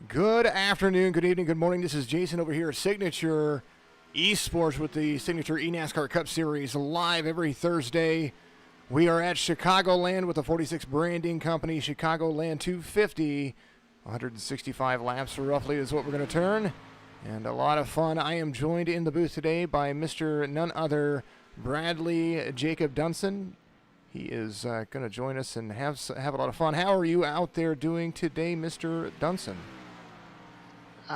Good afternoon, good evening, good morning. This is Jason over here at Signature eSports with the Signature eNASCAR Cup Series live every Thursday. We are at Chicagoland with the 46 branding company, Chicagoland 250. 165 laps roughly is what we're going to turn, and a lot of fun. I am joined in the booth today by Mr. none other Bradley Jacob Dunson. He is going to join us and have a lot of fun. How are you out there doing today, Mr. Dunson?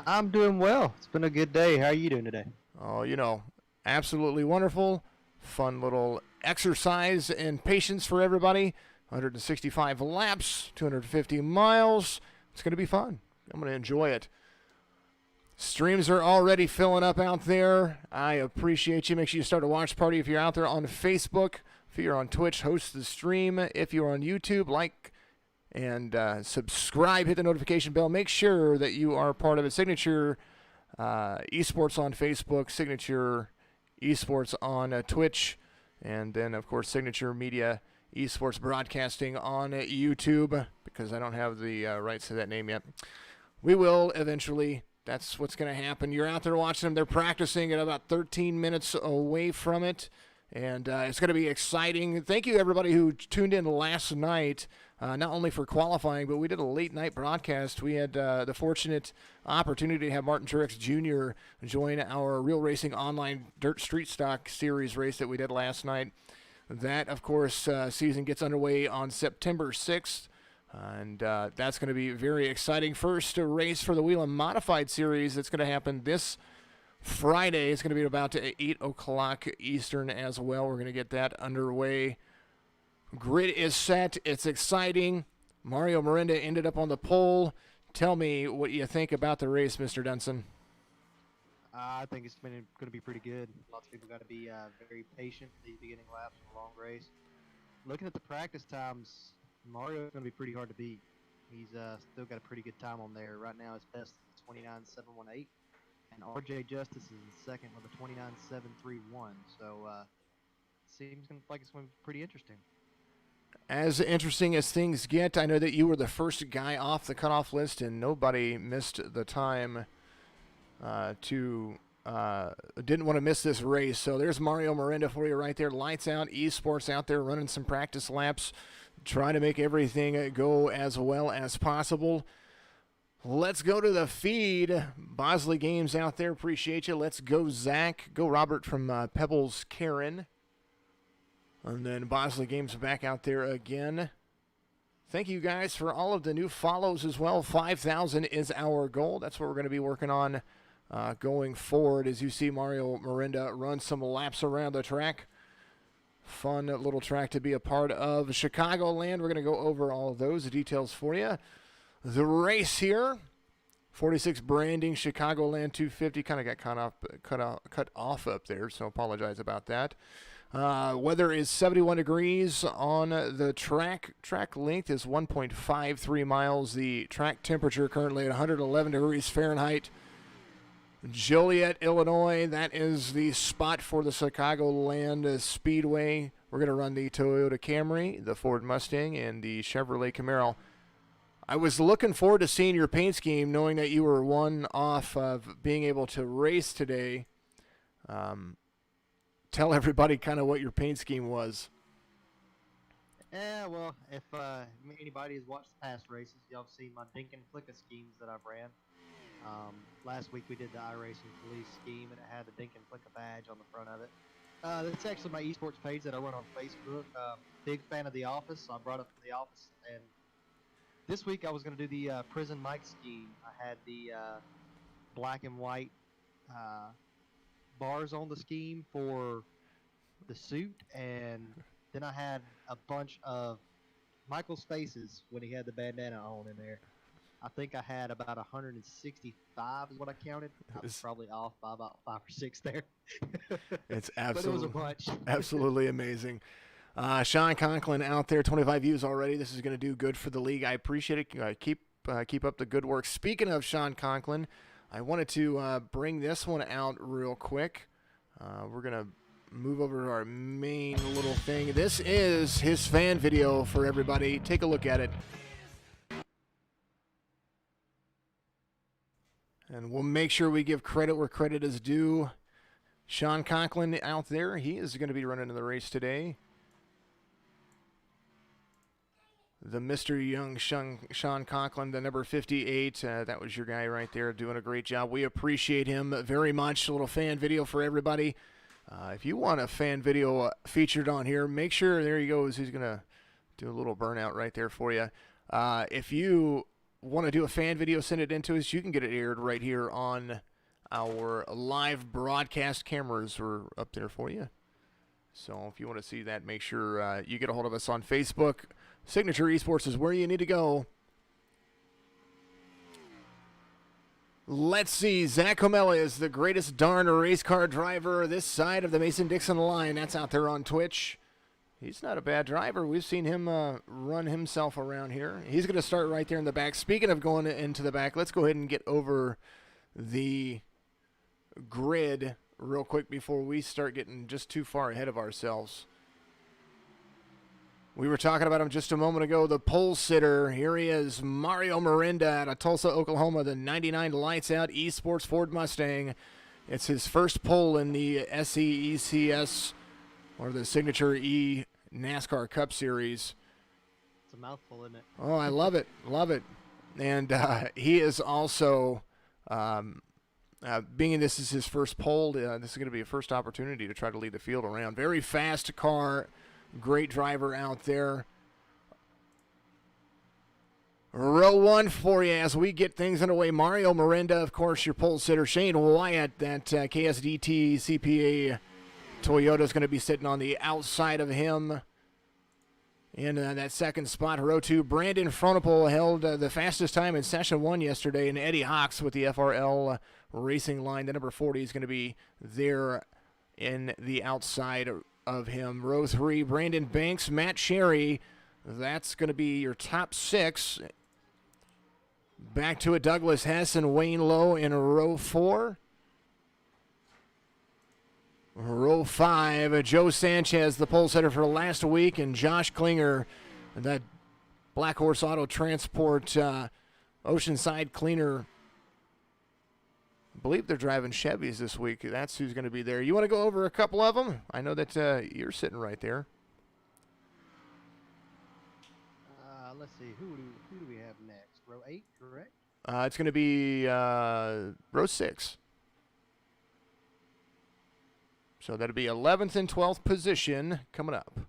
I'm doing well. It's been a good day. How are you doing today? Oh, absolutely wonderful. Fun little exercise and patience for everybody. 165 laps, 250 miles. It's going to be fun. I'm going to enjoy it. Streams are already filling up out there. I appreciate you. Make sure you start a watch party if you're out there on Facebook. If you're on Twitch, host the stream. If you're on YouTube, like and subscribe, hit the notification bell. Make sure that you are part of it. Signature eSports on Facebook, Signature eSports on Twitch, and then, of course, Signature Media eSports Broadcasting on YouTube, because I don't have the rights to that name yet. We will eventually. That's what's going to happen. You're out there watching them. They're practicing at about 13 minutes away from it, and it's going to be exciting. Thank you, everybody who tuned in last night. Not only for qualifying, but we did a late-night broadcast. We had the fortunate opportunity to have Martin Truex Jr. join our Real Racing Online Dirt Street Stock Series race that we did last night. That, of course, season gets underway on September 6th, and that's going to be very exciting. First race for the Whelen Modified Series that's going to happen this Friday. It's going to be about 8 o'clock Eastern as well. We're going to get that underway. Grid is set. It's exciting. Mario Miranda ended up on the pole. Tell me what you think about the race, Mr. Dunson. I think it's going to be pretty good. Lots of people got to be very patient these beginning laps of a long race. Looking at the practice times, Mario is going to be pretty hard to beat. He's still got a pretty good time on there. Right now his best is 29.718, and RJ Justice is in second with a 29.731. So seems like it's going to be pretty interesting. As interesting as things get, I know that you were the first guy off the cutoff list, and nobody missed the time didn't want to miss this race. So there's Mario Miranda for you right there. Lights out, eSports out there running some practice laps, trying to make everything go as well as possible. Let's go to the feed. Bosley Games out there, appreciate you. Let's go, Zach. Go, Robert from Pebbles, Karen. And then Bosley Games back out there again. Thank you guys for all of the new follows as well. 5,000 is our goal. That's what we're going to be working on going forward as you see Mario Miranda run some laps around the track. Fun little track to be a part of. Chicagoland, we're going to go over all of those details for you. The race here, 46 branding, Chicagoland 250. Kind of got cut off up there, so apologize about that. Weather is 71 degrees on the track. Track length is 1.53 miles. The track temperature currently at 111 degrees Fahrenheit. Joliet, Illinois, that is the spot for the Chicagoland Speedway. We're going to run the Toyota Camry, the Ford Mustang, and the Chevrolet Camaro. I was looking forward to seeing your paint scheme, knowing that you were one off of being able to race today. Tell everybody kind of what your paint scheme was. Yeah, well, if anybody has watched the past races, y'all have seen my Dinkin Flicka schemes that I've ran. Last week we did the iRacing Police scheme, and it had the Dinkin Flicka badge on the front of it. That's actually my eSports page that I run on Facebook. Big fan of The Office, so I brought up The Office. And this week I was going to do the Prison Mike scheme. I had the black and white bars on the scheme for the suit, and then I had a bunch of Michael's faces when he had the bandana on in there. I think I had about 165 is what I counted. I was probably off by about 5 or 6 there. It's but it was a bunch. Absolutely amazing. Sean Conklin out there, 25 views already. This is going to do good for the league. I appreciate it. Keep up the good work. Speaking of Sean Conklin, I wanted to bring this one out real quick. We're going to move over to our main little thing. This is his fan video for everybody. Take a look at it. And we'll make sure we give credit where credit is due. Sean Conklin out there, he is going to be running in the race today. The Mr. Young Sean Conklin, the number 58. That was your guy right there doing a great job. We appreciate him very much. A little fan video for everybody. If you want a fan video featured on here, make sure, there he goes. He's going to do a little burnout right there for you. If you want to do a fan video, send it in to us. You can get it aired right here on our live broadcast cameras. We're up there for you. So if you want to see that, make sure you get a hold of us on Facebook. Signature Esports is where you need to go. Let's see. Zach Comella is the greatest darn race car driver this side of the Mason-Dixon line. That's out there on Twitch. He's not a bad driver. We've seen him run himself around here. He's going to start right there in the back. Speaking of going into the back, let's go ahead and get over the grid real quick before we start getting just too far ahead of ourselves. We were talking about him just a moment ago, the pole sitter. Here he is, Mario Miranda out of Tulsa, Oklahoma, the 99 Lights Out eSports Ford Mustang. It's his first pole in the SEECS, or the Signature E NASCAR Cup Series. It's a mouthful, isn't it? Oh, I love it. Love it. And he is also, being this is his first pole, this is going to be a first opportunity to try to lead the field around. Very fast car. Great driver out there. Row one for you as we get things underway. Mario Miranda, of course, your pole sitter. Shane Wyatt, that KSDT CPA Toyota is going to be sitting on the outside of him. In that second spot, row two, Brandon Fronopol held the fastest time in session one yesterday, and Eddie Hawks with the FRL Racing line, the number 40, is going to be there in the outside of him. Row three, Brandon Banks, Matt Sherry. That's going to be your top six. Back to it, Douglas Hess and Wayne Lowe in row four. Row five, Joe Sanchez, the pole setter for last week, and Josh Klinger, that Black Horse Auto Transport Oceanside cleaner. I believe they're driving Chevys this week. That's who's going to be there. You want to go over a couple of them? I know that you're sitting right there. Let's see. Who do we have next? Row 8, correct? It's going to be row 6. So that'll be 11th and 12th position coming up.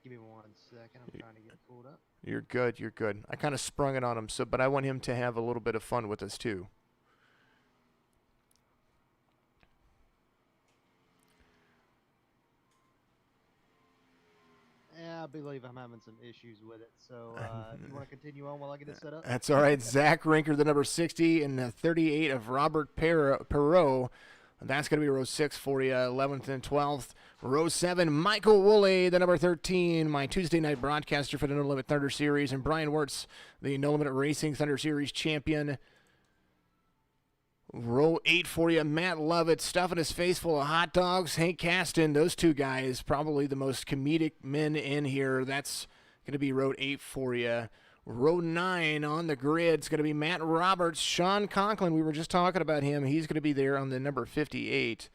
Give me 1 second. I'm trying to get it pulled up. You're good. You're good. I kind of sprung it on him, but I want him to have a little bit of fun with us too. Yeah, I believe I'm having some issues with it. So if you want to continue on while I get it set up? That's all right. Zach Rinker, the number 60, and the 38 of Robert Perot. That's going to be row 6 for you, 11th and 12th. Row 7, Michael Woolley, the number 13, my Tuesday night broadcaster for the No Limit Thunder Series, and Brian Wirtz, the No Limit Racing Thunder Series champion. Row 8 for you, Matt Lovett, stuffing his face full of hot dogs. Hank Caston, those two guys, probably the most comedic men in here. That's going to be row 8 for you. Row 9 on the grid is going to be Matt Roberts. Sean Conklin, we were just talking about him. He's going to be there on the number 58.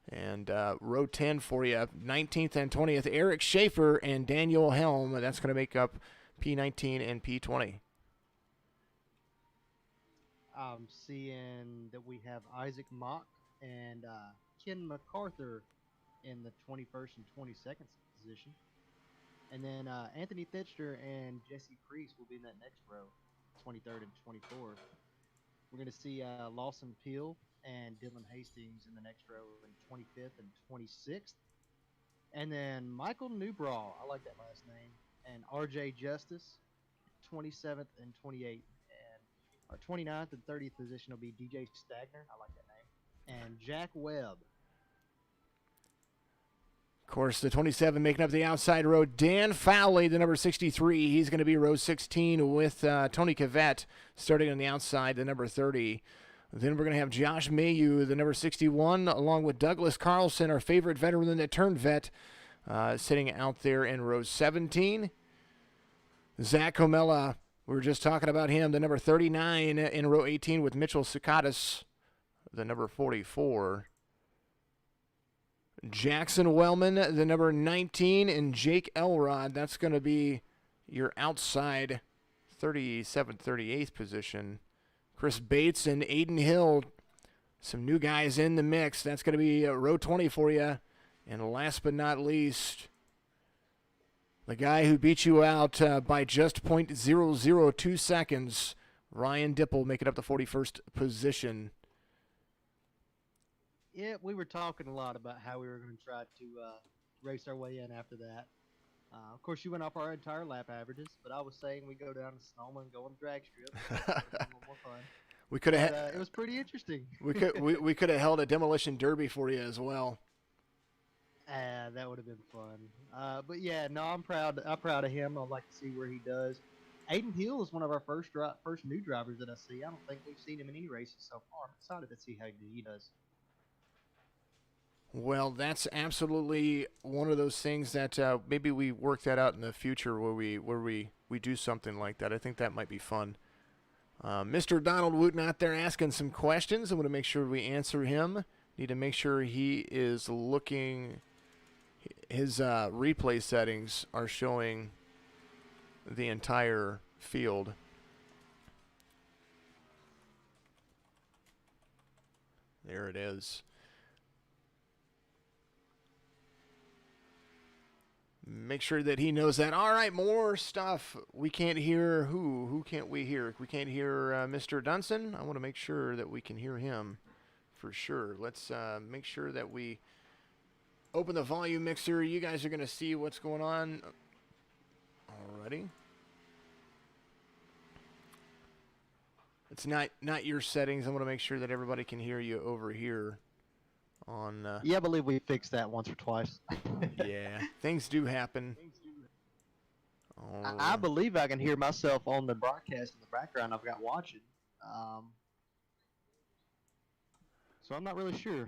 And row 10 for you, 19th and 20th, Eric Schaefer and Daniel Helm. That's going to make up P19 and P20. I'm seeing that we have Isaac Mock and Ken MacArthur in the 21st and 22nd position. And then Anthony Thetcher and Jesse Priest will be in that next row, 23rd and 24th. We're going to see Lawson Peel and Dylan Hastings in the next row in 25th and 26th. And then Michael Newbraw, I like that last name, and RJ Justice, 27th and 28th. And our 29th and 30th position will be DJ Stagner, I like that name, and Jack Webb. Of course, the 27 making up the outside row, Dan Fowley, the number 63. He's going to be row 16 with Tony Cavett starting on the outside, the number 30. Then we're going to have Josh Mayu, the number 61, along with Douglas Carlson, our favorite veteran that turned vet, sitting out there in row 17. Zach Comella We were just talking about him, the number 39 in row 18 with Mitchell Sakatis, the number 44. Jackson Wellman, the number 19, and Jake Elrod. That's going to be your outside 37th, 38th position. Chris Bates and Aiden Hill, some new guys in the mix. That's going to be row 20 for you. And last but not least, the guy who beat you out by just .002 seconds, Ryan Dipple, making up the 41st position. Yeah, we were talking a lot about how we were going to try to race our way in after that. Of course, you went off our entire lap averages, but I was saying we go down to Sonoma and go on the drag strip. A little more fun. We could have. It was pretty interesting. we could have held a demolition derby for you as well. That would have been fun. But yeah, no, I'm proud. I'm proud of him. I'd like to see where he does. Aiden Hill is one of our first new drivers that I see. I don't think we've seen him in any races so far. I'm excited to see how he does. Well, that's absolutely one of those things that maybe we work that out in the future where we do something like that. I think that might be fun. Mr. Donald Wooten out there asking some questions. I want to make sure we answer him. Need to make sure he is looking. His replay settings are showing the entire field. There it is. Make sure that he knows that. All right, more stuff. We can't hear who? Who can't we hear? We can't hear Mr. Dunson. I want to make sure that we can hear him for sure. Let's make sure that we open the volume mixer. You guys are going to see what's going on. Alrighty. It's not your settings. I want to make sure that everybody can hear you over here. Yeah, I believe we fixed that once or twice. Yeah, things do happen. I believe I can hear myself on the broadcast in the background I've got watching. So I'm not really sure.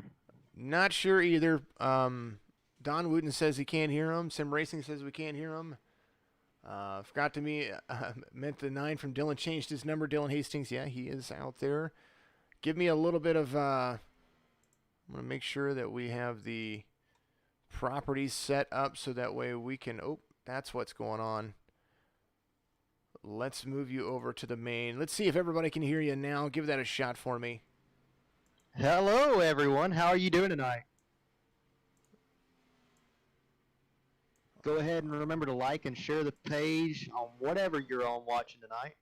Not sure either. Don Wooten says he can't hear him. Sim Racing says we can't hear him. Forgot to me, meant the 9 from Dylan changed his number. Dylan Hastings, yeah, he is out there. Give me a little bit of... I'm going to make sure that we have the properties set up so that way we can... Oh, that's what's going on. Let's move you over to the main. Let's see if everybody can hear you now. Give that a shot for me. Hello, everyone. How are you doing tonight? Go ahead and remember to like and share the page on whatever you're on watching tonight.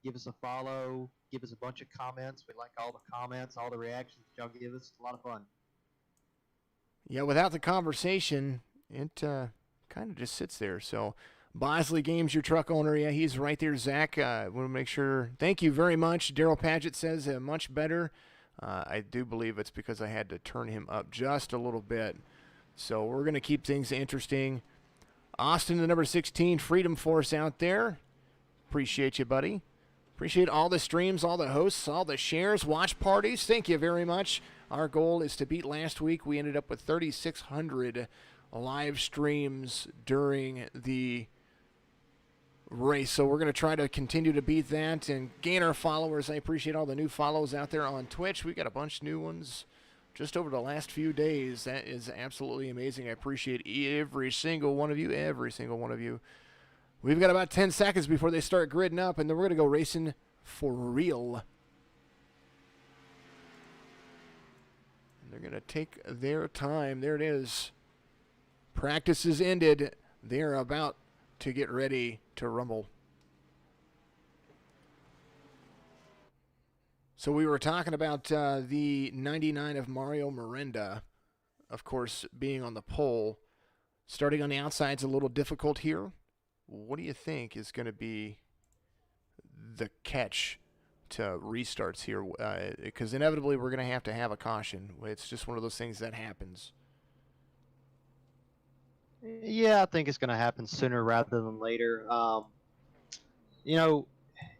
Give us a follow. Give us a bunch of comments. We like all the comments, all the reactions that y'all give us. It's a lot of fun. Yeah, without the conversation, it kind of just sits there. So, Bosley Games, your truck owner, yeah, he's right there. Zach, want to make sure. Thank you very much. Daryl Paget says much better. I do believe it's because I had to turn him up just a little bit. So we're going to keep things interesting. Austin, the number 16, Freedom Force out there. Appreciate you, buddy. Appreciate all the streams, all the hosts, all the shares, watch parties. Thank you very much. Our goal is to beat last week. We ended up with 3,600 live streams during the race. So we're going to try to continue to beat that and gain our followers. I appreciate all the new follows out there on Twitch. We got a bunch of new ones just over the last few days. That is absolutely amazing. I appreciate every single one of you, every single one of you. We've got about 10 seconds before they start gridding up, and then we're going to go racing for real. And they're going to take their time. There it is. Practice is ended. They're about to get ready to rumble. So we were talking about the 99 of Mario Miranda, of course, being on the pole. Starting on the outside's a little difficult here. What do you think is going to be the catch to restarts here? Because inevitably we're going to have a caution. It's just one of those things that happens. Yeah, I think it's going to happen sooner rather than later. You know,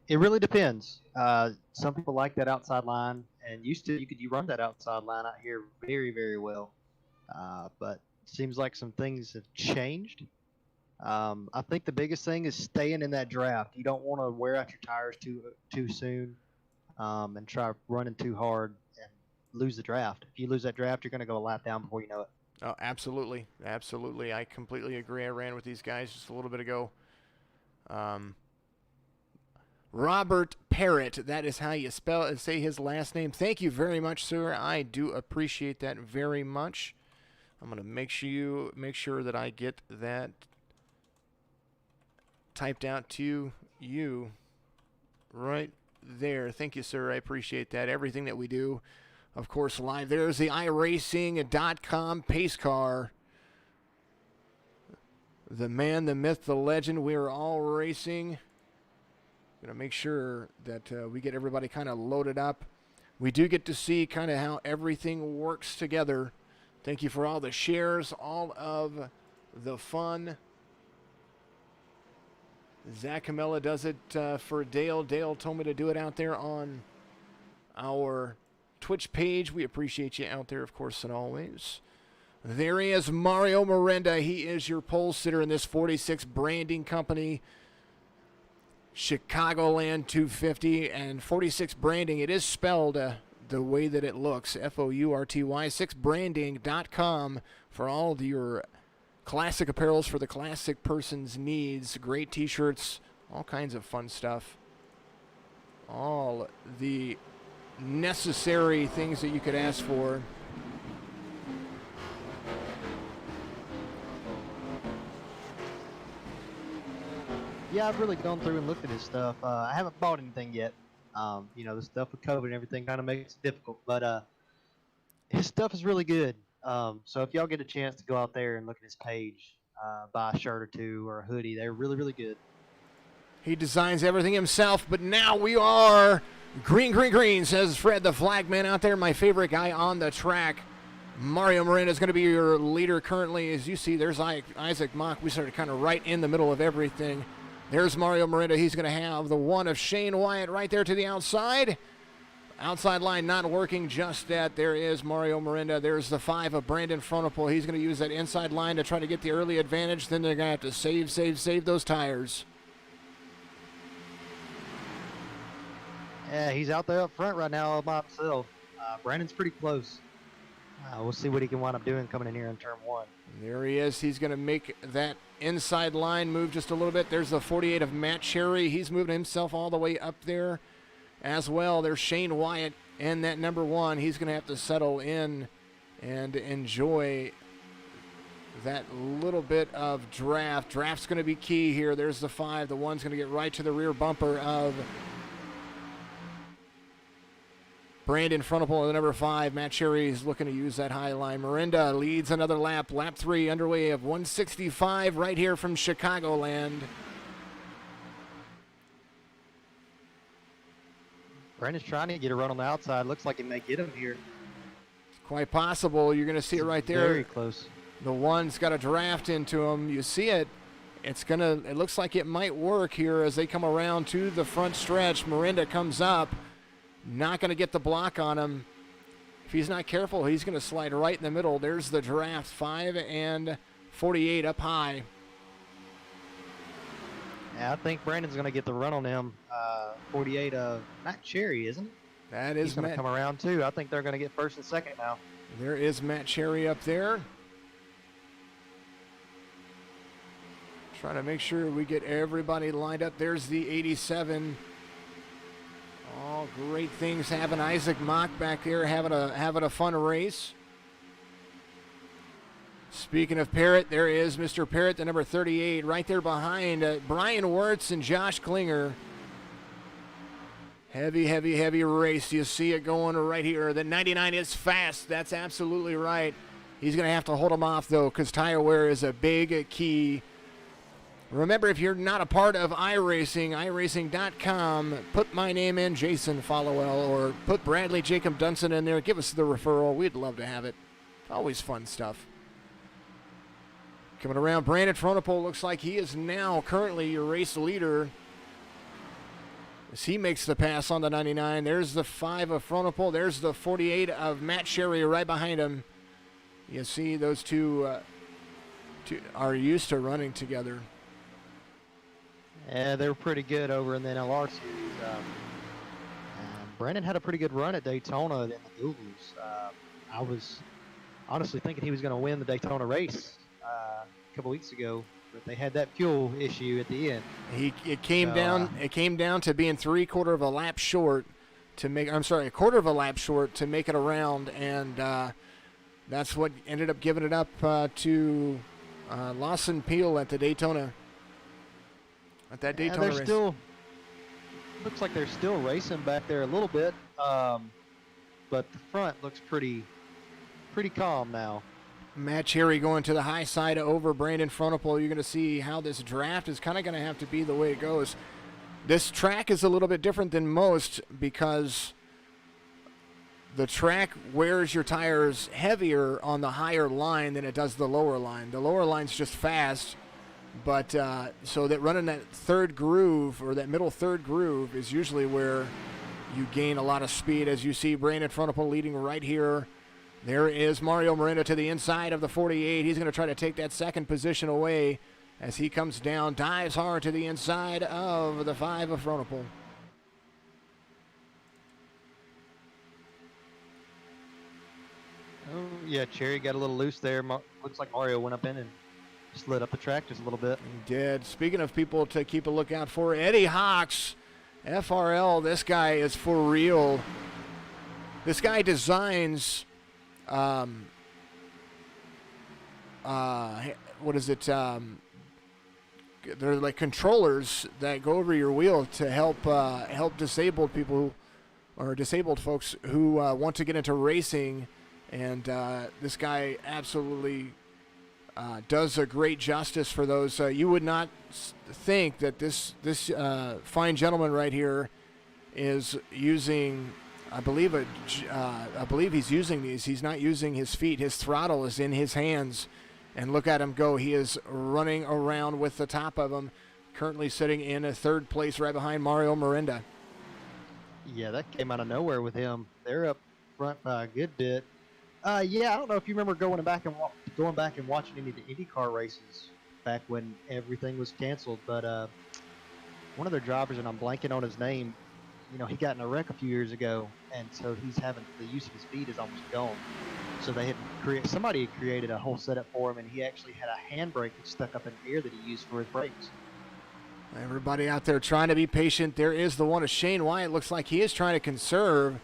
it really depends. Some people like that outside line, and you run that outside line out here very, very well. But it seems like some things have changed. I think the biggest thing is staying in that draft. You don't want to wear out your tires too soon, and try running too hard and lose the draft. If you lose that draft, you're going to go a lap down before you know it. Oh, absolutely. Absolutely. I completely agree. I ran with these guys just a little bit ago. Robert Parrott, that is how you say his last name. Thank you very much, sir. I do appreciate that very much. I'm going to make sure that I get that typed out to you right there. Thank you, sir. I appreciate that. Everything that we do, of course, live. There's the iRacing.com pace car. The man, the myth, the legend. We are all racing. Going to make sure that we get everybody kind of loaded up. We do get to see kind of how everything works together. Thank you for all the shares, all of the fun. Zach Camella does it for Dale. Dale told me to do it out there on our Twitch page. We appreciate you out there, of course, and always. There he is, Mario Miranda. He is your pole sitter in this 46 branding company. Chicagoland 250 and 46 branding. It is spelled the way that it looks, Fourty, 6branding.com for all of your classic apparels for the classic person's needs. Great t-shirts, all kinds of fun stuff. All the necessary things that you could ask for. Yeah, I've really gone through and looked at his stuff. I haven't bought anything yet. The stuff with COVID and everything kind of makes it difficult, but his stuff is really good. So if y'all get a chance to go out there and look at his page, buy a shirt or two or a hoodie, they're really, really good. He designs everything himself, but now we are green, says Fred, the flagman out there, my favorite guy on the track. Mario Miranda is going to be your leader currently. As you see, there's Isaac Mock. We started kind of right in the middle of everything. There's Mario Miranda. He's going to have the one of Shane Wyatt right there to the outside. Outside line not working just yet. There is Mario Miranda. There's the 5 of Brandon Frontapole. He's going to use that inside line to try to get the early advantage. Then they're going to have to save those tires. Yeah, he's out there up front right now all by himself. Brandon's pretty close. We'll see what he can wind up doing coming in here in turn 1. There he is. He's going to make that inside line move just a little bit. There's the 48 of Matt Cherry. He's moving himself all the way up there as well. There's Shane Wyatt and that number 1. He's going to have to settle in and enjoy that little bit of draft. Draft's going to be key here. There's the 5. The 1's going to get right to the rear bumper of Brandon Frontapole, the number 5. Matt Cherry is looking to use that high line. Miranda leads another lap. Lap 3 underway of 165 right here from Chicagoland. Brandon's trying to get a run on the outside. Looks like he may get him here. Quite possible. You're going to see it right there. Very close. The 1's got a draft into him. You see it. It looks like it might work here as they come around to the front stretch. Miranda comes up. Not going to get the block on him. If he's not careful, he's going to slide right in the middle. There's the draft, 5 and 48 up high. Yeah, I think Brandon's going to get the run on him. 48 of Matt Cherry, isn't it? That is He's going to come around too. I think they're going to get first and second now. There is Matt Cherry up there. Trying to make sure we get everybody lined up. There's the 87. All great things having Isaac Mock back there having a fun race. Speaking of Parrott, there is Mr. Parrott, the number 38, right there behind Brian Wirtz and Josh Klinger. Heavy race. You see it going right here. The 99 is fast. That's absolutely right. He's going to have to hold him off, though, because tire wear is a big key. Remember, if you're not a part of iRacing, iRacing.com, put my name in, Jason Followell, or put Bradley Jacob Dunson in there. Give us the referral. We'd love to have it. Always fun stuff. Coming around, Brandon Frontapole looks like he is now currently your race leader as he makes the pass on the 99. There's the 5 of Frontapole. There's the 48 of Matt Cherry right behind him. You see those two are used to running together. Yeah, they were pretty good over in the NLR series. Brandon had a pretty good run at Daytona in the duels. I was honestly thinking he was going to win the Daytona race a couple weeks ago, but they had that fuel issue at the end. It came down to being a quarter of a lap short to make it around, and that's what ended up giving it up to Lawson Peel at the Daytona. At that Daytona race. Looks like they're still racing back there a little bit, but the front looks pretty calm now. Matt Cherry going to the high side over Brandon Frontapole. You're going to see how this draft is kind of going to have to be the way it goes. This track is a little bit different than most because the track wears your tires heavier on the higher line than it does the lower line. The lower line's just fast. But so that running that third groove or that middle third groove is usually where you gain a lot of speed. As you see Brandon Frontapole leading right here. There is Mario Miranda to the inside of the 48. He's going to try to take that second position away as he comes down, dives hard to the inside of the 5 of Frontapole. Oh, yeah, Cherry got a little loose there. Looks like Mario went up in and slid up the track just a little bit. He did. Speaking of people to keep a lookout for, Eddie Hawks, FRL, this guy is for real. This guy designs, what is it? They're like controllers that go over your wheel to help disabled people or disabled folks who want to get into racing. And this guy absolutely does a great justice for those. You would not think that this fine gentleman right here is using, I believe he's using these. He's not using his feet. His throttle is in his hands. And look at him go. He is running around with the top of him, currently sitting in a third place right behind Mario Miranda. Yeah, that came out of nowhere with him. They're up front by a good bit. Yeah, I don't know if you remember going back and watching any of the IndyCar races back when everything was canceled, but one of their drivers, and I'm blanking on his name, he got in a wreck a few years ago, and so the use of his feet is almost gone. So somebody had created a whole setup for him, and he actually had a handbrake that stuck up in the air that he used for his brakes. Everybody out there trying to be patient. There is the one of Shane Wyatt. Looks like he is trying to conserve.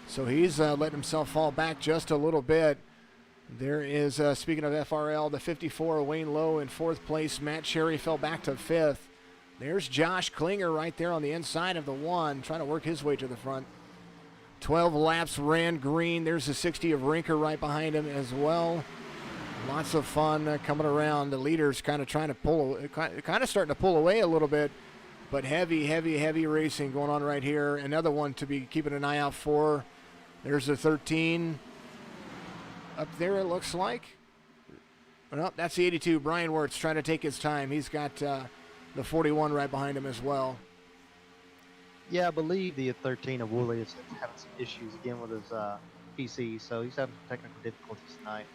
So he's letting himself fall back just a little bit. There is, speaking of FRL, the 54, Wayne Lowe in 4th place. Matt Cherry fell back to 5th. There's Josh Klinger right there on the inside of the 1, trying to work his way to the front. 12 laps ran green. There's the 60 of Rinker right behind him as well. Lots of fun coming around. The leader's kind of starting to pull away a little bit. But heavy racing going on right here. Another one to be keeping an eye out for. There's the 13 up there, it looks like. No, that's the 82. Brian Wirtz trying to take his time. He's got the 41 right behind him as well. Yeah, I believe the 13 of Woolley is having some issues again with his PC, so he's having some technical difficulties tonight.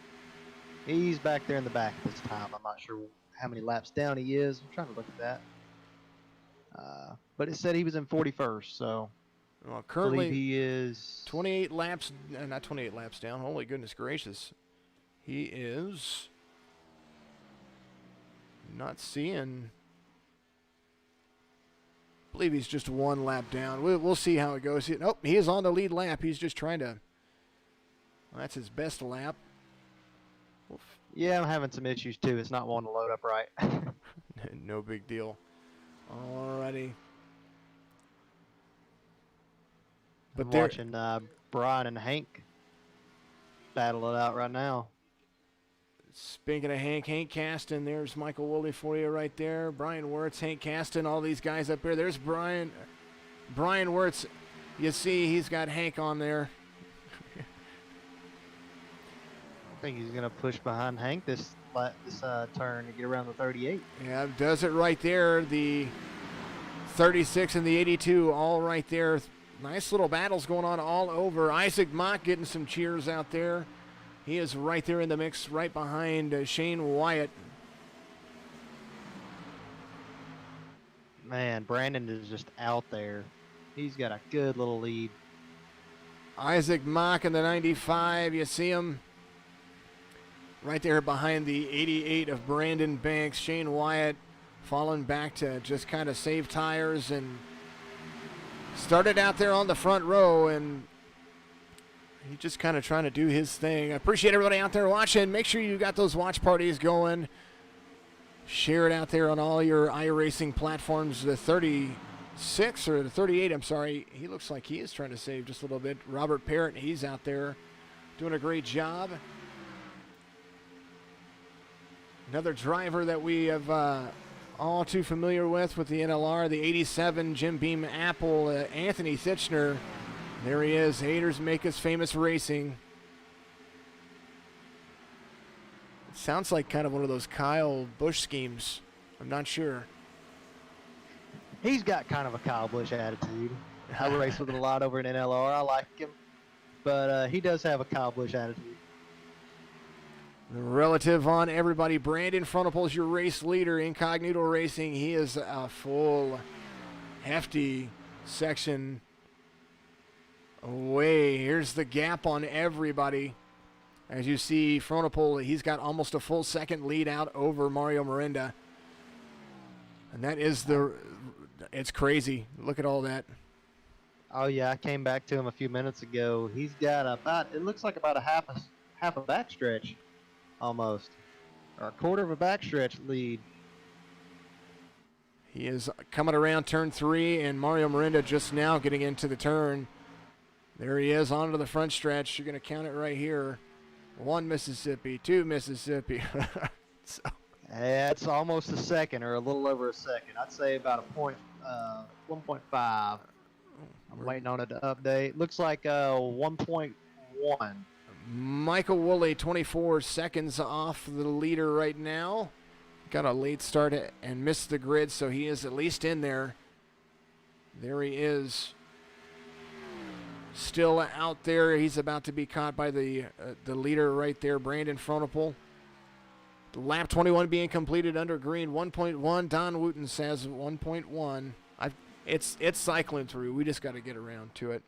He's back there in the back this time. I'm not sure how many laps down he is. I'm trying to look at that. But it said he was in 41st, so well, currently I believe he is 28 laps, not 28 laps down. Holy goodness gracious. He is not seeing. I believe he's just 1 lap down. We'll see how it goes. Nope, he is on the lead lap. He's just trying to. Well, that's his best lap. Yeah, I'm having some issues too. It's not wanting to load up right. No big deal. Alrighty. But I'm watching Brian and Hank battle it out right now. Speaking of Hank Caston, there's Michael Woolley for you right there. Brian Wirtz, Hank Caston, all these guys up there. There's Brian Wirtz. You see he's got Hank on there. I think he's going to push behind Hank this turn to get around the 38. Yeah, does it right there. The 36 and the 82 all right there. Nice little battles going on all over. Isaac Mock getting some cheers out there. He is right there in the mix, right behind Shane Wyatt. Man, Brandon is just out there. He's got a good little lead. Isaac Mock in the 95. You see him right there behind the 88 of Brandon Banks. Shane Wyatt falling back to just kind of save tires and started out there on the front row, and he's just kind of trying to do his thing. I appreciate everybody out there watching. Make sure you got those watch parties going. Share it out there on all your iRacing platforms. The 36 or the 38, I'm sorry. He looks like he is trying to save just a little bit. Robert Parrott, he's out there doing a great job. Another driver that we have all too familiar with the NLR, the 87 Jim Beam Apple, Anthony Thitchner. There he is. Haters make us famous racing. It sounds like kind of one of those Kyle Busch schemes. I'm not sure. He's got kind of a Kyle Busch attitude. I race with him a lot over in NLR. I like him, but he does have a Kyle Busch attitude. The relative on everybody. Brandon Frontopole is your race leader. Incognito Racing. He is a full, hefty section away. Here's the gap on everybody. As you see, Frontopole, he's got almost a full second lead out over Mario Miranda. And that is it's crazy. Look at all that. Oh yeah, I came back to him a few minutes ago. He's got it looks like about a half a backstretch. Almost. Or a quarter of a backstretch lead. He is coming around turn 3, and Mario Miranda just now getting into the turn. There he is onto the front stretch. You're going to count it right here. 1 Mississippi, 2 Mississippi. So. It's almost a second, or a little over a second. I'd say about 1.5. I'm waiting on it to update. Looks like 1.1. Michael Woolley, 24 seconds off the leader right now. Got a late start and missed the grid, so he is at least in there. There he is. Still out there. He's about to be caught by the leader right there, Brandon Frontopole. Lap 21 being completed under green. 1.1. Don Wooten says 1.1. It's cycling through. We just got to get around to it.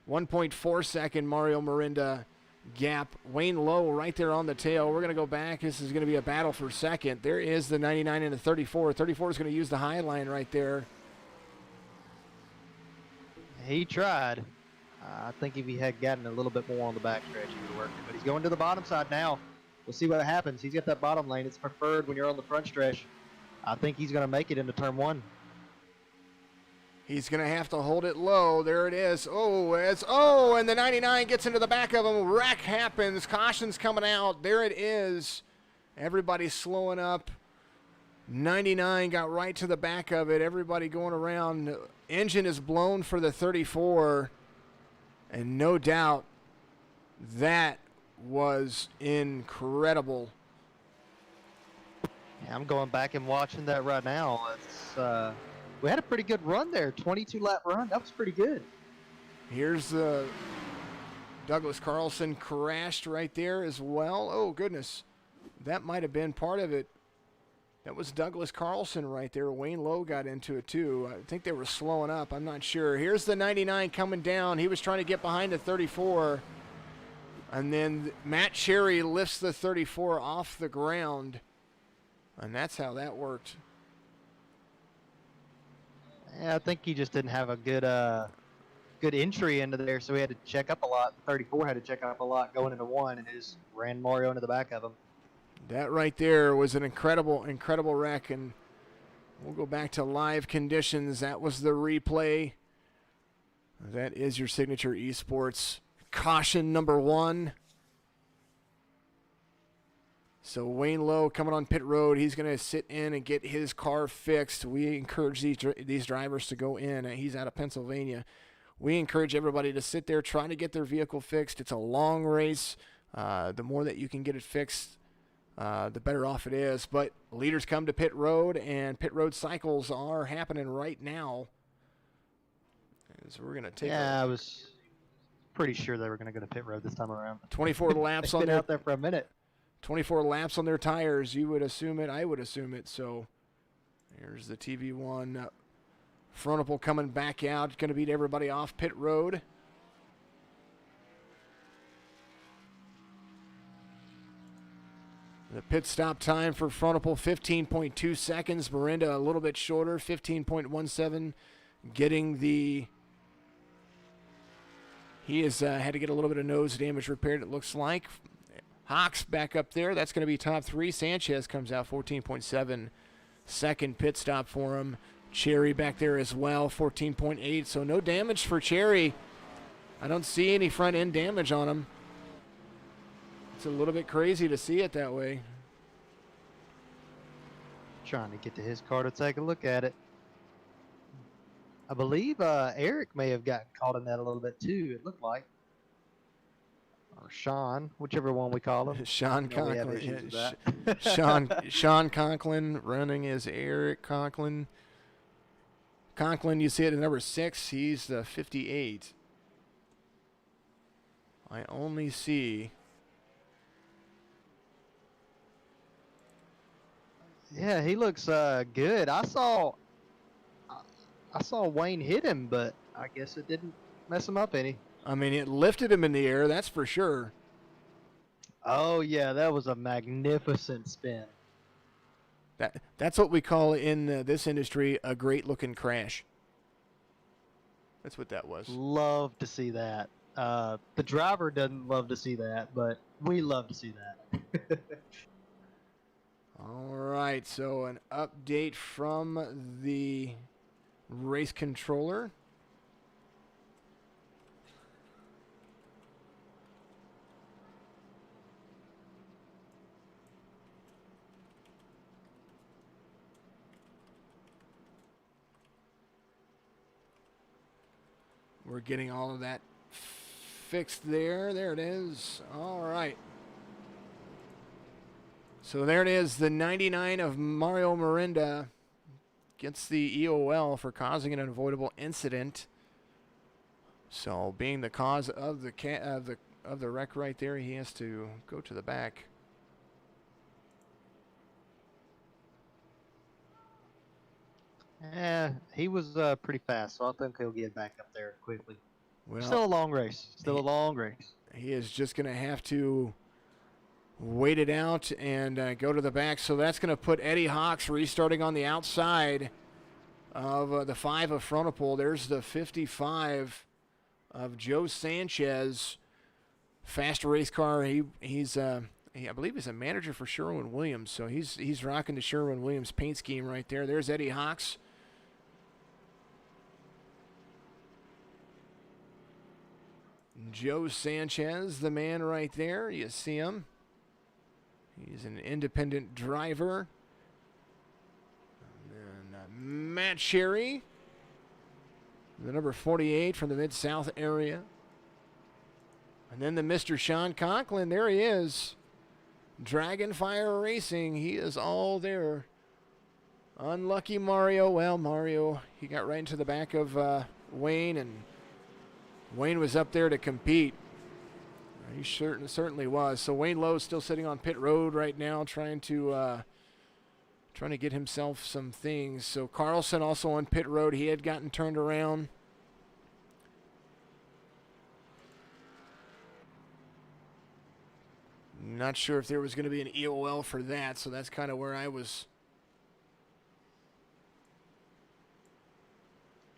1.4 second Mario Miranda gap. Wayne Lowe right there on the tail. We're going to go back. This is going to be a battle for second. There is the 99 and the 34. 34 is going to use the high line right there. He tried. I think if he had gotten a little bit more on the backstretch, he would have worked it. But he's going to the bottom side now. We'll see what happens. He's got that bottom lane. It's preferred when you're on the front stretch. I think he's going to make it into turn 1. He's going to have to hold it low. There it is. And the 99 gets into the back of him. Wreck happens. Caution's coming out. There it is. Everybody's slowing up. 99 got right to the back of it. Everybody going around. Engine is blown for the 34. And no doubt that was incredible. Yeah, I'm going back and watching that right now. We had a pretty good run there, 22-lap run. That was pretty good. Here's Douglas Carlson crashed right there as well. Oh, goodness. That might have been part of it. That was Douglas Carlson right there. Wayne Lowe got into it, too. I think they were slowing up. I'm not sure. Here's the 99 coming down. He was trying to get behind the 34. And then Matt Cherry lifts the 34 off the ground. And that's how that worked. Yeah, I think he just didn't have a good entry into there, so he had to check up a lot. 34 had to check up a lot going into 1, and just ran Mario into the back of him. That right there was an incredible wreck, and we'll go back to live conditions. That was the replay. That is your signature eSports caution number 1. So Wayne Lowe coming on pit road. He's going to sit in and get his car fixed. We encourage these drivers to go in. He's out of Pennsylvania. We encourage everybody to sit there, try to get their vehicle fixed. It's a long race. The more that you can get it fixed, the better off it is. But leaders come to pit road, and pit road cycles are happening right now. So we're going to take I was pretty sure they were going to go to pit road this time around. 24 laps on been out there for a minute. 24 laps on their tires. You would assume it. I would assume it. So Here's the TV1 frontal coming back out. Going to beat everybody off pit road. The pit stop time for frontal 15.2 seconds. Miranda a little bit shorter, 15.17. Getting the... He has had to get a little bit of nose damage repaired, it looks like. Hawks back up there. That's going to be top 3. Sanchez comes out 14.7. Second pit stop for him. Cherry back there as well, 14.8. So no damage for Cherry. I don't see any front end damage on him. It's a little bit crazy to see it that way. Trying to get to his car to take a look at it. I believe Eric may have gotten caught in that a little bit too, it looked like. Or Sean, whichever one we call him. Sean You know we have Conklin. issues Yeah, with that. Sean Conklin running as Eric Conklin. Conklin, you see it at number 6. He's the 58. I only see... Yeah, he looks good. I saw Wayne hit him, but I guess it didn't mess him up any. I mean, it lifted him in the air, that's for sure. Oh yeah, that was a magnificent spin. That's what we call in this industry a great-looking crash. That's what that was. Love to see that. The driver doesn't love to see that, but we love to see that. All right, so an update from the race controller. We're getting all of that fixed there. There it is. All right. So there it is. The 99 of Mario Miranda gets the EOL for causing an unavoidable incident. So being the cause of the wreck right there, he has to go to the back. Yeah, he was pretty fast, so I think he'll get back up there quickly. Well, Still a long race. Still a long race. he is just going to have to wait it out and go to the back. So that's going to put Eddie Hawks restarting on the outside of the 5 of Frontipole. There's the 55 of Joe Sanchez. Fast race car. I believe he's a manager for Sherwin-Williams, so he's rocking the Sherwin-Williams paint scheme right there. There's Eddie Hawks. Joe Sanchez, the man right there. You see him. He's an independent driver. And then Matt Sherry, the number 48 from the Mid-South area. And then the Mr. Sean Conklin, there he is. Dragonfire Racing, he is all there. Unlucky Mario. Well, Mario, he got right into the back of Wayne, and Wayne was up there to compete. He certainly was. So Wayne Lowe's still sitting on pit road right now, trying to get himself some things. So Carlson also on pit road. He had gotten turned around. Not sure if there was going to be an EOL for that, so that's kind of where I was.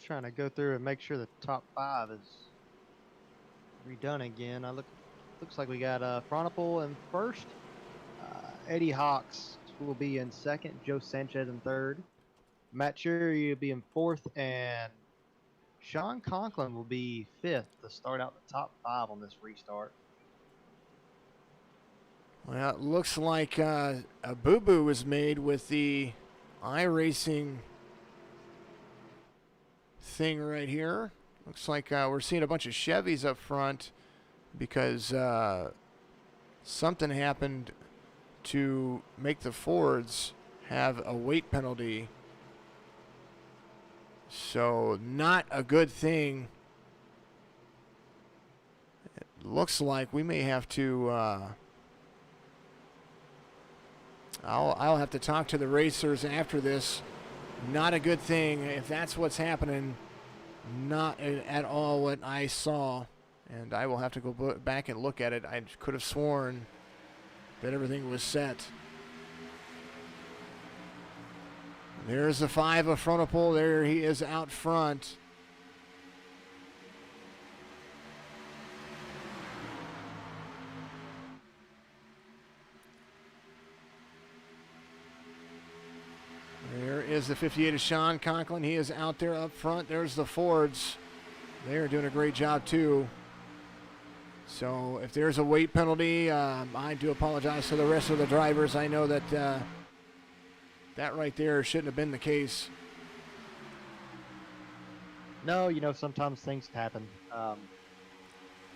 Trying to go through and make sure the top 5 is redone again. Looks like we got Frontipole in first. Eddie Hawks will be in second. Joe Sanchez in third. Matt Cherry will be in fourth, and Sean Conklin will be fifth to start out the top 5 on this restart. Well, it looks like a boo-boo was made with the iRacing thing right here. Looks like we're seeing a bunch of Chevys up front because something happened to make the Fords have a weight penalty. So not a good thing. It looks like we may have to... I'll have to talk to the racers after this Not a good thing if that's what's happening. Not at all what I saw. And I will have to go back and look at it. I could have sworn that everything was set. There's the 5 of Frontipole. There he is out front. There is the 58 of Sean Conklin. He is out there up front. There's the Fords. They are doing a great job too. So if there's a weight penalty, I do apologize to the rest of the drivers. I know that that right there shouldn't have been the case. No, sometimes things happen.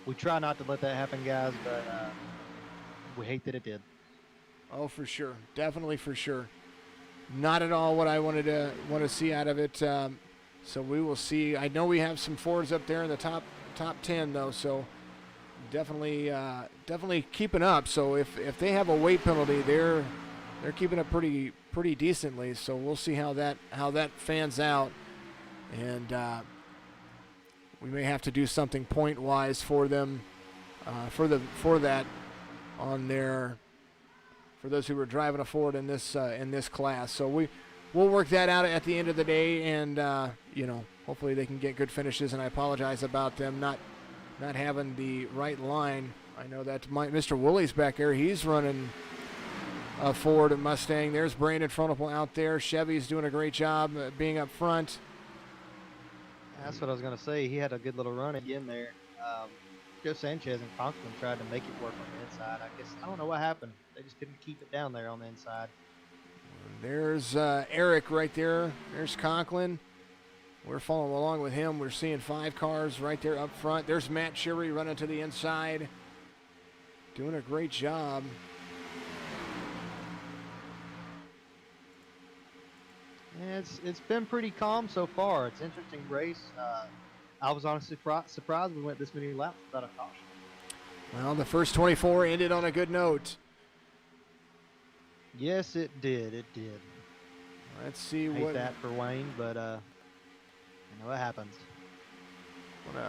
We try not to let that happen, guys, but we hate that it did. Oh, for sure. Definitely for sure. Not at all what I want to see out of it. So we will see. I know we have some Fords up there in the top 10 though. So definitely keeping up. So if they have a weight penalty, they're keeping up pretty decently. So we'll see how that fans out, and we may have to do something point wise for them for that on their. For those who were driving a Ford in this class. So we'll work that out at the end of the day, and hopefully they can get good finishes. And I apologize about them not having the right line. I know that Mr. Woolley's back there. He's running a Ford Mustang. There's Brandon Frontipole out there. Chevy's doing a great job being up front. That's what I was going to say. He had a good little run again there. Joe Sanchez and Conklin tried to make it work on the inside. I don't know what happened. They just couldn't keep it down there on the inside. There's Eric right there. There's Conklin. We're following along with him. We're seeing 5 cars right there up front. There's Matt Sherry running to the inside. Doing a great job. Yeah, it's been pretty calm so far. It's an interesting race. I was honestly surprised we went this many laps without a caution. Well, the first 24 ended on a good note. Yes, it did. It did. Let's see I hate what that for Wayne, but what happens. I'm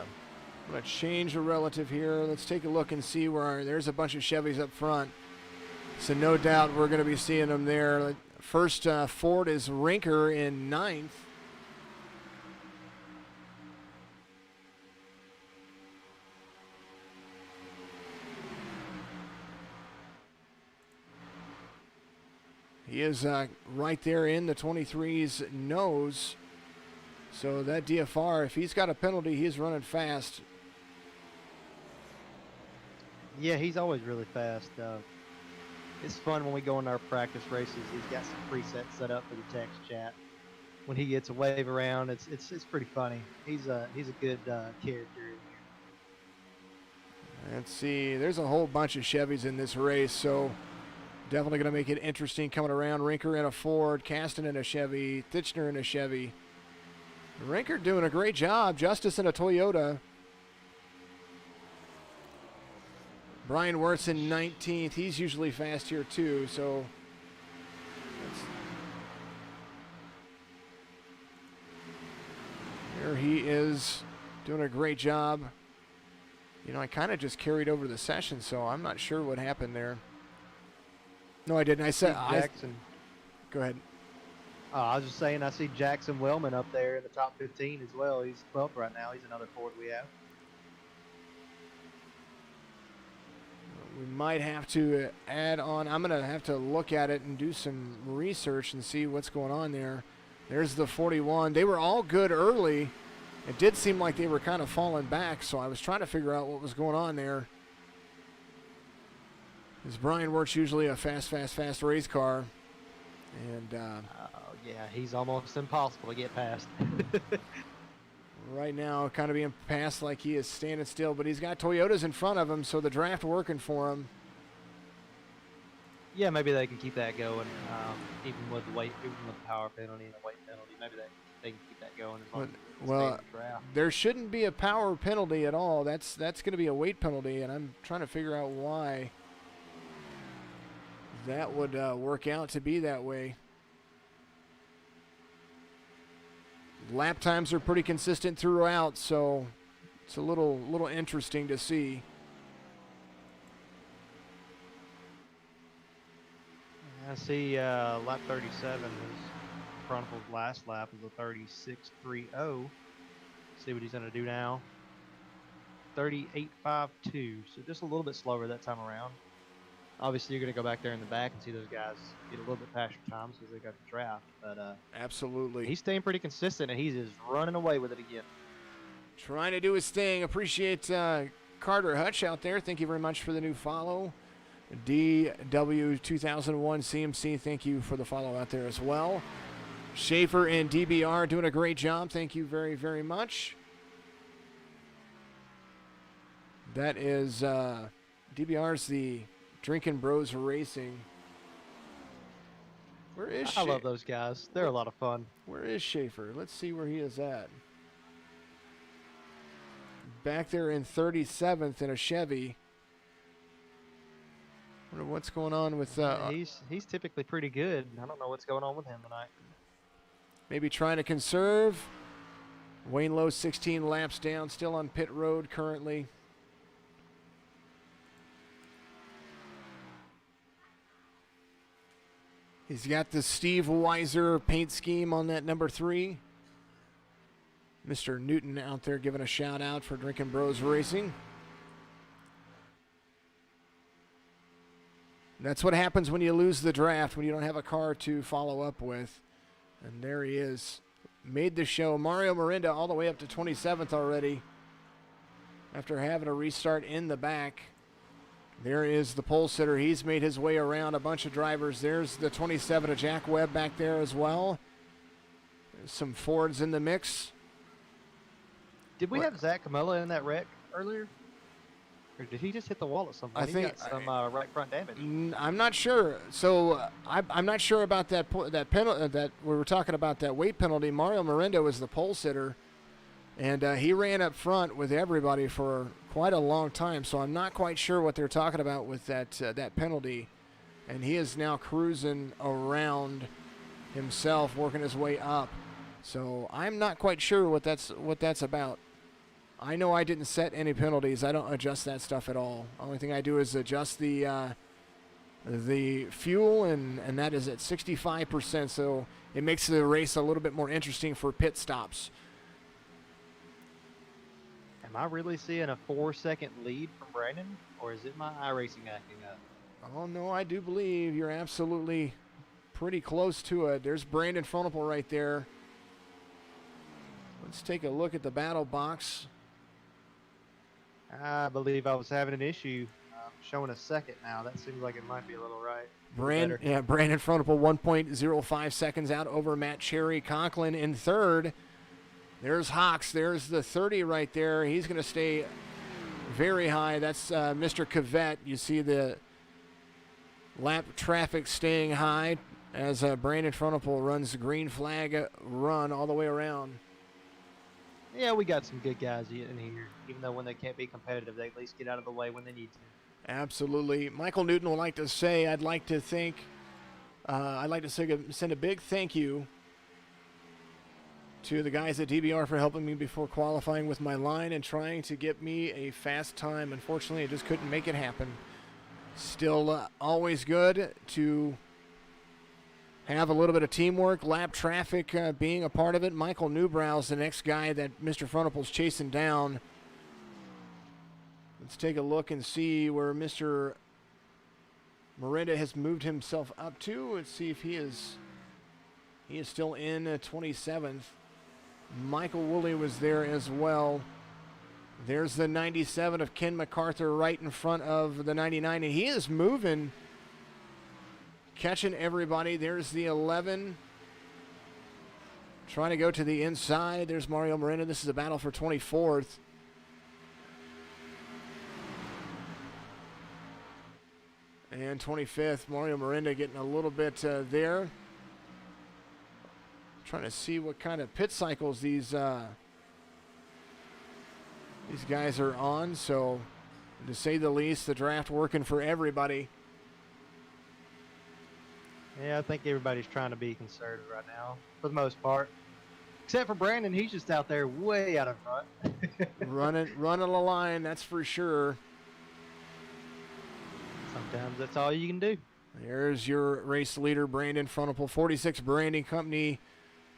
gonna change a relative here. Let's take a look and see where there's a bunch of Chevys up front. So no doubt we're gonna be seeing them there. First Ford is Rinker in 9th. He is right there in the 23's nose. So that DFR, if he's got a penalty, he's running fast. Yeah, he's always really fast. It's fun when we go in our practice races. He's got some presets set up for the text chat. When he gets a wave around, it's pretty funny. He's a good character in here. Let's see. There's a whole bunch of Chevys in this race, so definitely going to make it interesting coming around. Rinker in a Ford, Caston in a Chevy, Titchener in a Chevy. Rinker doing a great job. Justice in a Toyota. Brian Wirtz in 19th. He's usually fast here too, so there he is doing a great job. I kind of just carried over the session, so I'm not sure what happened there. No, I didn't. I said Jackson. Go ahead. I was just saying I see Jackson Wellman up there in the top 15 as well. He's 12th right now. He's another Ford we have. We might have to add on. I'm going to have to look at it and do some research and see what's going on there. There's the 41. They were all good early. It did seem like they were kind of falling back, so I was trying to figure out what was going on there. Because Brian Wirtz usually a fast race car. And yeah, he's almost impossible to get past. right now, kind of being passed like he is standing still, but he's got Toyotas in front of him, so the draft working for him. Yeah, maybe they can keep that going, even with the power penalty and the weight penalty. Maybe they can keep that going as long as it stays in the draft. There shouldn't be a power penalty at all. That's going to be a weight penalty, and I'm trying to figure out why that would work out to be that way. Lap times are pretty consistent throughout, so it's a little interesting to see. I see lap 37 is Chronicle's last lap is a 36.30. See what he's going to do now. 38.52, so just a little bit slower that time around. Obviously, you're going to go back there in the back and see those guys get a little bit past your times because they got the draft. But absolutely, he's staying pretty consistent, and he's just running away with it again. Trying to do his thing. Appreciate Carter Hutch out there. Thank you very much for the new follow. DW2001 CMC, thank you for the follow out there as well. Schaefer and DBR doing a great job. Thank you very, very much. That is DBR's the Drinking Bros Racing. Where is I love those guys. They're a lot of fun. Where is Schaefer? Let's see where he is at. Back there in 37th in a Chevy. Wonder what's going on with he's typically pretty good. I don't know what's going on with him tonight. Maybe trying to conserve. Wayne Lowe 16 laps down, still on pit road currently. He's got the Steve Weiser paint scheme on that number 3. Mr. Newton out there giving a shout out for Drinking Bros Racing. That's what happens when you lose the draft, when you don't have a car to follow up with. And there he is. Made the show. Mario Mirinda all the way up to 27th already after having a restart in the back. There is the pole sitter. He's made his way around a bunch of drivers. There's the 27 of Jack Webb back there as well. There's some Fords in the mix. Did we have Zach Camella in that wreck earlier? Or did he just hit the wall at some point? I think he got some right front damage. I'm not sure. So I'm not sure about that penalty. That we were talking about that weight penalty. Mario Mirinda was the pole sitter, and he ran up front with everybody for quite a long time. So I'm not quite sure what they're talking about with that penalty. And he is now cruising around himself, working his way up. So I'm not quite sure what that's about. I know I didn't set any penalties. I don't adjust that stuff at all. Only thing I do is adjust the fuel, and that is at 65%. So it makes the race a little bit more interesting for pit stops. Am I really seeing a 4-second lead from Brandon, or is it my iRacing acting up? Oh, no, I do believe you're absolutely pretty close to it. There's Brandon Frohnapple right there. Let's take a look at the battle box. I believe I was having an issue showing a second now. That seems like it might be a little right. Brandon Frohnapple 1.05 seconds out over Matt Cherry. Conklin in third. There's Hawks. There's the 30 right there. He's going to stay very high. That's Mr. Cavett. You see the lap traffic staying high as Brandon Frohnapple runs the green flag run all the way around. Yeah, we got some good guys in here. Even though when they can't be competitive, they at least get out of the way when they need to. Absolutely. Michael Newton would like to say, I'd like to send a big thank you to the guys at DBR for helping me before qualifying with my line and trying to get me a fast time. Unfortunately, I just couldn't make it happen. Still always good to have a little bit of teamwork, lap traffic being a part of it. Michael Newbrow's the next guy that Mr. Frohnaple's chasing down. Let's take a look and see where Mr. Mirinda has moved himself up to. Let's see if he is still in 27th. Michael Woolley was there as well. There's the 97 of Ken MacArthur right in front of the 99, and he is moving, catching everybody. There's the 11. Trying to go to the inside. There's Mario Mirinda. This is a battle for 24th. And 25th, Mario Mirinda getting a little bit there. Trying to see what kind of pit cycles these guys are on. So, to say the least, the draft working for everybody. Yeah, I think everybody's trying to be conservative right now, for the most part. Except for Brandon, he's just out there way out in front. running the line, that's for sure. Sometimes that's all you can do. There's your race leader, Brandon Frontal, 46 Branding Company,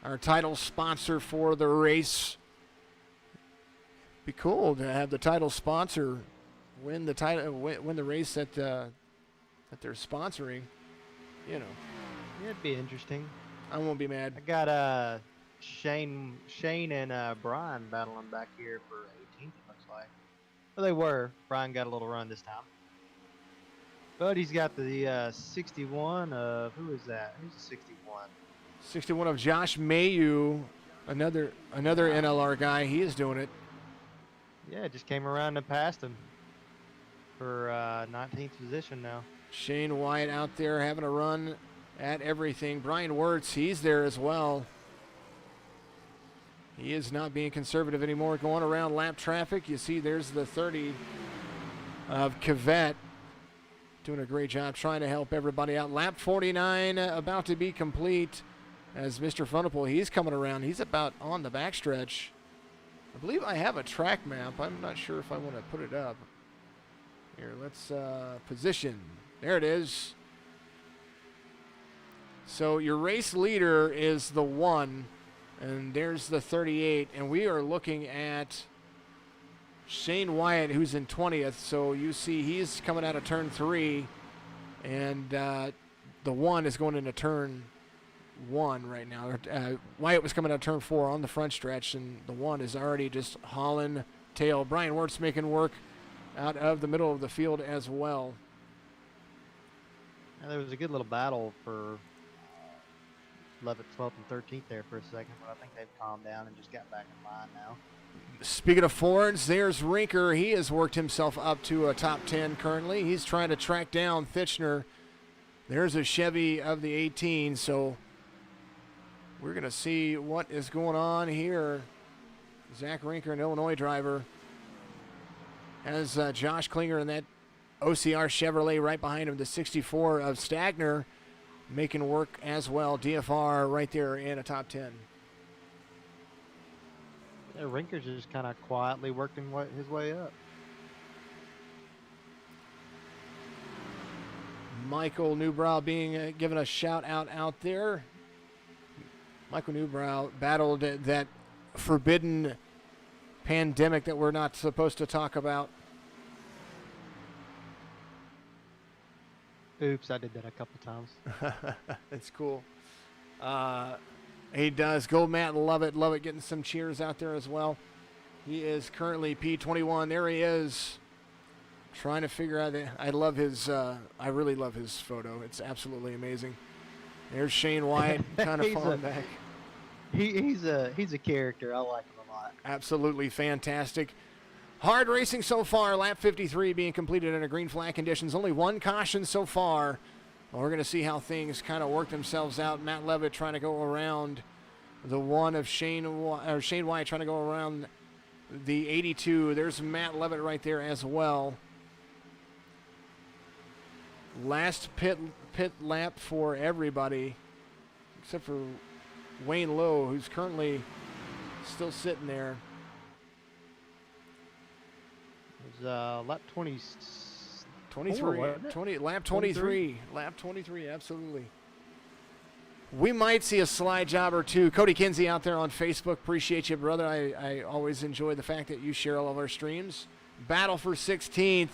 our title sponsor for the race. Be cool to have the title sponsor win the title, win the race that they're sponsoring. You know, It'd be interesting. I won't be mad. I got Shane and Brian battling back here for 18th. It looks like. Well, they were. Brian got a little run this time. But he's got the 61 of, who is that? Who's the 61? 61 of Josh Mayu, another NLR guy. He is doing it. Yeah, just came around and passed him for 19th position now. Shane White out there having a run at everything. Brian Wirtz, he's there as well. He is not being conservative anymore. Going around lap traffic, you see there's the 30 of Cavett. Doing a great job trying to help everybody out. Lap 49 about to be complete as Mr. Funnapole, he's coming around. He's about on the backstretch. I believe I have a track map. I'm not sure if I want to put it up. Here, let's position. There it is. So your race leader is the 1, and there's the 38, and we are looking at Shane Wyatt, who's in 20th. So you see he's coming out of turn 3, and the 1 is going into turn 1 right now. Wyatt was coming out of turn 4 on the front stretch, and the 1 is already just hauling tail. Brian Wirtz making work out of the middle of the field as well. And there was a good little battle for 11th, 12th, and 13th there for a second, but I think they've calmed down and just got back in line now. Speaking of Fords, there's Rinker. He has worked himself up to a top 10 currently. He's trying to track down Thitchner. There's a Chevy of the 18, so we're going to see what is going on here. Zach Rinker, an Illinois driver, has Josh Klinger in that OCR Chevrolet right behind him, the 64 of Stagner, making work as well. DFR right there in a top 10. Yeah, Rinker's just kind of quietly working his way up. Michael Newbrow being given a shout out there. Michael Newbrow battled that forbidden pandemic that we're not supposed to talk about. Oops, I did that a couple times. That's cool. He does. Go Matt, love it, getting some cheers out there as well. He is currently P21. There he is, trying to figure out. I love his. I really love his photo. It's absolutely amazing. There's Shane White, kind of falling back. He's a character. I like him a lot. Absolutely fantastic. Hard racing so far. Lap 53 being completed under green flag conditions. Only one caution so far. Well, we're going to see how things kind of work themselves out. Matt Levitt trying to go around the 1 of Shane White trying to go around the 82. There's Matt Levitt right there as well. Last pit lap for everybody, except for Wayne Lowe, who's currently still sitting there. It was lap 20. 23, lap 23. Lap 23, absolutely. We might see a slide job or two. Cody Kinsey out there on Facebook. Appreciate you, brother. I always enjoy the fact that you share all of our streams. Battle for 16th.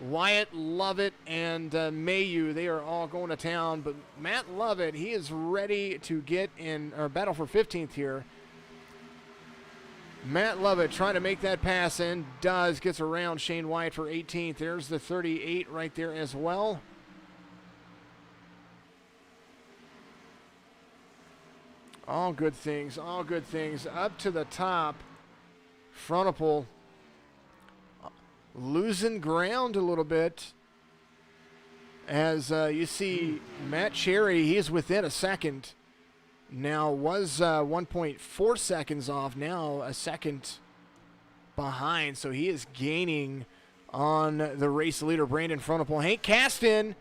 Wyatt, Lovett, and Mayu, they are all going to town. But Matt Lovett, he is ready to get in, or battle for 15th here. Matt Lovett trying to make that pass and gets around Shane White for 18th. There's the 38 right there as well. All good things, all good things. Up to the top. Frontapole losing ground a little bit. As you see Matt Cherry, he is within a second. Now was 1.4 seconds off, now a second behind, so he is gaining on the race leader, Brandon Frontapole. Hank Caston,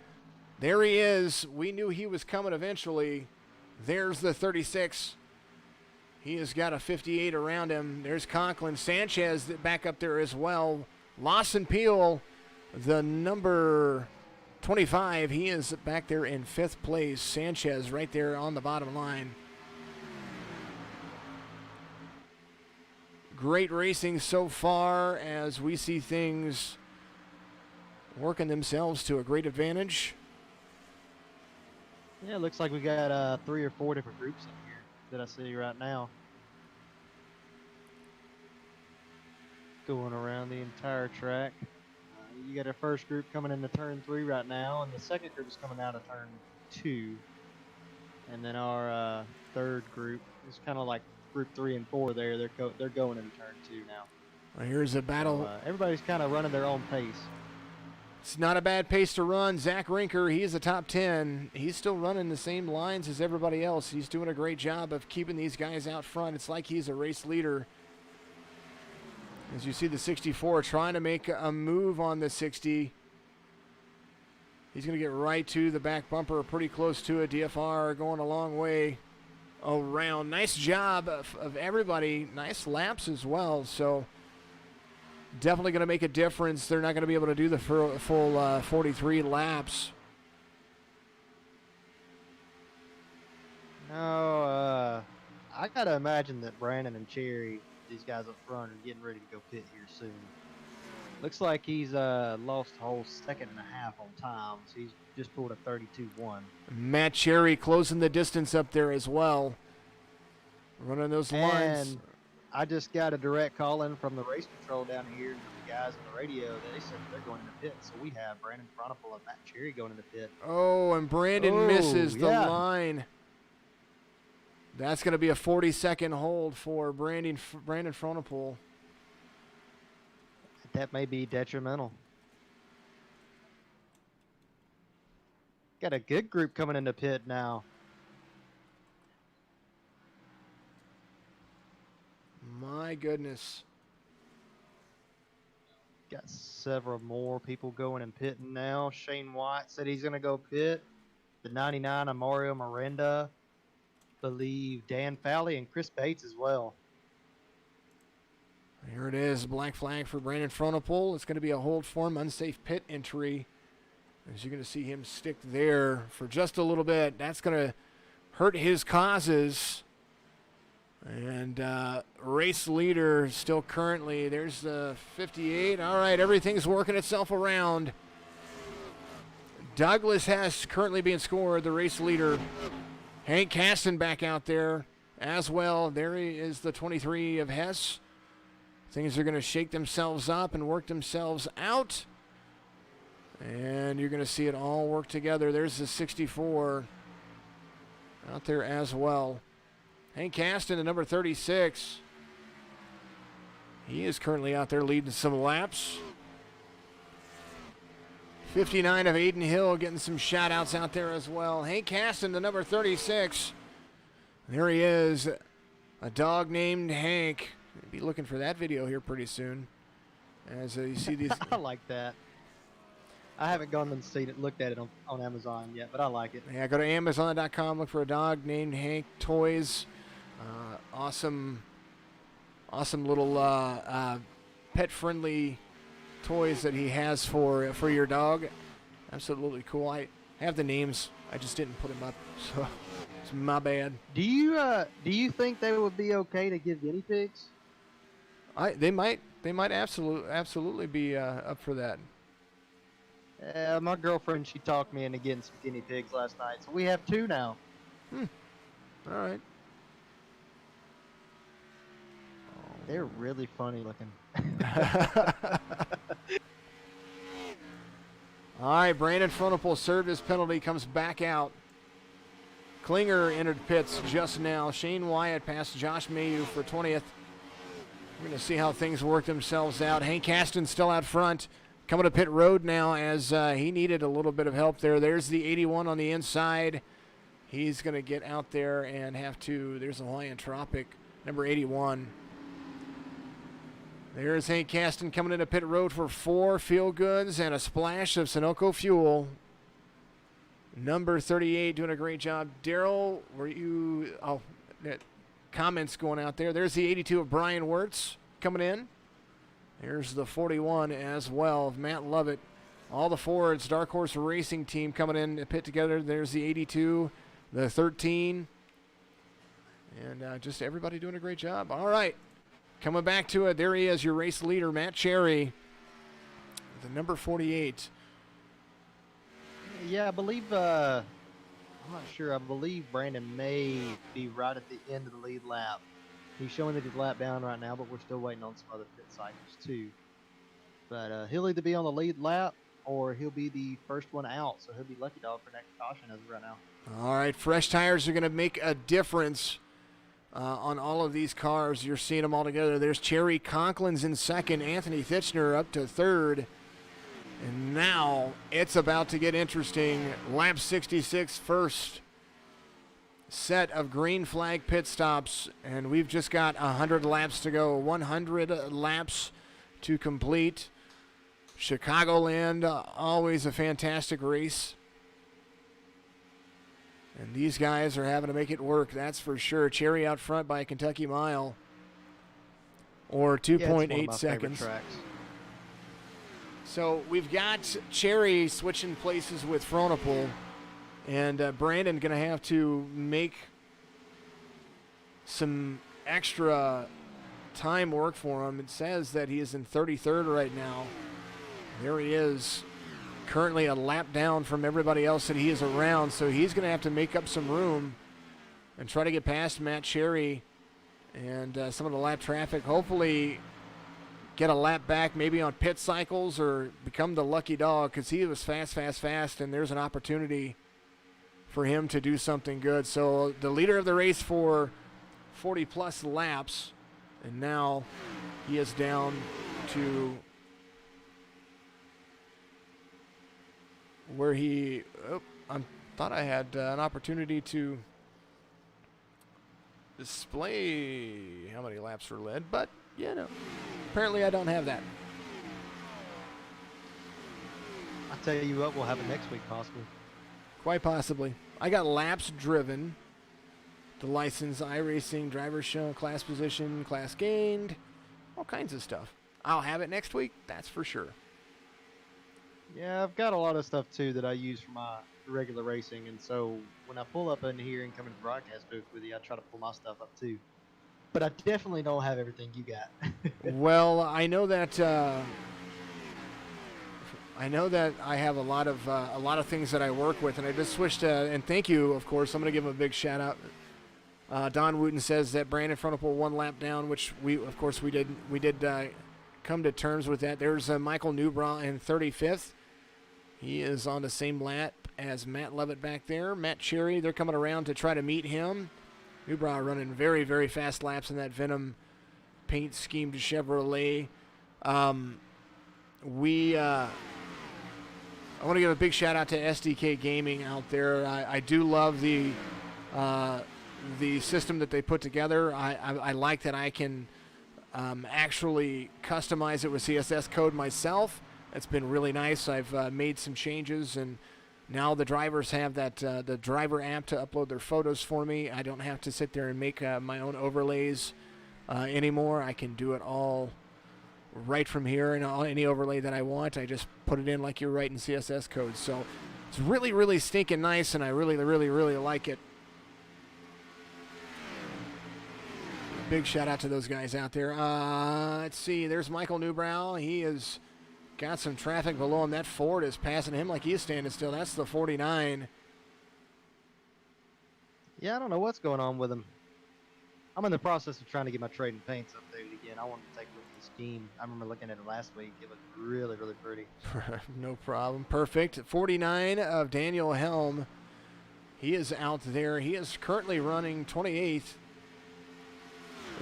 there he is. We knew he was coming eventually. There's the 36. He has got a 58 around him. There's Conklin. Sanchez back up there as well. Lawson Peel, the number 25, he is back there in 5th place. Sanchez right there on the bottom line. Great racing so far as we see things working themselves to a great advantage. Yeah, it looks like we got 3 or 4 different groups in here that I see right now. Going around the entire track. You got our first group coming into turn 3 right now, and the second group is coming out of turn 2. And then our third group is kind of like group 3 and 4 there. They're going into turn 2 now. Well, here's a battle. So, everybody's kind of running their own pace. It's not a bad pace to run. Zach Rinker, he is a top 10. He's still running the same lines as everybody else. He's doing a great job of keeping these guys out front. It's like he's a race leader. As you see the 64 trying to make a move on the 60. He's going to get right to the back bumper, pretty close to it. DFR going a long way around. Nice job of everybody. Nice laps as well. So definitely going to make a difference. They're not going to be able to do the full 43 laps. No, I got to imagine that Brandon and Cherry, these guys up front, are getting ready to go pit here soon. Looks like he's lost a whole second and a half on time, so he's just pulled a 32-1. Matt Cherry closing the distance up there as well. Running those lines. And I just got a direct call in from the race control down here from the guys on the radio. They said they're going into pit, so we have Brandon Chronicle and Matt Cherry going into pit. Oh, and Brandon misses the line. That's going to be a 40-second hold for Brandon Fronapool. That may be detrimental. Got a good group coming into pit now. My goodness. Got several more people going and pitting now. Shane White said he's going to go pit. The 99 of Mario Miranda. Believe Dan Fowley and Chris Bates as well. Here it is, black flag for Brandon Fronapool. It's going to be a hold for him, unsafe pit entry. As you're going to see him stick there for just a little bit. That's going to hurt his causes. And race leader still currently, there's the 58. All right, everything's working itself around. Douglas Hess currently being scored, the race leader. Hank Caston back out there as well. There he is, the 23 of Hess. Things are going to shake themselves up and work themselves out. And you're going to see it all work together. There's the 64 out there as well. Hank Caston, the number 36. He is currently out there leading some laps. 59 of Aiden Hill getting some shout-outs out there as well. Hank Caston, the number 36. There he is, a dog named Hank. Be looking for that video here pretty soon. As you see these. I like that. I haven't gone and seen it, looked at it on Amazon yet, but I like it. Yeah, go to Amazon.com, look for a dog named Hank toys. Awesome little pet-friendly toys that he has for your dog. Absolutely cool. I have the names. I just didn't put them up, so it's my bad. Do you think they would be okay to give guinea pigs? They might absolutely be up for that. My girlfriend, she talked me into getting some guinea pigs last night, so we have 2 now. All right. They're really funny looking. All right, Brandon Fronapool served his penalty, comes back out. Klinger entered pits just now. Shane Wyatt passed Josh Mayu for 20th. We're going to see how things work themselves out. Hank Caston still out front. Coming to pit road now as he needed a little bit of help there. There's the 81 on the inside. He's going to get out there and have to. There's the Hawaiian Tropic, number 81. There's Hank Caston coming into pit road for 4 field goods and a splash of Sunoco fuel. Number 38 doing a great job. Daryl, were you? Oh, comments going out there. There's the 82 of Brian Wirtz coming in. Here's the 41 as well of Matt Lovett. All the Fords, Dark Horse Racing Team coming in to pit together. There's the 82, the 13, and just everybody doing a great job. All right, coming back to it. There he is, your race leader, Matt Cherry, the number 48. Yeah, I believe, I'm not sure, I believe Brandon may be right at the end of the lead lap. He's showing that he's lap down right now, but we're still waiting on some other pit cycles too. But he'll either be on the lead lap or he'll be the first one out, so he'll be lucky dog for next caution as of right now. All right, fresh tires are going to make a difference on all of these cars. You're seeing them all together. There's Cherry Conklin's in second, Anthony Thitchner up to third. And now it's about to get interesting. Lap 66, first set of green flag pit stops, and we've just got 100 laps to go. 100 laps to complete. Chicagoland, always a fantastic race. And these guys are having to make it work, that's for sure. Cherry out front by a Kentucky mile, or 2.8 seconds. So we've got Cherry switching places with Frohnapple, and Brandon going to have to make some extra time work for him. It says that he is in 33rd right now. There he is, currently a lap down from everybody else that he is around, so he's going to have to make up some room and try to get past Matt Cherry and some of the lap traffic. Hopefully get a lap back maybe on pit cycles or become the lucky dog, because he was fast, and there's an opportunity for him to do something good. So the leader of the race for 40-plus laps, and now he is down to where he, I thought I had an opportunity to display how many laps were led, but no, apparently I don't have that. I'll tell you what, we'll have it next week possibly. Quite possibly. I got laps driven, the license, iRacing, driver shown, class position, class gained, all kinds of stuff. I'll have it next week, that's for sure. Yeah, I've got a lot of stuff too that I use for my regular racing, and so when I pull up in here and come in the broadcast booth with you, I try to pull my stuff up too. But I definitely don't have everything you got. Well, I know that I have a lot of things that I work with, and I just wish to, and thank you, of course. I'm going to give him a big shout out. Don Wooten says that Brandon Frohnapple 1 lap down, which we did come to terms with that. There's Michael Newbrow in 35th. He is on the same lap as Matt Lovett back there. Matt Cherry, they're coming around to try to meet him. Newbrow running very, very fast laps in that Venom paint schemed Chevrolet. I want to give a big shout out to SDK Gaming out there. I do love the system that they put together. I like that I can actually customize it with CSS code myself. That's been really nice. I've made some changes, and now the drivers have that the driver app to upload their photos for me. I don't have to sit there and make my own overlays anymore. I can do it all right from here, and any overlay that I want, I just put it in like you're writing CSS code. So it's really, really stinking nice, and I really, really, really like it. Big shout out to those guys out there. Let's see. There's Michael Newbrow. He has got some traffic below him. That Ford is passing him like he's standing still. That's the 49. Yeah, I don't know what's going on with him. I'm in the process of trying to get my trade and paints updated again. I wanted to take a look at the scheme. I remember looking at it last week. It looked really, really pretty. No problem. Perfect. 49 of Daniel Helm. He is out there. He is currently running 28th.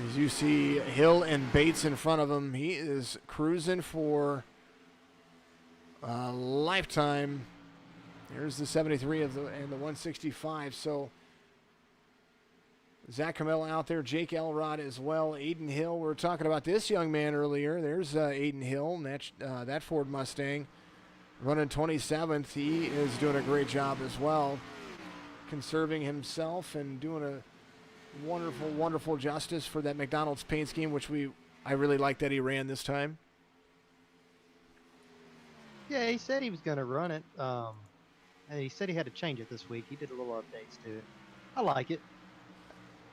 As you see Hill and Bates in front of him, he is cruising for a lifetime. There's the 73 and the 165. So Zach Camilla out there, Jake Elrod as well, Aiden Hill. We were talking about this young man earlier. There's Aiden Hill, and that Ford Mustang running 27th. He is doing a great job as well, conserving himself and doing a wonderful, wonderful justice for that McDonald's paint scheme, which I really like that he ran this time. Yeah, he said he was going to run it. And he said he had to change it this week. He did a little updates to it. I like it.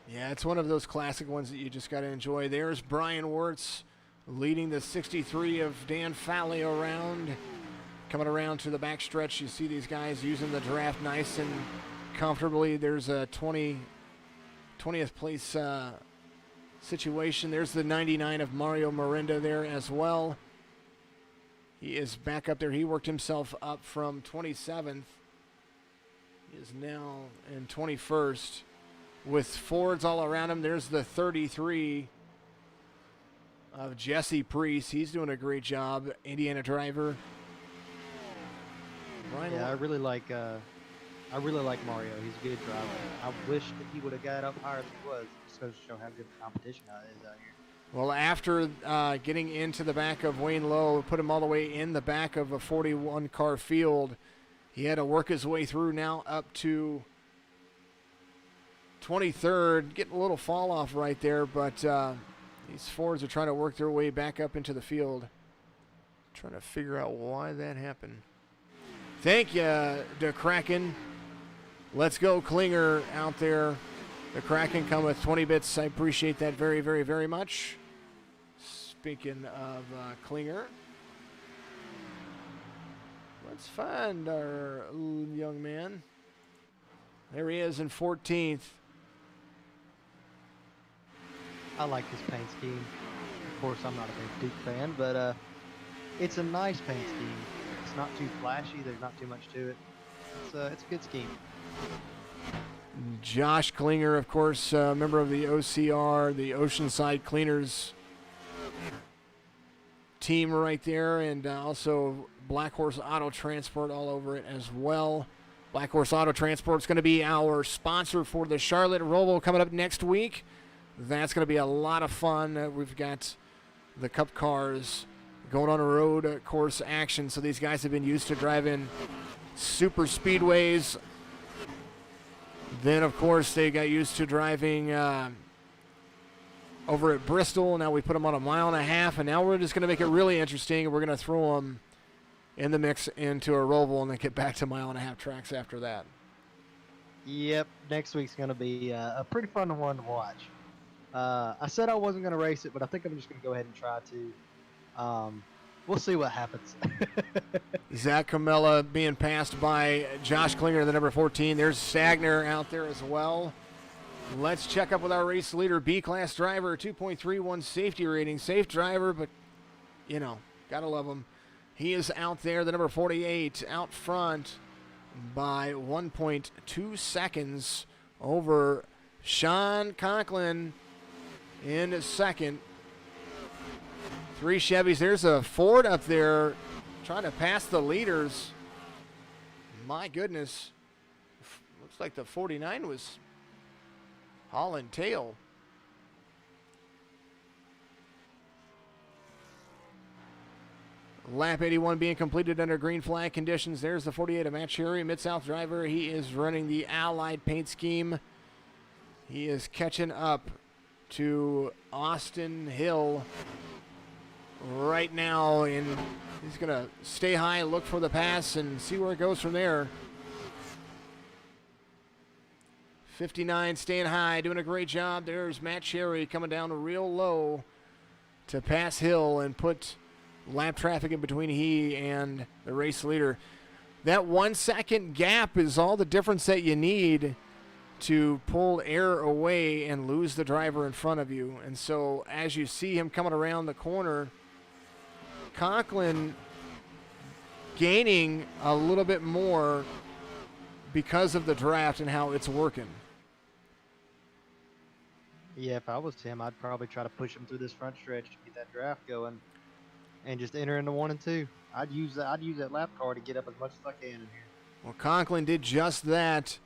Yeah, it's one of those classic ones that you just got to enjoy. There's Brian Wirtz leading the 63 of Dan Falley around. Coming around to the back stretch, you see these guys using the draft nice and comfortably. There's a 20th place situation. There's the 99 of Mario Miranda there as well. He is back up there. He worked himself up from 27th. He is now in 21st with Fords all around him. There's the 33 of Jesse Priest. He's doing a great job. Indiana driver. Yeah, I really like Mario. He's a good driver. I wish that he would have got up higher than he was, just goes to show how good the competition is out here. Well, after getting into the back of Wayne Lowe, put him all the way in the back of a 41-car field, he had to work his way through now up to 23rd. Getting a little fall off right there, but these Fords are trying to work their way back up into the field. Trying to figure out why that happened. Thank you, the Kraken. Let's go, Klinger out there. The Kraken come with 20 bits. I appreciate that very, very, very much. Speaking of Klinger, let's find our young man. There he is in 14th. I like this paint scheme. Of course, I'm not a big Duke fan, but it's a nice paint scheme. It's not too flashy. There's not too much to it. It's a good scheme. Josh Klinger, of course, member of the OCR, the Oceanside Cleaners team right there, and also Black Horse Auto Transport all over it as well. Black Horse Auto Transport is going to be our sponsor for the Charlotte Roval coming up next week. That's going to be a lot of fun. We've got the Cup cars going on a road course action, so these guys have been used to driving super speedways. Then, of course, they got used to driving over at Bristol. Now we put them on 1.5 miles, and now we're just going to make it really interesting. We're going to throw them in the mix into a Roval and then get back to 1.5 mile tracks after that. Yep, next week's going to be a pretty fun one to watch. I said I wasn't going to race it, but I think I'm just going to go ahead and try to. We'll see what happens. Zach Camella being passed by Josh Klinger, the number 14. There's Stagner out there as well. Let's check up with our race leader, B-Class driver, 2.31 safety rating. Safe driver, but, you know, gotta love him. He is out there, the number 48, out front by 1.2 seconds over Sean Conklin in second. 3 Chevys. There's a Ford up there trying to pass the leaders. My goodness. Looks like the 49 was hauling tail. Lap 81 being completed under green flag conditions. There's the 48 of Matt Cherry, Mid-South driver. He is running the Allied paint scheme. He is catching up to Austin Hill right now, and he's going to stay high, look for the pass, and see where it goes from there. 59 staying high, doing a great job. There's Matt Cherry coming down real low to pass Hill and put lap traffic in between he and the race leader. That 1 second gap is all the difference that you need to pull air away and lose the driver in front of you. And so as you see him coming around the corner, Conklin gaining a little bit more because of the draft and how it's working. Yeah, if I was him, I'd probably try to push him through this front stretch to get that draft going and just enter into 1 and 2. I'd use that lap car to get up as much as I can in here. Well, Conklin did just that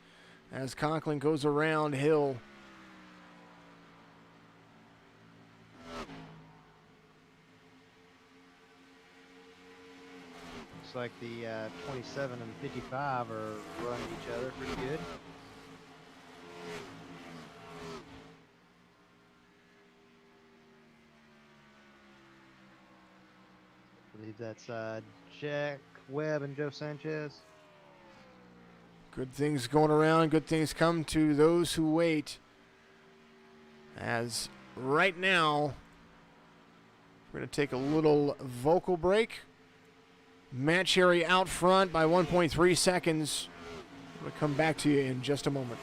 as Conklin goes around Hill. Looks like the 27 and 55 are running each other pretty good. believe that's Jack Webb and Joe Sanchez. Good things going around. Good things come to those who wait. As right now, we're going to take a little vocal break. Matt Cherry out front by 1.3 seconds. We'll come back to you in just a moment.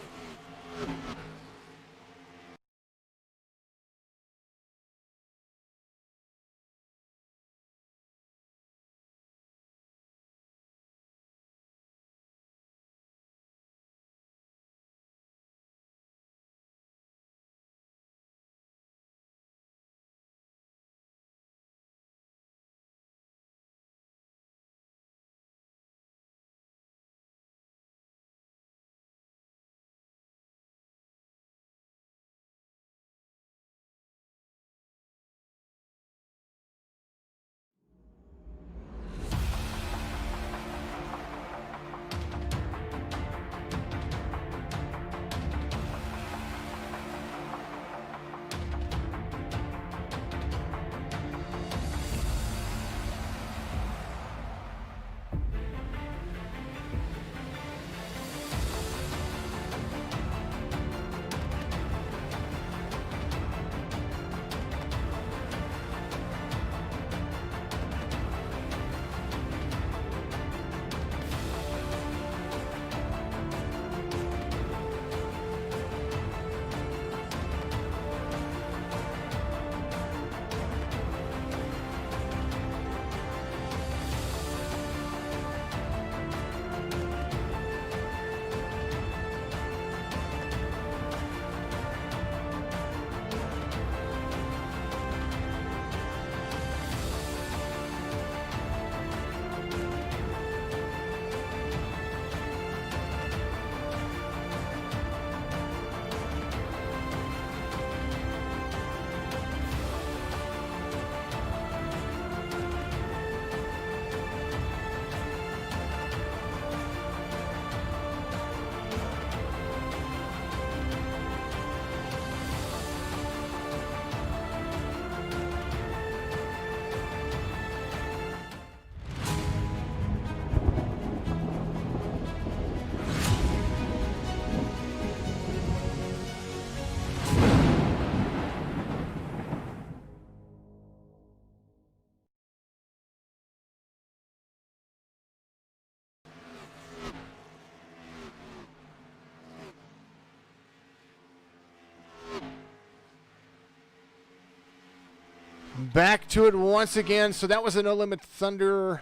Back to it once again. So that was a No Limit Thunder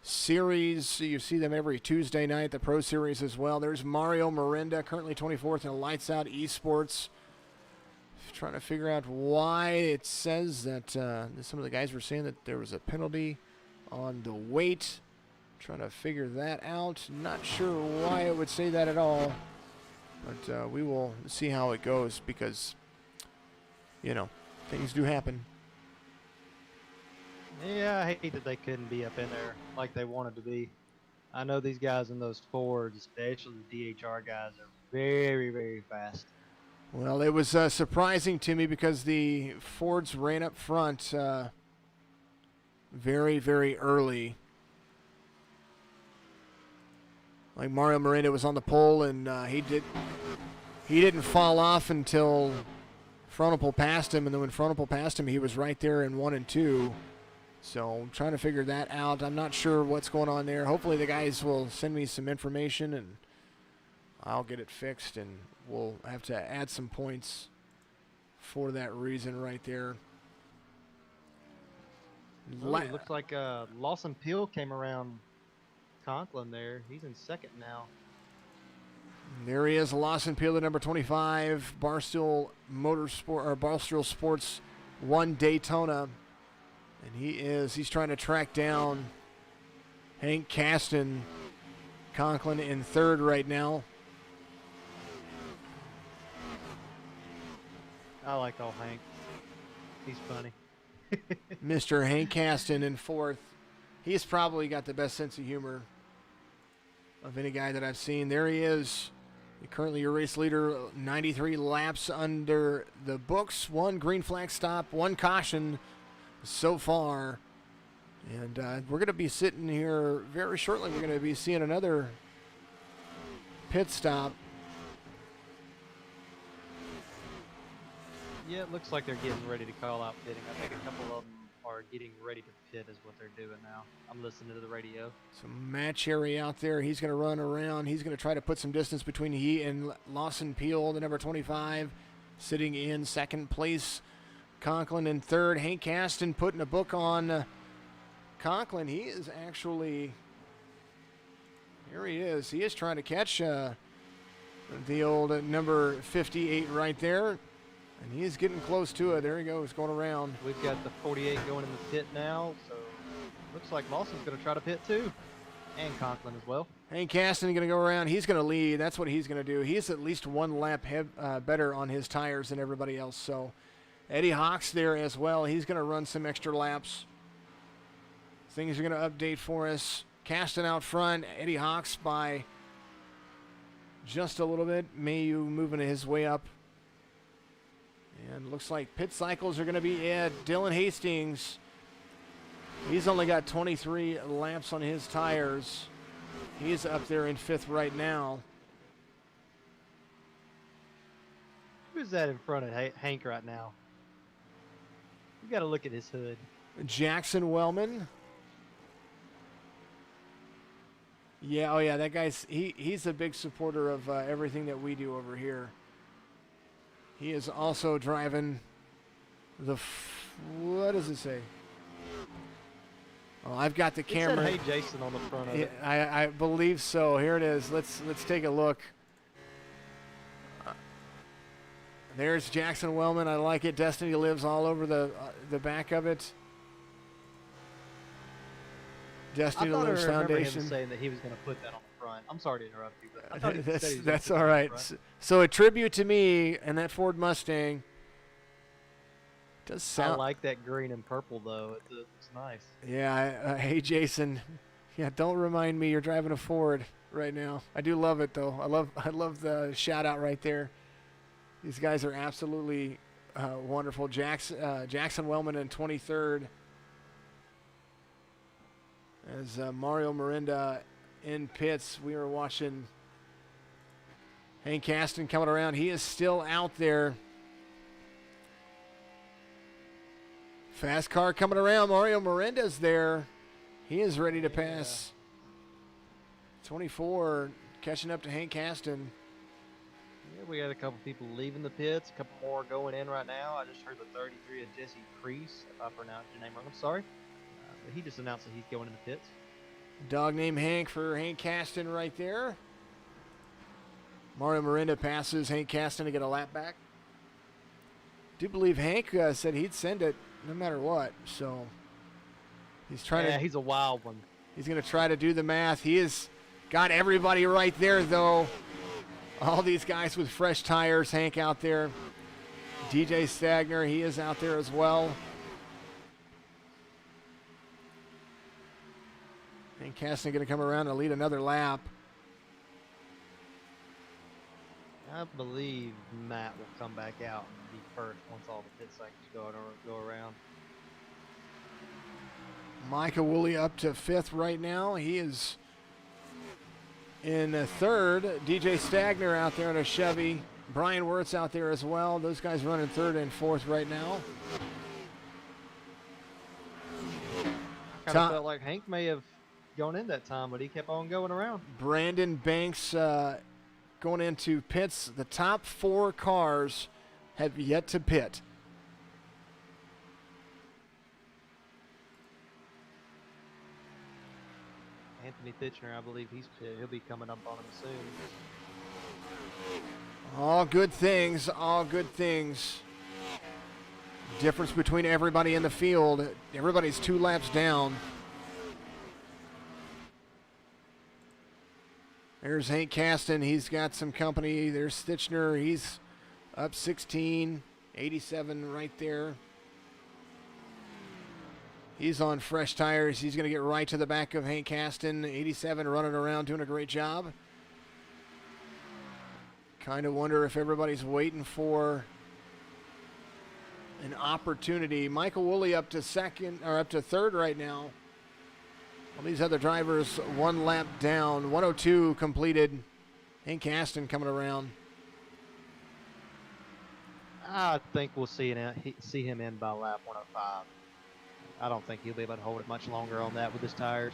series. You see them every Tuesday night, the Pro Series as well. There's Mario Miranda, currently 24th in Lights Out eSports. Trying to figure out why it says that some of the guys were saying that there was a penalty on the weight. Trying to figure that out. Not sure why it would say that at all. But we will see how it goes because, you know, things do happen. Yeah, I hate that they couldn't be up in there like they wanted to be. I know these guys in those Fords, especially the DHR guys, are very, very fast. Well, it was surprising to me because the Fords ran up front very, very early. Like Mario Miranda was on the pole, and he didn't fall off until Frontal passed him, and then when Frontal passed him, he was right there in 1 and 2. So I'm trying to figure that out. I'm not sure what's going on there. Hopefully the guys will send me some information, and I'll get it fixed, and we'll have to add some points for that reason right there. Oh, it looks like Lawson Peel came around Conklin there. He's in second now. There he is, Lawson Peel at number 25, Barstool Sports 1 Daytona. And he's trying to track down Hank Kasten, Conklin in third right now. I like old Hank. He's funny. Mr. Hank Kasten in fourth. He's probably got the best sense of humor of any guy that I've seen. There he is. Currently your race leader, 93 laps under the books. 1 green flag stop, 1 caution so far. And we're going to be sitting here very shortly. We're going to be seeing another pit stop. Yeah, it looks like they're getting ready to call out pitting. I think a couple of them are getting ready to pit is what they're doing now. I'm listening to the radio. Some Matt Cherry out there. He's going to run around. He's going to try to put some distance between he and Lawson Peel, the number 25, sitting in second place. Conklin in third. Hank Caston putting a book on Conklin. He is actually, here he is. He is trying to catch the old number 58 right there. And he is getting close to it. There he goes, going around. We've got the 48 going in the pit now, so looks like Lawson's going to try to pit too. And Conklin as well. Hank Caston going to go around. He's going to lead. That's what he's going to do. He's at least one lap better on his tires than everybody else. So Eddie Hawks there as well. He's going to run some extra laps. Things are going to update for us. Caston out front. Eddie Hawks by just a little bit. Mayu moving his way up. And looks like pit cycles are going to be Ed. Dylan Hastings, he's only got 23 laps on his tires. He's up there in fifth right now. Who's that in front of Hank right now? You got to look at his hood. Jackson Wellman. Yeah, oh yeah, that guy's he's a big supporter of everything that we do over here. He is also driving the, what does it say? Oh, I've got the camera. It said, "Hey Jason" on the front of it. I believe so. Here it is. Let's take a look. There's Jackson Wellman. I like it. Destiny lives all over the back of it. Destiny Lives Foundation. Him saying that he was going to put that on the front. I'm sorry to interrupt you, but I thought he said he was that's gonna put all that on right. the front. So a tribute to me and that Ford Mustang. Does sound. I like that green and purple though. It's nice. Yeah. Hey Jason. Yeah. Don't remind me you're driving a Ford right now. I do love it though. I love the shout out right there. These guys are absolutely wonderful. Jackson Wellman in 23rd. As Mario Miranda in pits, we were watching Hank Caston coming around. He is still out there. Fast car coming around. Mario Miranda's there. He is ready to pass. 24 catching up to Hank Caston. Yeah, we got a couple people leaving the pits. A couple more going in right now. I just heard the 33 of Jesse Priest. If I pronounced your name wrong, I'm sorry. But he just announced that he's going in the pits. Dog named Hank for Hank Caston right there. Mario Miranda passes Hank Caston to get a lap back. Do believe Hank said he'd send it no matter what. So he's trying to. Yeah, he's a wild one. He's going to try to do the math. He has got everybody right there, though. All these guys with fresh tires. Hank out there. DJ Stagner, he is out there as well. And Caston going to come around and lead another lap. I believe Matt will come back out and be first once all the pit cycles go around. Micah Woolley up to fifth right now. He is in third. DJ Stagner out there in a Chevy. Brian Wirtz out there as well. Those guys running third and fourth right now. Kind of felt like Hank may have gone in that time, but he kept on going around. Brandon Banks going into pits. The top four cars have yet to pit. Anthony Fitchner, I believe he'll be coming up on him soon. All good things, all good things. Difference between everybody in the field. Everybody's 2 laps down. There's Hank Caston. He's got some company. There's Stitchner. He's up 16. 87 right there. He's on fresh tires. He's going to get right to the back of Hank Caston. 87 running around doing a great job. Kind of wonder if everybody's waiting for an opportunity. Michael Woolley up to second or up to third right now. Well, these other drivers 1 lap down. 102 completed. Hank Aston coming around. I think we'll see him in by lap 105. I don't think he'll be able to hold it much longer on that with his tires.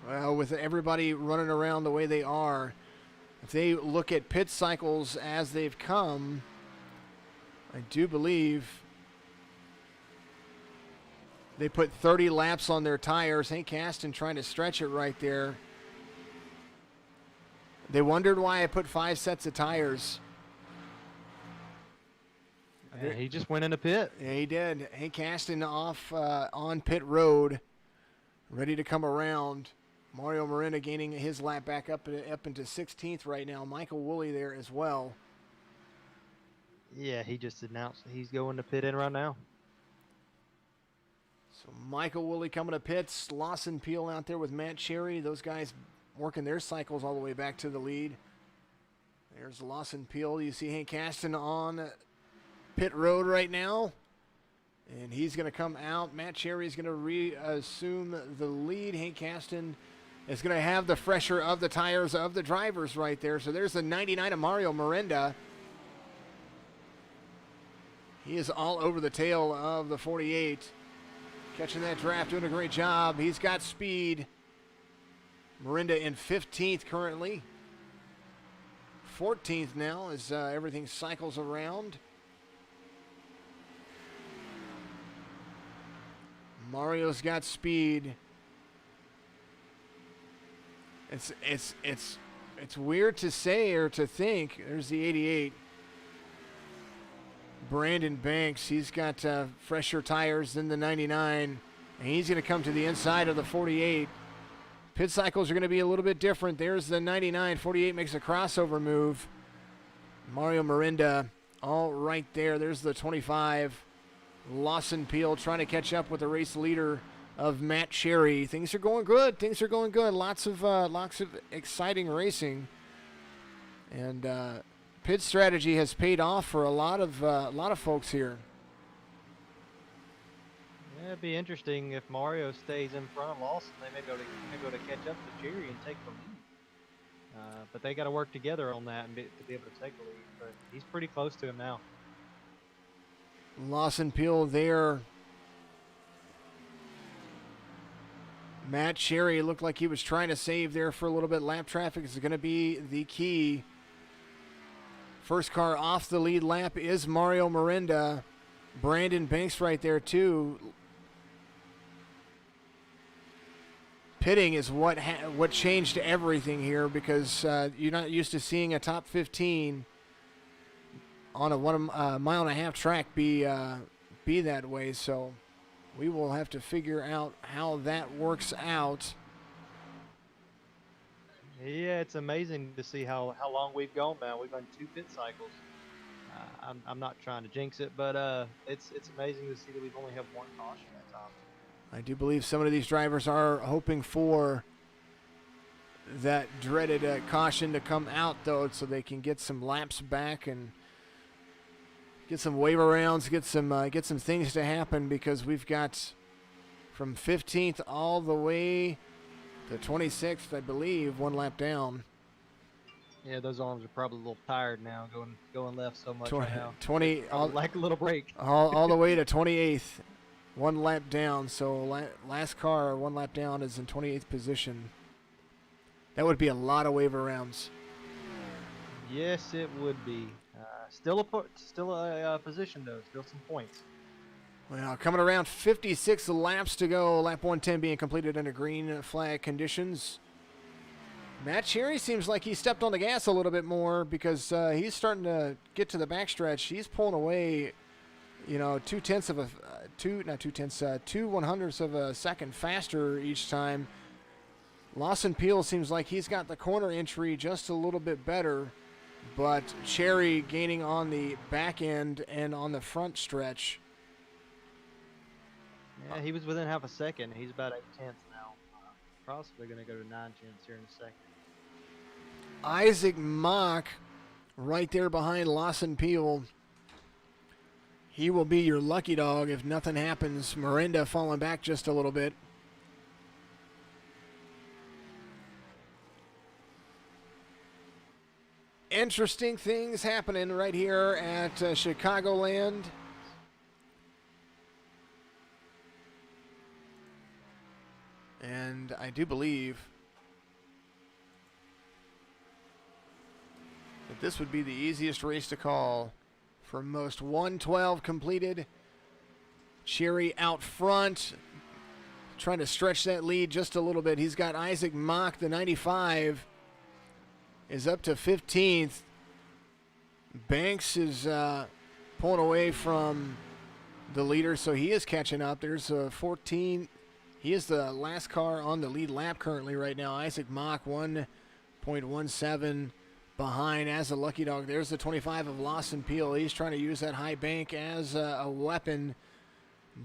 Well, with everybody running around the way they are, if they look at pit cycles as they've come, I do believe they put 30 laps on their tires. Hank Aston trying to stretch it right there. They wondered why I put 5 sets of tires. Yeah, he just went in the pit. Yeah, he did. Hank Aston off on pit road, ready to come around. Mario Miranda gaining his lap back up into 16th right now. Michael Woolley there as well. Yeah, he just announced he's going to pit in right now. So Michael Woolley coming to pits. Lawson Peel out there with Matt Cherry. Those guys working their cycles all the way back to the lead. There's Lawson Peel. You see Hank Aston on pit road right now. And he's going to come out. Matt Cherry is going to reassume the lead. Hank Aston is going to have the fresher of the tires of the drivers right there. So there's the 99 of Mario Miranda. He is all over the tail of the 48. Catching that draft, doing a great job. He's got speed. Miranda in 15th currently. 14th now as everything cycles around. Mario's got speed. It's weird to say or to think. There's the 88. Brandon Banks, he's got fresher tires than the 99, and he's going to come to the inside of the 48. Pit cycles are going to be a little bit different. There's the 99. 48 makes a crossover move. Mario Miranda all right there. There's the 25. Lawson Peel trying to catch up with the race leader of Matt Cherry. Things are going good. Things are going good. Lots of exciting racing, and pit strategy has paid off for a lot of folks here. Yeah, it'd be interesting if Mario stays in front of Lawson. They may go to catch up to Cherry and take the lead. But they got to work together on that and to be able to take the lead. But he's pretty close to him now. Lawson Peel there. Matt Cherry looked like he was trying to save there for a little bit. Lap traffic is going to be the key. First car off the lead lap is Mario Miranda. Brandon Banks right there too. Pitting is what changed everything here, because you're not used to seeing a top 15 on a 1 mile and a half track be that way. So we will have to figure out how that works out. Yeah, it's amazing to see how long we've gone now. We've done 2 pit cycles. I'm not trying to jinx it, but it's amazing to see that we've only had 1 caution at times. I do believe some of these drivers are hoping for that dreaded caution to come out, though, so they can get some laps back and get some wave arounds, get some things to happen, because we've got from 15th all the way to 26th, I believe, 1 lap down. Yeah, those arms are probably a little tired now, going left so much right now. 20, like a little break. all the way to 28th, 1 lap down. So last car 1 lap down is in 28th position. That would be a lot of wave arounds. Yes, it would be. Still a position though. Still some points. Well, coming around 56 laps to go. Lap 110 being completed under green flag conditions. Matt Cherry seems like he stepped on the gas a little bit more, because he's starting to get to the backstretch. He's pulling away, 2/100ths of a second faster each time. Lawson Peel seems like he's got the corner entry just a little bit better, but Cherry gaining on the back end and on the front stretch. Yeah, he was within half a second. He's about 8/10 now. Possibly going to go to 9/10 here in a second. Isaac Mock right there behind Lawson Peel. He will be your lucky dog if nothing happens. Miranda falling back just a little bit. interesting things happening right here at Chicagoland. And I do believe that this would be the easiest race to call for most. 112 completed. Cherry out front, trying to stretch that lead just a little bit. He's got Isaac Mock, the 95, is up to 15th. Banks is pulling away from the leader, so he is catching up. There's 14. He is the last car on the lead lap currently right now. Isaac Mock, 1.17 behind as a lucky dog. There's the 25 of Lawson Peel. He's trying to use that high bank as a weapon.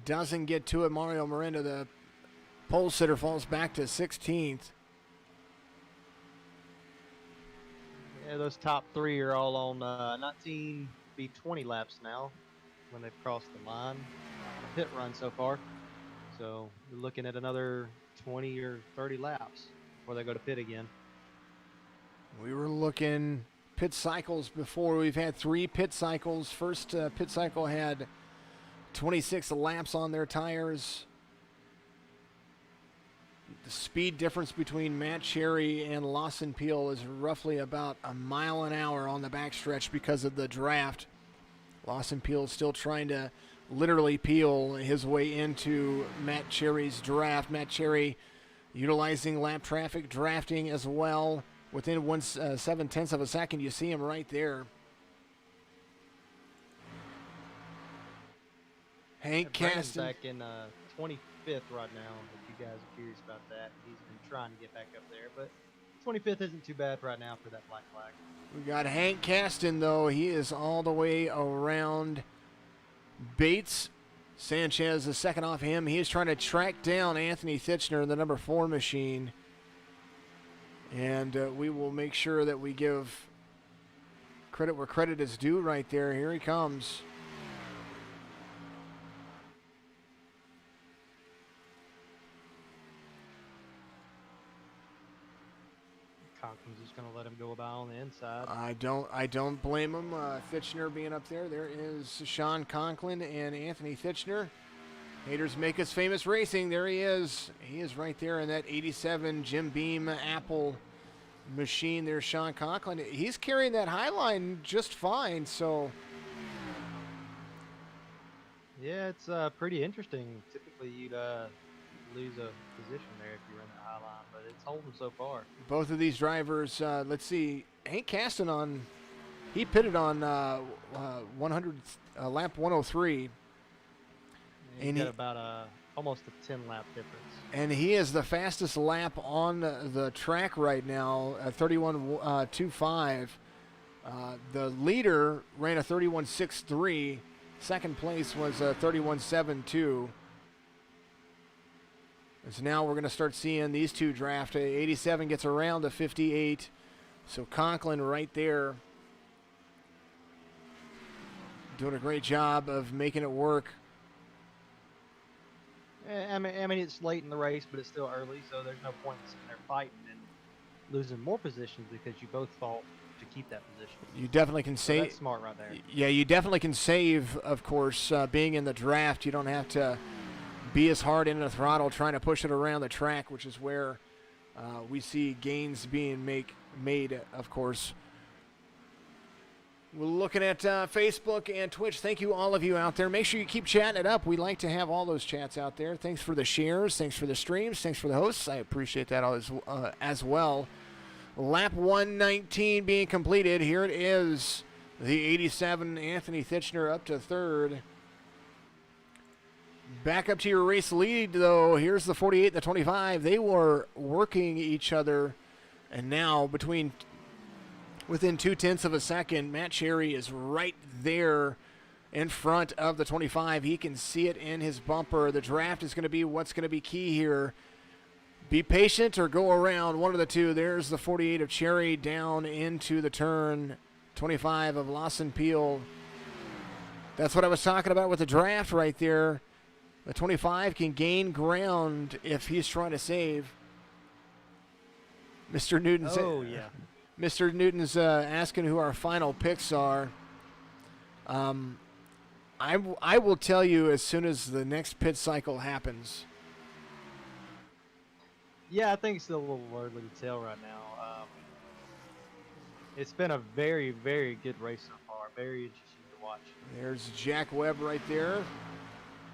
Doesn't get to it. Mario Miranda, the pole sitter, falls back to 16th. Yeah, those top three are all on 19 be 20 laps now when they've crossed the line. Pit run so far. So we're looking at another 20 or 30 laps before they go to pit again. We were looking pit cycles before. We've had 3 pit cycles. First pit cycle had 26 laps on their tires. The speed difference between Matt Cherry and Lawson Peel is roughly about a mile an hour on the backstretch because of the draft. Lawson Peel is still trying to literally peel his way into Matt Cherry's draft. Matt Cherry utilizing lap traffic, drafting as well. Within 7/10 of a second, you see him right there. Hank Caston back in 25th right now, if you guys are curious about that. He's been trying to get back up there, but 25th isn't too bad right now for that black flag. We got Hank Caston, though. He is all the way around Bates. Sanchez is second off him. He is trying to track down Anthony Thitchner, the number 4 machine. And we will make sure that we give credit where credit is due right there. Here he comes. Conklin's just going to let him go by on the inside. I don't blame him. Thitchner being up there. There is Sean Conklin and Anthony Thitchner. Haters Make Us Famous Racing. There he is. He is right there in that 87 Jim Beam Apple machine. There's Sean Conklin. He's carrying that high line just fine. So yeah, it's pretty interesting. Typically, you'd lose a position there if you run the high line, but it's holding so far. Both of these drivers, let's see, Hank Caston he pitted on 100 lap 103. And he got about almost a 10-lap difference. And he is the fastest lap on the track right now, 31.25. The leader ran a 31.63. Second place was a 31.72. So now we're going to start seeing these two draft. 87 gets around the 58. So Conklin right there doing a great job of making it work. I mean, it's late in the race, but it's still early, so there's no point in sitting there fighting and losing more positions because you both fought to keep that position. You definitely can save. That's smart right there. Yeah, you definitely can save, of course, being in the draft. You don't have to be as hard in the throttle trying to push it around the track, which is where we see gains being made, of course. We're looking at Facebook and Twitch. Thank you, all of you out there. Make sure you keep chatting it up. We like to have all those chats out there. Thanks for the shares. Thanks for the streams. Thanks for the hosts. I appreciate that as well. Lap 119 being completed. Here it is. The 87 Anthony Thitchner up to third. Back up to your race lead, though. Here's the 48 and the 25. They were working each other. And now within 0.2 of a second, Matt Cherry is right there in front of the 25. He can see it in his bumper. The draft is going to be what's going to be key here. Be patient or go around, one of the two. There's the 48 of Cherry down into the turn. 25 of Lawson Peel. That's what I was talking about with the draft right there. The 25 can gain ground if he's trying to save. Mr. Newton said. Oh, yeah. Mr. Newton's asking who our final picks are. I will tell you as soon as the next pit cycle happens. Yeah, I think it's still a little early to tell right now. It's been a very, very good race so far. Very interesting to watch. There's Jack Webb right there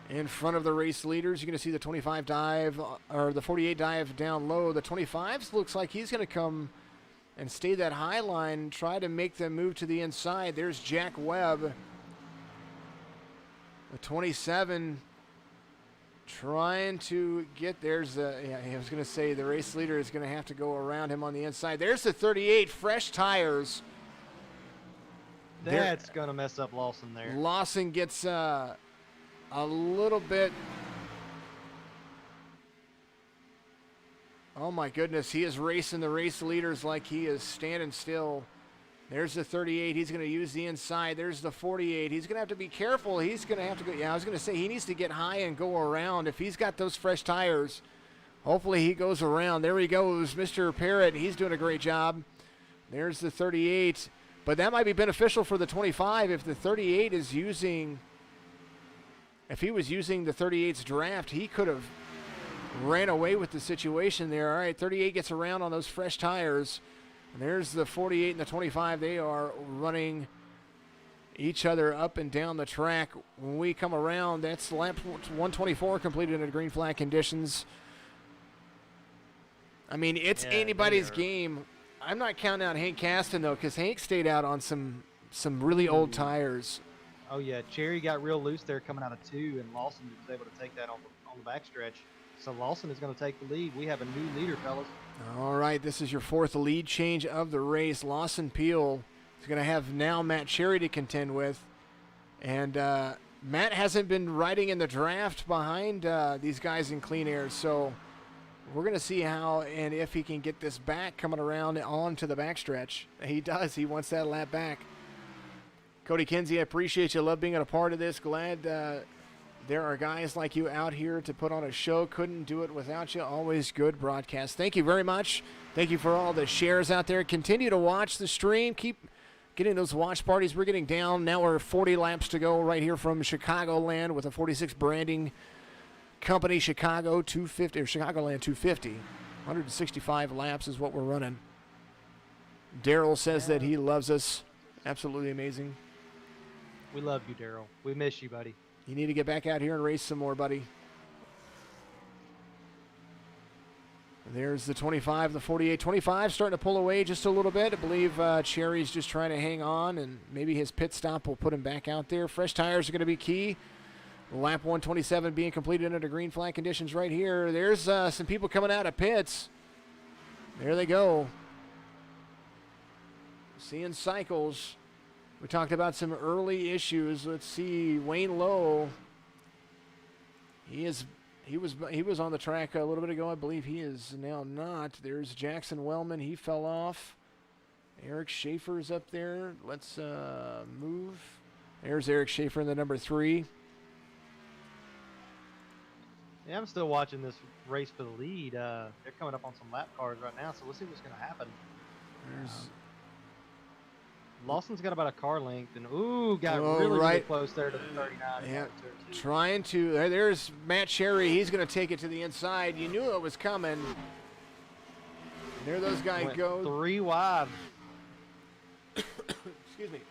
in front of the race leaders. You're going to see the 25 dive, or the 48 dive down low. The 25s looks like he's going to come and stay that high line, try to make them move to the inside. There's Jack Webb. The 27 trying to get, there's the, I was going to say the race leader is going to have to go around him on the inside. There's the 38, fresh tires. That's going to mess up Lawson there. Lawson gets a little bit. Oh my goodness, he is racing the race leaders like he is standing still. There's the 38. He's going to use the inside. There's the 48. He's going to have to be careful. He's going to have to go. Yeah, I was going to say he needs to get high and go around. If he's got those fresh tires, hopefully he goes around. There he goes, Mr. Parrott. He's doing a great job. There's the 38. But that might be beneficial for the 25 if the 38 is using, if he was using the 38's draft, he could have ran away with the situation there. All right, 38 gets around on those fresh tires. And there's the 48 and the 25. They are running each other up and down the track. When we come around, that's lap 124 completed under green flag conditions. I mean, it's anybody's game. I'm not counting out Hank Caston, though, because Hank stayed out on some really old tires. Oh, yeah. Cherry got real loose there coming out of 2, and Lawson was able to take that on the backstretch. So Lawson is going to take the lead. We have a new leader, fellas. All right, this is your fourth lead change of the race. Lawson Peel is going to have now Matt Cherry to contend with. And Matt hasn't been riding in the draft behind these guys in clean air. So we're going to see how and if he can get this back coming around onto the backstretch. He does. He wants that lap back. Cody Kinsey, I appreciate you. Love being a part of this. Glad there are guys like you out here to put on a show. Couldn't do it without you. Always good broadcast. Thank you very much. Thank you for all the shares out there. Continue to watch the stream. Keep getting those watch parties. We're getting down. Now we're 40 laps to go right here from Chicagoland with a 46 branding company. Chicago 250 or Chicagoland 250. 165 laps is what we're running. Daryl says that he loves us. Absolutely amazing. We love you, Daryl. We miss you, buddy. You need to get back out here and race some more, buddy. There's the 25, the 48. 25 starting to pull away just a little bit. I believe Cherry's just trying to hang on, and maybe his pit stop will put him back out there. Fresh tires are going to be key. Lap 127 being completed under green flag conditions right here. There's some people coming out of pits. There they go. Seeing cycles. We talked about some early issues. Let's see, Wayne Lowe. He was on the track a little bit ago. I believe he is now not. There's Jackson Wellman. He fell off. Eric Schaefer's up there. Let's move. There's Eric Schaefer in the number 3. Yeah, I'm still watching this race for the lead. They're coming up on some lap cars right now, so we'll see what's going to happen. There's Lawson's got about a car length, and got really close there to the 39. Yeah, trying to. There's Matt Cherry. He's going to take it to the inside. You knew it was coming. There those guys go. 3 wide. Excuse me.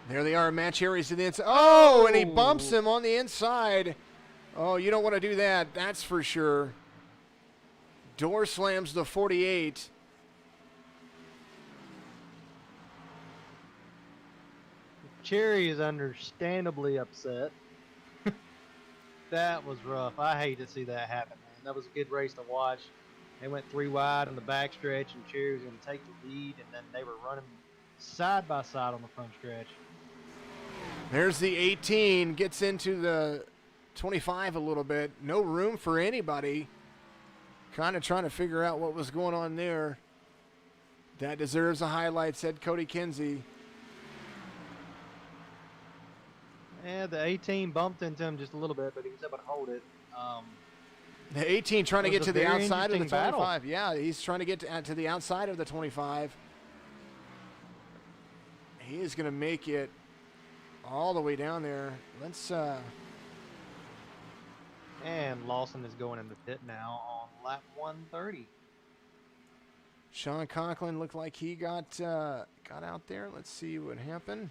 There they are. Matt Cherry's to the inside. Oh, and he bumps him on the inside. Oh, you don't want to do that. That's for sure. Door slams the 48. Cherry is understandably upset. That was rough. I hate to see that happen, man. That was a good race to watch. They went 3 wide on the backstretch, and Cherry was going to take the lead, and then they were running side by side on the front stretch. There's the 18. Gets into the 25 a little bit. No room for anybody. Kind of trying to figure out what was going on there. That deserves a highlight, said Cody Kinsey. Yeah, the 18 bumped into him just a little bit, but he was able to hold it. The 18 trying to That get was to a the very outside of the interesting battle. 25. Yeah, he's trying to get to the outside of the 25. He is going to make it all the way down there. Let's And Lawson is going in the pit now on lap 130. Sean Conklin looked like he got out there. Let's see what happened.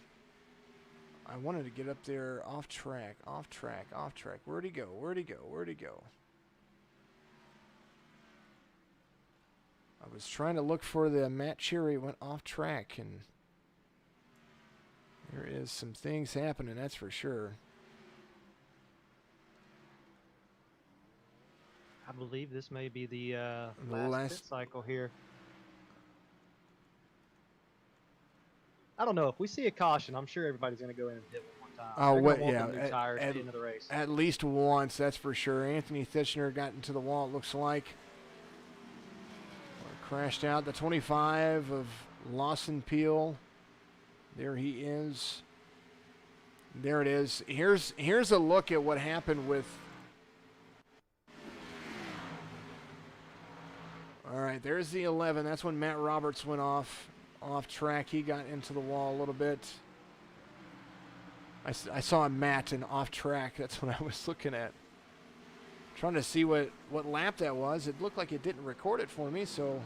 I wanted to get up there off track. Where'd he go? I was trying to look for the Matt Cherry, went off track, and there is some things happening, that's for sure. I believe this may be the last pit cycle here. I don't know. If we see a caution, I'm sure everybody's going to go in and pit one more time. Oh, what? yeah. New tires at the end of the race. At least once, that's for sure. Anthony Thitchner got into the wall, it looks like. Crashed out the 25 of Lawson Peel. There he is. There it is. Here's a look at what happened with. All right, there's the 11. That's when Matt Roberts went off track. He got into the wall a little bit. I saw a Matt and off track. That's what I was looking at. Trying to see what lap that was. It looked like it didn't record it for me, so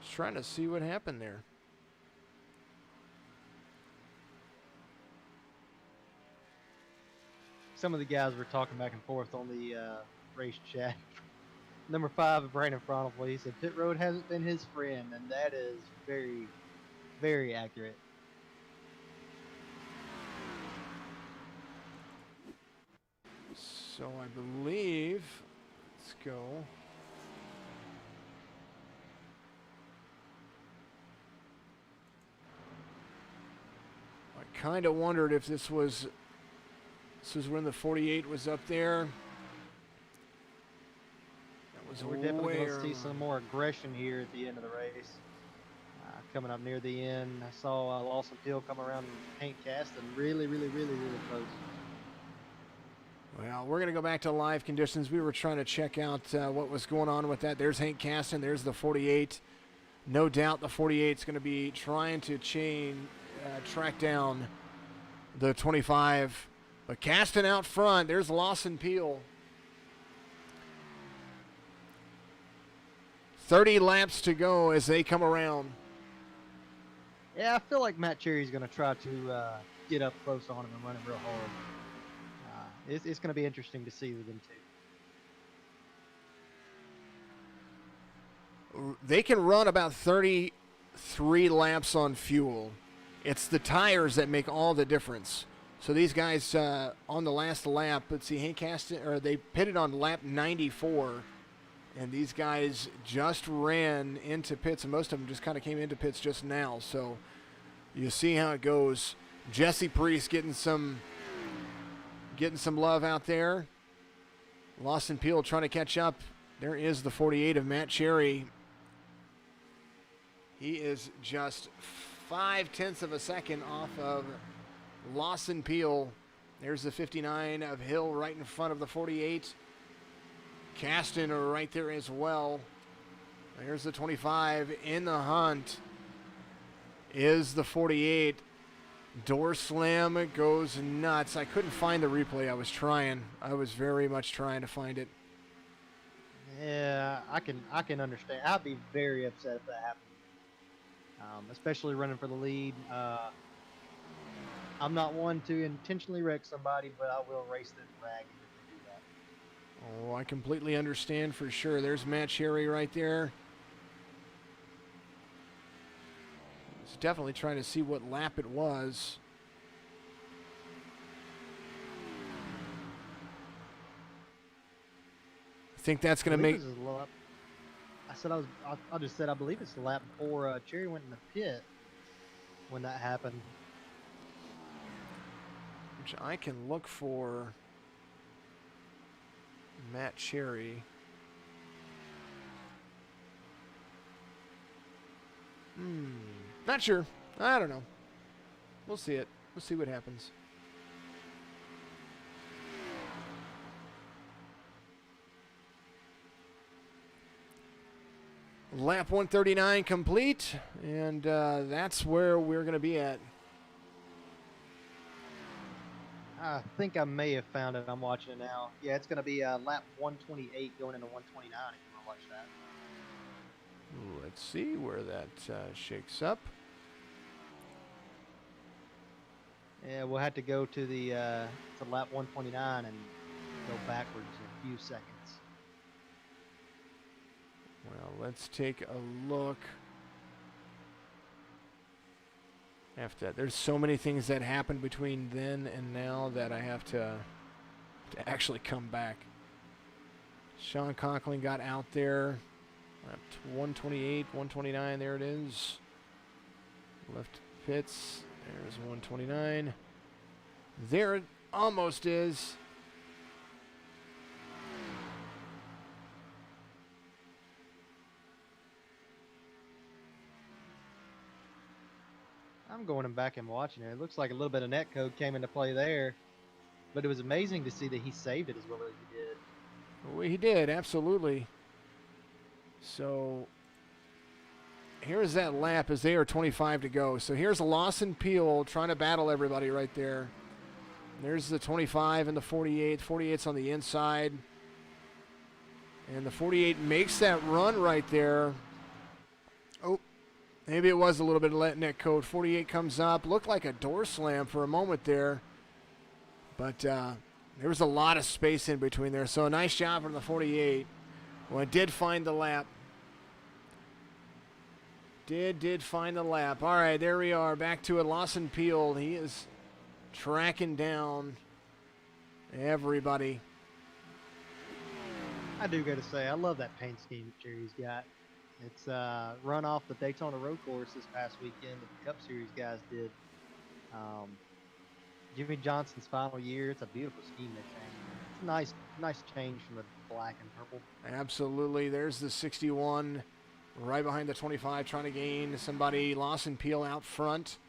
just trying to see what happened there. Some of the guys were talking back and forth on the race chat. Number 5, Brandon Frontal, he said pit road hasn't been his friend, and that is very, very accurate. So I believe, let's go. I kind of wondered if this was when the 48 was up there. We're definitely going to see some more aggression here at the end of the race. Coming up near the end, I saw Lawson Peel come around and Hank Caston really close. Well, we're going to go back to live conditions. We were trying to check out what was going on with that. There's Hank Caston. There's the 48. No doubt the 48 is going to be trying to track down the 25. But Caston out front. There's Lawson Peel. 30 laps to go as they come around. Yeah, I feel like Matt Cherry's going to try to get up close on him and run him real hard. It's going to be interesting to see with them two. They can run about 33 laps on fuel. It's the tires that make all the difference. So these guys on the last lap, let's see, Hank Caston, or they pitted on lap 94. And these guys just ran into pits, and most of them just kind of came into pits just now. So you see how it goes. Jesse Priest getting some love out there. Lawson Peel trying to catch up. There is the 48 of Matt Cherry. He is just 0.5 of a second off of Lawson Peel. There's the 59 of Hill right in front of the 48. Caston right there as well. There's the 25 in the hunt. Is the 48. Door slam, it goes nuts. I couldn't find the replay. I was trying. I was very much trying to find it. Yeah, I can understand. I'd be very upset if that happened. Especially running for the lead. I'm not one to intentionally wreck somebody, but I will race them ragged. Oh, I completely understand for sure. There's Matt Cherry right there. He's definitely trying to see what lap it was. I think that's going to make. I just said I believe it's the lap before Cherry went in the pit when that happened. Which I can look for. Matt Cherry. Not sure. I don't know. We'll see it. We'll see what happens. Lap 139 complete, and that's where we're going to be at. I think I may have found it. I'm watching it now. Yeah, it's going to be lap 128 going into 129 if you want to watch that. Let's see where that shakes up. Yeah, we'll have to go to the to lap 129 and go backwards in a few seconds. Well, let's take a look. After that, there's so many things that happened between then and now that I have to actually come back. Sean Conklin got out there. Lap 128, 129, there it is. Left pits, there's 129. There it almost is. I'm going back and watching it. It looks like a little bit of netcode came into play there, but it was amazing to see that he saved it as well as he did. Well, he did, absolutely. So here's that lap as they are 25 to go. So here's Lawson Peel trying to battle everybody right there. There's the 25 and the 48. 48's on the inside. And the 48 makes that run right there. Oh, maybe it was a little bit of net code. 48 comes up. Looked like a door slam for a moment there. But there was a lot of space in between there. So a nice job from the 48. Well, it did find the lap. Did find the lap. All right, there we are. Back to it. Lawson Peel. He is tracking down everybody. I do got to say, I love that paint scheme that Jerry's got. It's run off the Daytona Road Course this past weekend that the Cup Series guys did. Jimmy Johnson's final year. It's a beautiful scheme they changed. It's a nice change from the black and purple. Absolutely. There's the 61 right behind the 25 trying to gain somebody. Lawson Peel out front.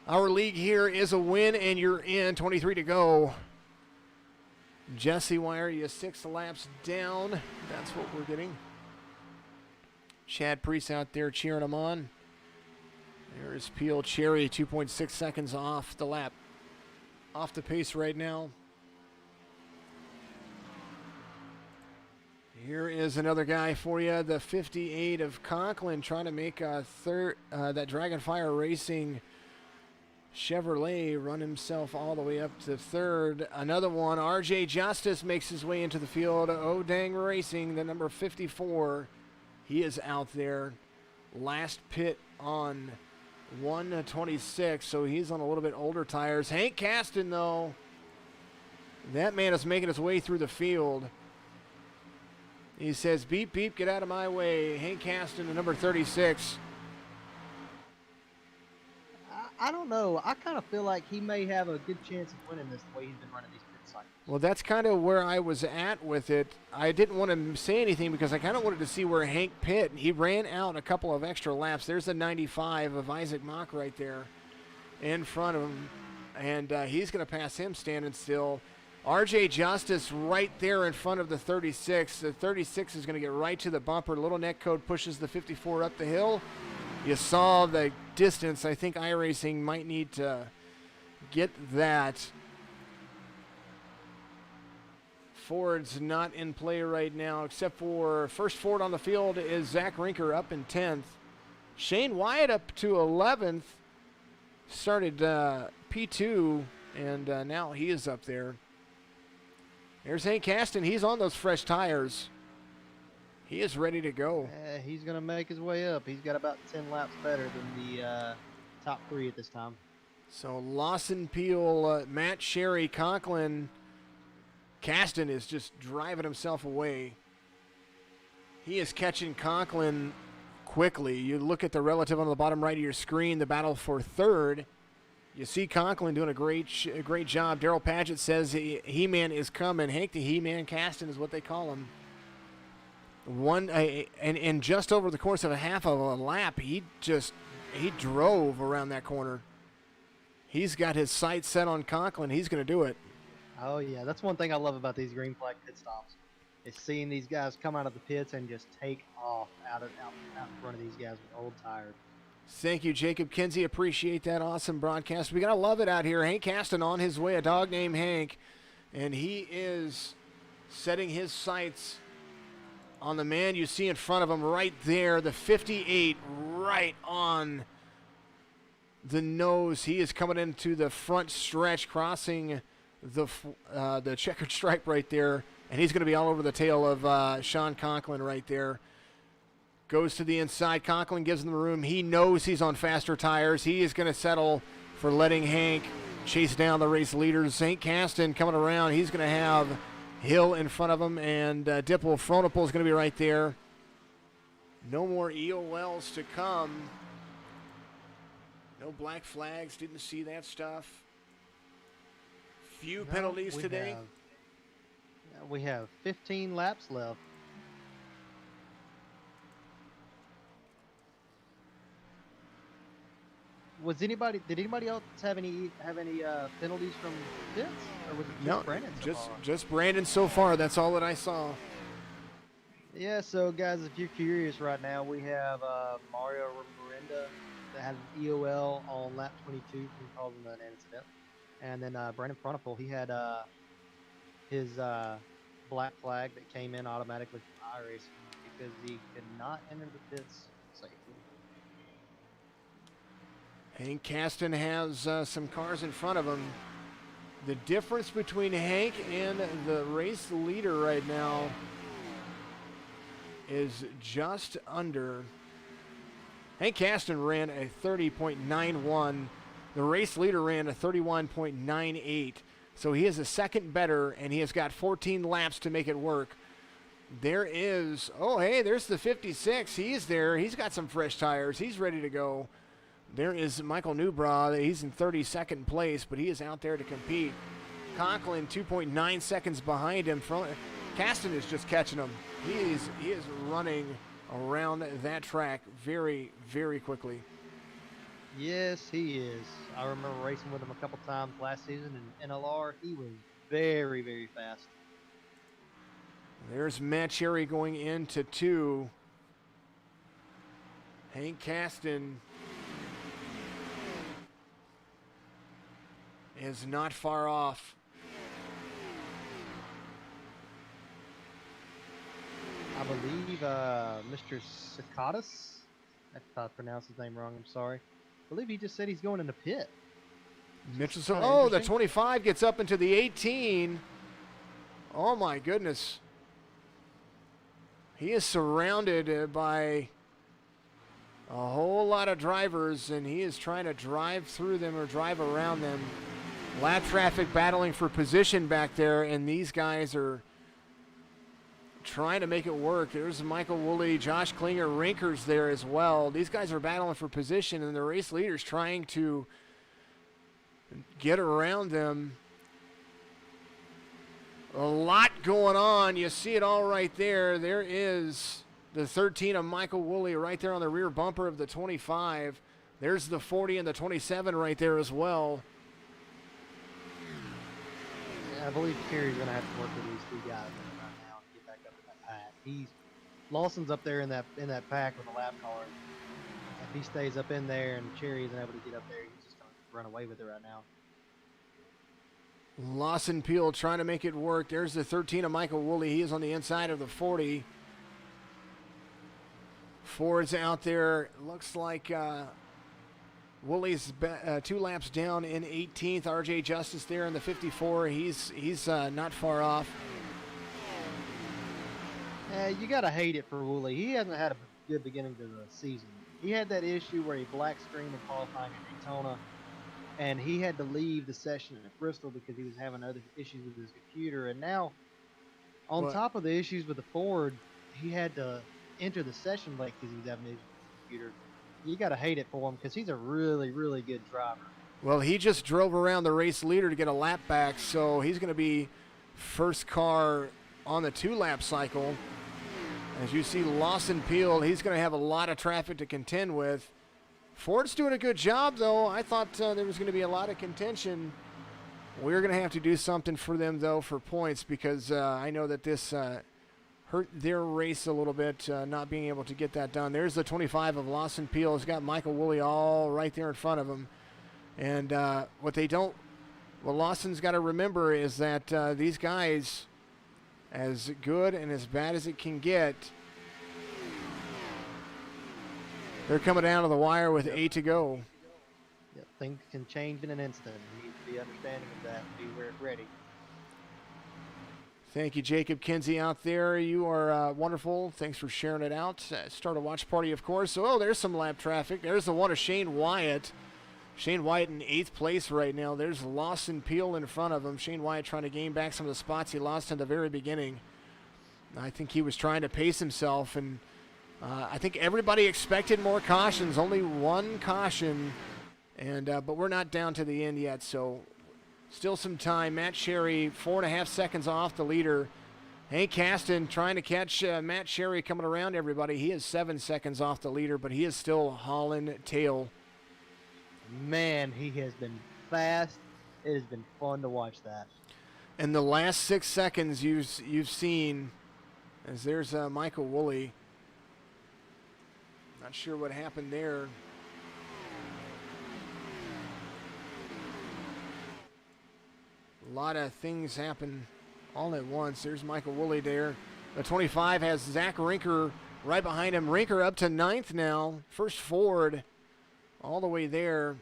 Our league here is a win and you're in. 23 to go. Jesse, why are you 6 laps down? That's what we're getting. Chad Priest out there cheering him on. There's Peel. Cherry 2.6 seconds off the lap. Off the pace right now. Here is another guy for you, the 58 of Conklin, trying to make a third. That Dragonfire Racing Chevrolet run himself all the way up to third. Another one, RJ Justice makes his way into the field. Odang Racing, the number 54, he is out there. Last pit on 126, so he's on a little bit older tires. Hank Caston, though, that man is making his way through the field. He says, beep, beep, get out of my way. Hank Caston, the number 36. I don't know. I kind of feel like he may have a good chance of winning this the way he's been running these pit cycles. Well, that's kind of where I was at with it. I didn't want to say anything because I kind of wanted to see where Hank pit. He ran out a couple of extra laps. There's a 95 of Isaac Mock right there in front of him. And he's going to pass him standing still. RJ Justice right there in front of the 36. The 36 is going to get right to the bumper. Little net code pushes the 54 up the hill. You saw the distance. I think iRacing might need to get that. Ford's not in play right now, except for first Ford on the field is Zach Rinker up in 10th. Shane Wyatt up to 11th. Started P2, and now he is up there. There's Hank Caston. He's on those fresh tires. He is ready to go. He's going to make his way up. He's got about 10 laps better than the top 3 at this time. So Lawson Peel, Matt Sherry, Conklin. Caston is just driving himself away. He is catching Conklin quickly. You look at the relative on the bottom right of your screen, the battle for third. You see Conklin doing a great job. Daryl Padgett says He-Man is coming. Hank the He-Man Caston is what they call him. And just over the course of a half of a lap, he drove around that corner. He's got his sights set on Conklin. He's going to do it. Oh, yeah. That's one thing I love about these green flag pit stops. is seeing these guys come out of the pits and just take off out in front of these guys with old tires. Thank you, Jacob Kinsey. Appreciate that awesome broadcast. We got to love it out here. Hank Caston on his way, a dog named Hank, and he is setting his sights on the man you see in front of him right there, the 58, right on the nose. He is coming into the front stretch, crossing the checkered stripe right there, and he's going to be all over the tail of Sean Conklin right there. Goes to the inside. Conklin gives him the room. He knows he's on faster tires. He is going to settle for letting Hank chase down the race leaders. St. Caston coming around. He's going to have Hill in front of him, and Dipple Fronopol is going to be right there. No more EOLs to come. No black flags. Didn't see that stuff. Few penalties today. We have 15 laps left. Did anybody else have any penalties from pits, or was it just Brandon? Just Brandon so far. That's all that I saw. Yeah. So guys, if you're curious, right now we have Mario Miranda that had an EOL on lap 22 from causing an incident, and then Brandon Fronopol, he had his black flag that came in automatically from iRacing because he could not enter the pits safely. Hank Caston has some cars in front of him. The difference between Hank and the race leader right now is just under. Hank Caston ran a 30.91. The race leader ran a 31.98. So he is a second better, and he has got 14 laps to make it work. There's the 56. He's there. He's got some fresh tires. He's ready to go. There is Michael Newbra. He's in 32nd place, but he is out there to compete. Conklin 2.9 seconds behind him. Caston is just catching him. He is running around that track very, very quickly. Yes, he is. I remember racing with him a couple times last season in NLR. He was very, very fast. There's Matt Cherry going into 2. Hank Caston is not far off. I believe Mr. Cicadas, if I pronounced his name wrong, I'm sorry. I believe he just said he's going in the pit. Mitchell, the 25 gets up into the 18. Oh my goodness. He is surrounded by a whole lot of drivers, and he is trying to drive through them or drive around them. Lap traffic battling for position back there, and these guys are trying to make it work. There's Michael Woolley, Josh Klinger, Rinkers there as well. These guys are battling for position, and the race leaders trying to get around them. A lot going on. You see it all right there. There is the 13 of Michael Woolley right there on the rear bumper of the 25. There's the 40 and the 27 right there as well. I believe Kerry's going to have to work with these two guys right now to get back up in that pack. Lawson's up there in that pack with a lap car. If he stays up in there and Cherry isn't able to get up there, he's just going to run away with it right now. Lawson Peel trying to make it work. There's the 13 of Michael Woolley. He is on the inside of the 40. Ford's out there. Looks like Woolley's 2 laps down in 18th. RJ Justice there in the 54. He's not far off. You got to hate it for Woolley. He hasn't had a good beginning to the season. He had that issue where he black screened in qualifying at Daytona, and he had to leave the session at Bristol because he was having other issues with his computer. And now, on top of the issues with the Ford, he had to enter the session late because he was having issues with the computer. You got to hate it for him because he's a really, really good driver. Well, he just drove around the race leader to get a lap back, so he's going to be first car on the 2-lap cycle. As you see Lawson Peel, he's going to have a lot of traffic to contend with. Ford's doing a good job, though. I thought there was going to be a lot of contention. We're going to have to do something for them, though, for points, because I know that this hurt their race a little bit, not being able to get that done. There's the 25 of Lawson Peel. He's got Michael Woolley all right there in front of him. And what Lawson's got to remember is that these guys, as good and as bad as it can get, they're coming down to the wire with 8 to go. Yep, things can change in an instant. You need to be understanding of that and be ready. Thank you, Jacob Kinsey out there. You are wonderful. Thanks for sharing it out. Start a watch party, of course. Oh, there's some lap traffic. There's the one of Shane Wyatt. Shane Wyatt in 8th place right now. There's Lawson Peel in front of him. Shane Wyatt trying to gain back some of the spots he lost in the very beginning. I think he was trying to pace himself, and I think everybody expected more cautions. Only one caution, and but we're not down to the end yet, so still some time. Matt Sherry, 4.5 seconds off the leader. Hank Caston trying to catch Matt Sherry coming around everybody. He is 7 seconds off the leader, but he is still hauling tail. Man, he has been fast. It has been fun to watch that. And the last 6 seconds you've seen, as there's Michael Woolley. Not sure what happened there. A lot of things happen all at once. There's Michael Woolley there. The 25 has Zach Rinker right behind him. Rinker up to 9th now. First Ford all the way there.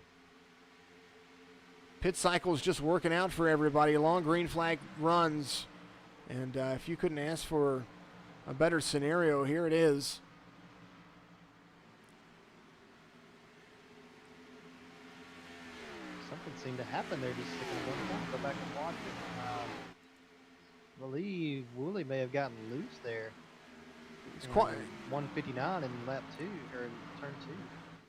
Pit cycle is just working out for everybody. Long green flag runs. And if you couldn't ask for a better scenario, here it is. Something seemed to happen there. Just go back and watch it. I believe Woolley may have gotten loose there. It's quite 159 in lap 2 or in turn 2.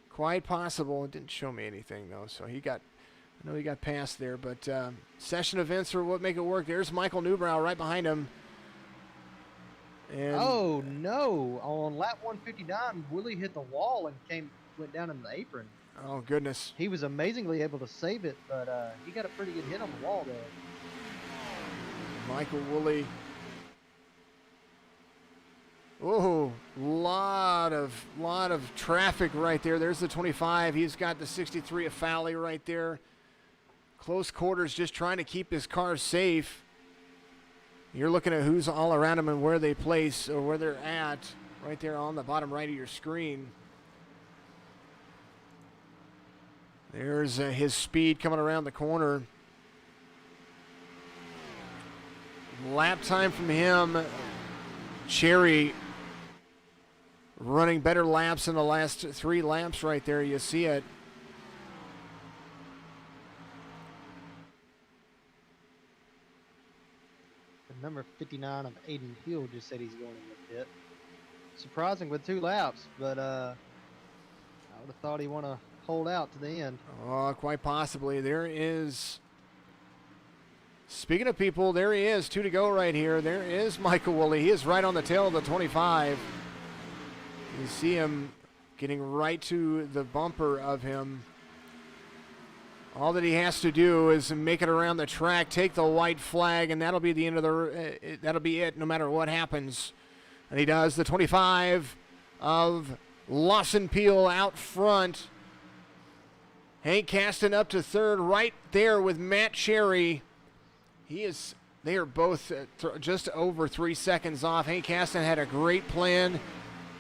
Quite possible. It didn't show me anything though, so I know he got past there. But session events are what make it work. There's Michael Newbrow right behind him. And oh no! On lap 159, Woolley hit the wall and went down in the apron. Oh goodness! He was amazingly able to save it, but he got a pretty good hit on the wall there. Michael Woolley. Oh, lot of traffic right there. There's the 25. He's got the 63 of Fowley right there. Close quarters, just trying to keep his car safe. You're looking at who's all around him and where they place or where they're at right there on the bottom right of your screen. There's his speed coming around the corner. Lap time from him. Cherry running better laps in the last 3 laps right there. You see it. Number 59 of Aiden Hill just said he's going in the pit. Surprising with 2 laps, but I would have thought he'd want to hold out to the end. Oh, quite possibly. There is, speaking of people, there he is. 2 to go right here. There is Michael Woolley. He is right on the tail of the 25. You see him getting right to the bumper of him. All that he has to do is make it around the track, take the white flag, and that'll be the end of that'll be it no matter what happens. And he does. The 25 of Lawson Peel out front. Hank Caston up to 3rd right there with Matt Cherry. They are both just over 3 seconds off. Hank Caston had a great plan.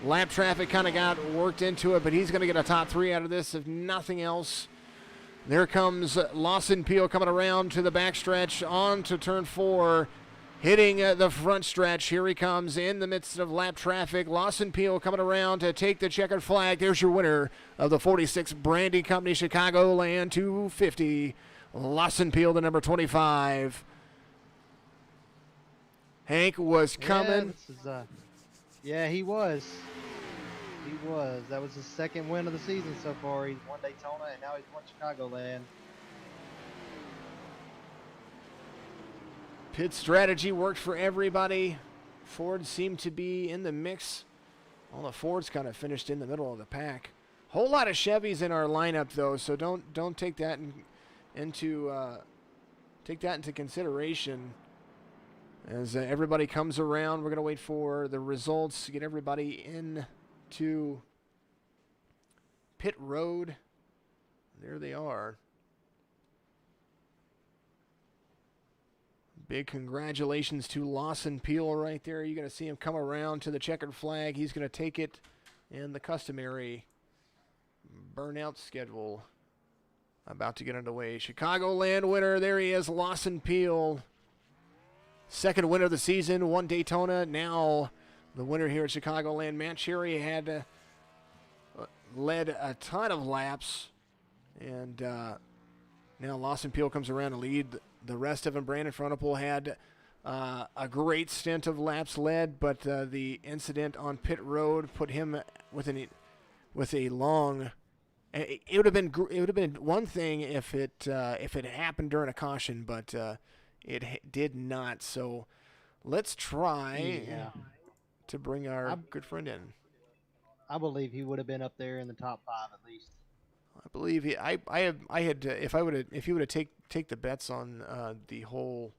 Lap traffic kind of got worked into it, but he's going to get a top 3 out of this if nothing else. There comes Lawson Peel coming around to the backstretch on to turn 4, hitting the front stretch. Here he comes in the midst of lap traffic. Lawson Peel coming around to take the checkered flag. There's your winner of the 46 Brandy Company Chicagoland 250. Lawson Peel, the number 25. Hank was coming. Yeah, he was. He was. That was his 2nd win of the season so far. He's won Daytona, and now he's won Chicagoland. Pit strategy worked for everybody. Ford seemed to be in the mix. All the Fords kind of finished in the middle of the pack. Whole lot of Chevys in our lineup, though, so don't take that into consideration. As everybody comes around, we're going to wait for the results, get everybody into pit road. There they are. Big congratulations to Lawson Peel right there. You're going to see him come around to the checkered flag. He's going to take it in the customary burnout schedule. About to get underway. Chicagoland winner. There he is, Lawson Peel. Second winner of the season, won Daytona. Now the winner here at Chicagoland. Matt Cherry had led a ton of laps. And now Lawson Peel comes around to lead the rest of them. Brandon Frontapole had a great stint of laps led, but the incident on pit road put him with a long. It would have been one thing if it had happened during a caution, but it did not. So let's try to bring our good friend in. I believe he would have been up there in the top 5 at least. I believe he. I had if he would have take the bets on the whole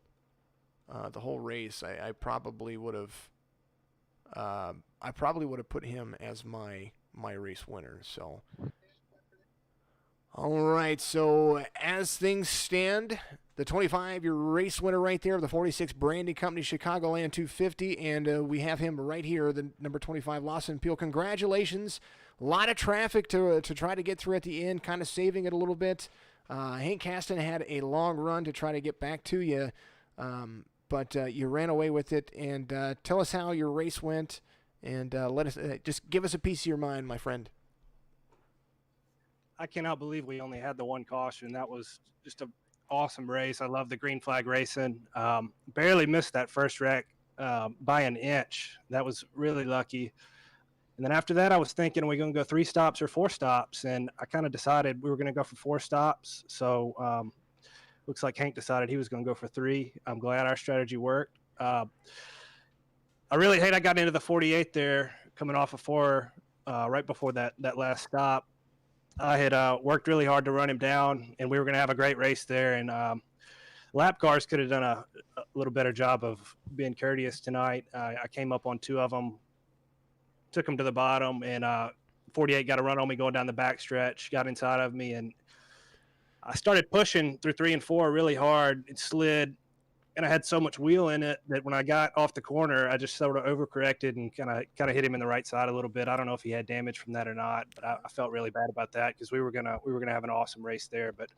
race, I probably would have. I probably would have put him as my race winner. So. All right, so as things stand, the 25, your race winner right there of the 46 Branding Company Chicagoland 250, and we have him right here, the number 25, Lawson Peel. Congratulations. A lot of traffic to try to get through at the end, kind of saving it a little bit. Hank Caston had a long run to try to get back to you, but you ran away with it. And tell us how your race went, and let us just give us a piece of your mind, my friend. I cannot believe we only had the one caution. That was just an awesome race. I love the green flag racing. Barely missed that first wreck by an inch. That was really lucky. And then after that, I was thinking, are we going to go 3 stops or 4 stops? And I kind of decided we were going to go for 4 stops. So looks like Hank decided he was going to go for 3. I'm glad our strategy worked. I really hate I got into the 48 there coming off of 4 right before that last stop. I had worked really hard to run him down, and we were going to have a great race there. And lap cars could have done a little better job of being courteous tonight. I came up on 2 of them, took them to the bottom, and 48 got a run on me going down the back stretch, got inside of me, and I started pushing through 3 and 4 really hard. It slid, and I had so much wheel in it that when I got off the corner, I just sort of overcorrected and kind of hit him in the right side a little bit. I don't know if he had damage from that or not, but I felt really bad about that because we were gonna have an awesome race there. But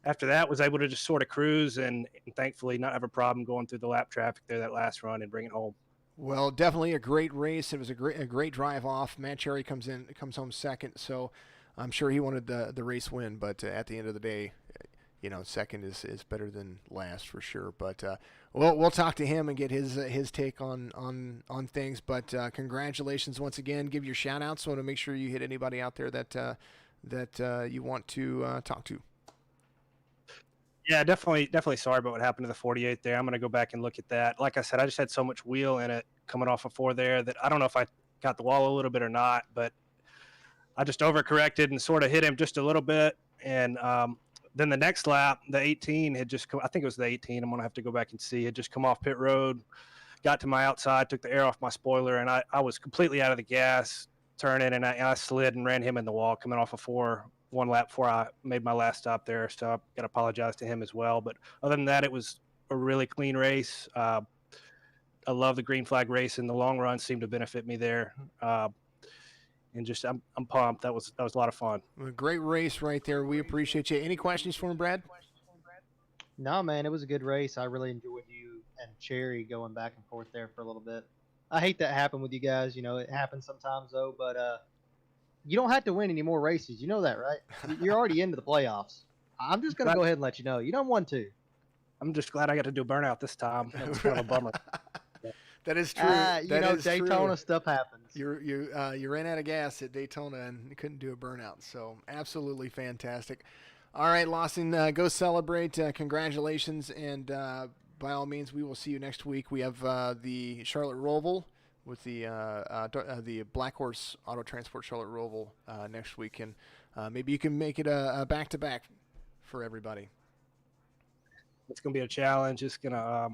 after that, was able to just sort of cruise and thankfully not have a problem going through the lap traffic there that last run and bring it home. Well, definitely a great race. It was a great drive off. Matt Cherry comes home second, so I'm sure he wanted the race win. But at the end of the day, second is better than last for sure. But we'll talk to him and get his take on things. But congratulations once again. Give your shout outs. So I want to make sure you hit anybody out there that you want to talk to. Yeah, definitely sorry about what happened to the 48 there. I'm going to go back and look at that. Like I said, I just had so much wheel in it coming off of 4 there that I don't know if I got the wall a little bit or not, but I just overcorrected and sort of hit him just a little bit. And then the next lap, the 18 had just come, I think it was the 18, I'm going to have to go back and see, had just come off pit road, got to my outside, took the air off my spoiler, and I was completely out of the gas turning, and I slid and ran him in the wall coming off of 1 lap before I made my last stop there. So I've got to apologize to him as well. But other than that, it was a really clean race. I love the green flag race, and the long run seemed to benefit me there. And just I'm pumped. That was a lot of fun. A great race right there. We appreciate you. Any questions for him, Brad? No, man, it was a good race. I really enjoyed you and Cherry going back and forth there for a little bit. I hate that happened with you guys. It happens sometimes though, but you don't have to win any more races. You know that, right? You're already into the playoffs. I'm just going to go ahead and let you know. You done won 2. I'm just glad I got to do burnout this time. That was kind of a bummer. That is true. Daytona stuff happens. You ran out of gas at Daytona and you couldn't do a burnout. So absolutely fantastic. All right, Lawson, go celebrate. Congratulations. And by all means, we will see you next week. We have the Charlotte Roval with the Black Horse Auto Transport Charlotte Roval next week. And maybe you can make it a back-to-back for everybody. It's going to be a challenge. It's going to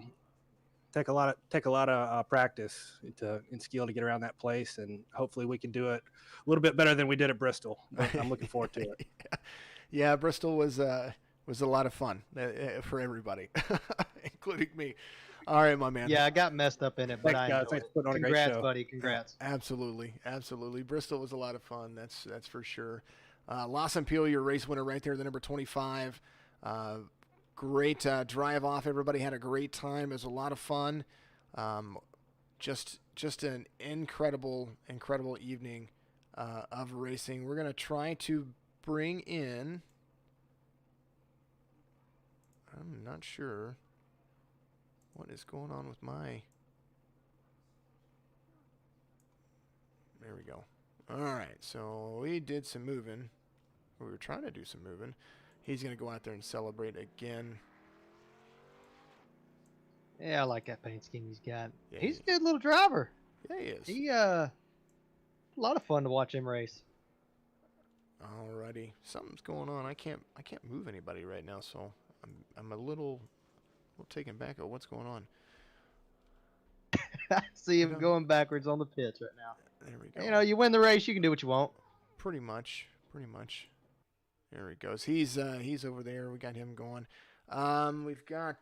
take a lot of practice and skill to get around that place, and hopefully we can do it a little bit better than we did at Bristol. But I'm looking forward to it. Yeah, Bristol was a lot of fun for everybody, including me. All right, my man. Yeah, I got messed up in it, but Thanks, I guys. enjoyed Thanks it. for putting on a great Congrats, show. buddy. Congrats. Absolutely. Bristol was a lot of fun. That's for sure. Lawson Peel, your race winner right there, the number 25. Great drive off. Everybody had a great time. It was a lot of fun. Just an incredible evening of racing. We're gonna try to bring in. I'm not sure what is going on with my. There we go. All right, so we did some moving. We were trying to do some moving. He's going to go out there and celebrate again. Yeah, I like that paint scheme he's got. Yeah, He's a good little driver. Yeah, he is. He a lot of fun to watch him race. Alrighty, something's going on. I can't move anybody right now, so I'm a little taken back at what's going on. I see him going backwards on the pitch right now. There we go. You know, you win the race, you can do what you want. Pretty much. There he goes. He's over there. We got him going. We've got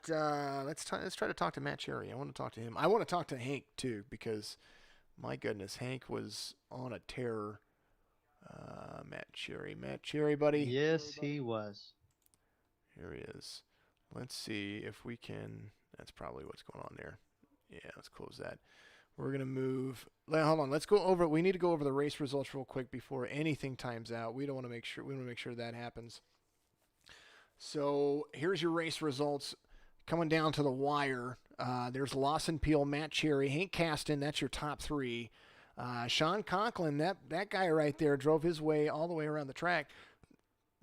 let's try to talk to Matt Cherry. I want to talk to him. I want to talk to Hank too, because my goodness, Hank was on a tear. Matt Cherry, buddy. Yes, he was. Here he is. Let's see if we can. That's probably what's going on there. Yeah, let's close that. We're gonna move. Hold on. Let's go over. We need to go over the race results real quick before anything times out. We want to make sure that happens. So here's your race results coming down to the wire. There's Lawson Peel, Matt Cherry, Hank Caston. That's your top three. Sean Conklin, that guy right there, drove his way all the way around the track.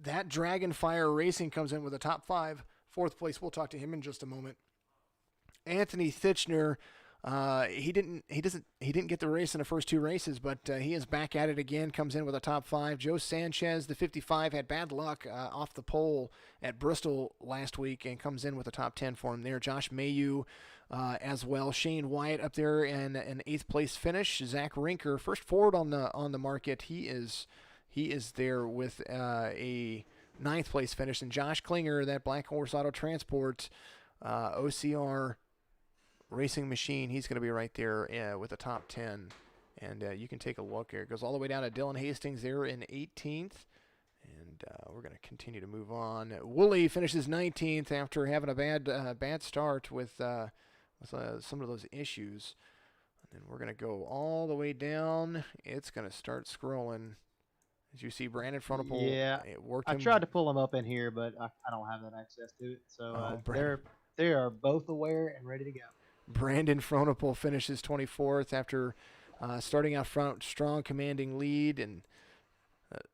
That Dragonfire Racing comes in with a top five. Fourth place. We'll talk to him in just a moment. Anthony Thitchner, he didn't get the race in the first two races, but he is back at it again. Comes in with a top five. Joe Sanchez, the 55, had bad luck off the pole at Bristol last week and comes in with a top 10 for him there. Josh Mayu as well. Shane Wyatt up there in an 8th place finish. Zach Rinker, first forward on the market. He is there with a 9th place finish. And Josh Klinger, that Black Horse Auto Transport OCR Racing Machine, he's going to be right there with a top 10. And you can take a look here. It goes all the way down to Dylan Hastings there in 18th. And we're going to continue to move on. Woolley finishes 19th after having a bad start with some of those issues. And then we're going to go all the way down. It's going to start scrolling. As you see, Brandon Frontapole. Yeah, I tried to pull them up in here, but I don't have that access to it. So they are both aware and ready to go. Brandon Frontapole finishes 24th after starting out front, strong commanding lead, and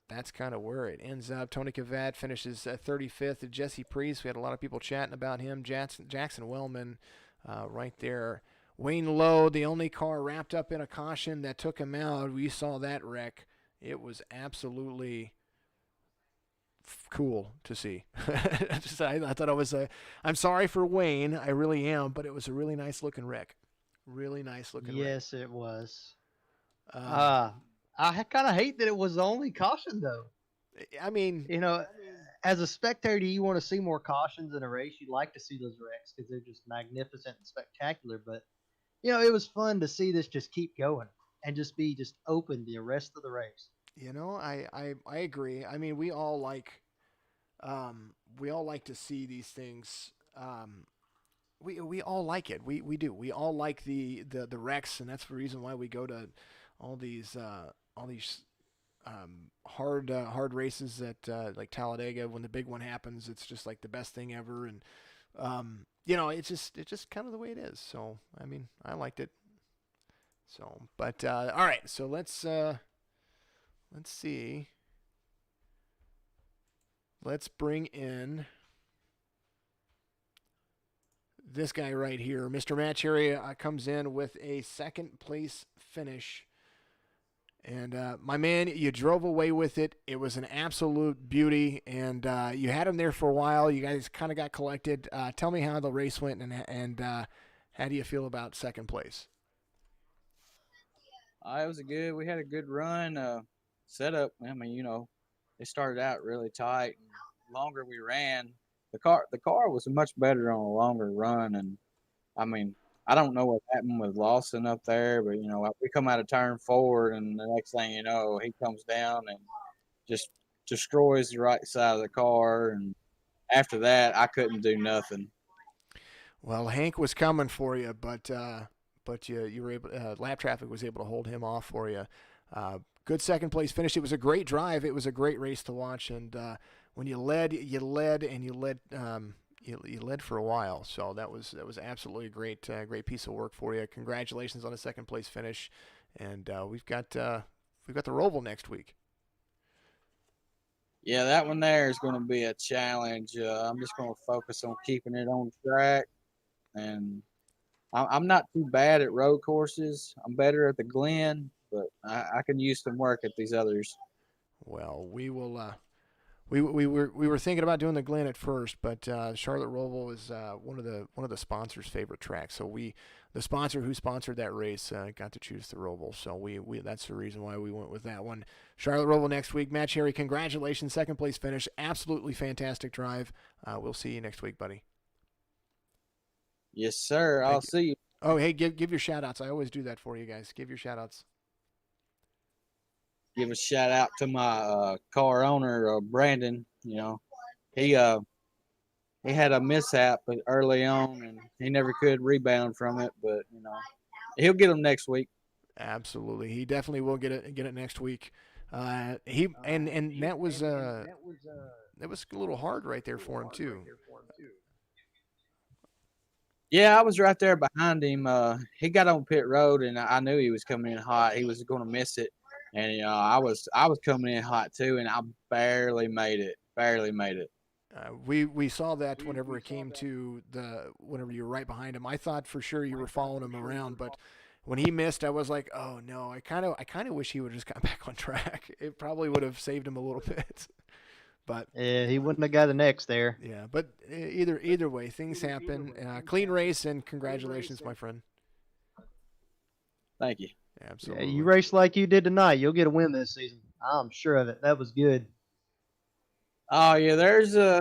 that's kind of where it ends up. Tony Kavat finishes 35th. Jesse Priest, we had a lot of people chatting about him. Jackson Wellman right there. Wayne Lowe, the only car wrapped up in a caution that took him out. We saw that wreck. It was absolutely cool to see. I thought it was I'm sorry for Wayne, I really am, but it was a really nice looking wreck. Really nice looking wreck. Yes, it was. I kind of hate that it was the only caution, though. I mean, you know, as a spectator, you want to see more cautions in a race. You'd like to see those wrecks because they're just magnificent and spectacular. But, you know, it was fun to see this just keep going and just be just open the rest of the race. You know, I agree. I mean, we all like to see these things. We all like it. We do. We all like the wrecks, and that's the reason why we go to all these hard races at like Talladega. When the big one happens, it's just like the best thing ever. And you know, it's just kind of the way it is. So I mean, I liked it. So, but all right. So let's see. Let's bring in this guy right here. Mr. Matt Cherry comes in with a 2nd place finish. And my man, you drove away with it. It was an absolute beauty. And you had him there for a while. You guys kind of got collected. Tell me how the race went and How do you feel about second place? It was we had a good run. Setup. I mean, they started out really tight. And the longer we ran, the car was much better on a longer run. And I mean, I don't know what happened with Lawson up there, but we come out of turn forward, and the next thing you know, he comes down and just destroys the right side of the car. And after that, I couldn't do nothing. Well, Hank was coming for you, but you were able. Lap traffic was able to hold him off for you. Good second place finish. It was a great drive. It was a great race to watch, and when you led, and you led for a while. So that was absolutely a great piece of work for you. Congratulations on a second place finish, and we've got the Roval next week. Yeah, that one there is going to be a challenge. I'm just going to focus on keeping it on track, and I'm not too bad at road courses. I'm better at the Glen, but I can use some work at these others. Well, we will. We were thinking about doing the Glen at first, but Charlotte Roval is one of the sponsors' favorite tracks. So the sponsor who sponsored that race got to choose the Roval. So we that's the reason why we went with that one. Charlotte Roval next week. Matt Cherry, congratulations, second place finish, absolutely fantastic drive. We'll see you next week, buddy. Yes, sir. I'll see you. Oh, hey, give your shout outs. I always do that for you guys. Give your shout outs. Give a shout out to my car owner, Brandon. He had a mishap early on, and he never could rebound from it. But he'll get them next week. Absolutely, he definitely will get it next week. And that was a little hard right there for him too. Yeah, I was right there behind him. He got on pit road, and I knew he was coming in hot. He was going to miss it. And I was coming in hot too, and I barely made it. We saw that whenever it came to whenever you were right behind him. I thought for sure you were following him around, but when he missed, I was like, oh no, I kind of wish he would have just got back on track. It probably would have saved him a little bit. But yeah, he wouldn't have got the next there. Yeah, but either way, things happen. Clean race, and congratulations, my friend. Thank you. Absolutely. Yeah, you race like you did tonight, you'll get a win this season. I'm sure of it. That was good. Oh yeah, there's a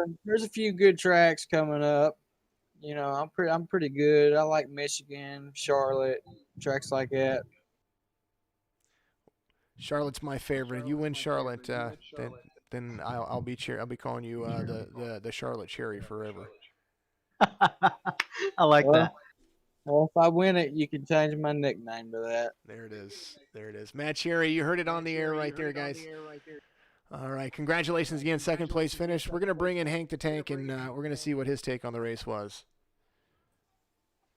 few good tracks coming up. I'm pretty good. I like Michigan, Charlotte, tracks like that. Charlotte's my favorite. You win Charlotte, then I'll be calling you the Charlotte Cherry forever. I like that. Well, if I win it, you can change my nickname to that. There it is. Matt Cherry, you heard it on the air right there, guys. All right, congratulations again, second place finish. We're gonna bring in Hank the Tank, and we're gonna see what his take on the race was.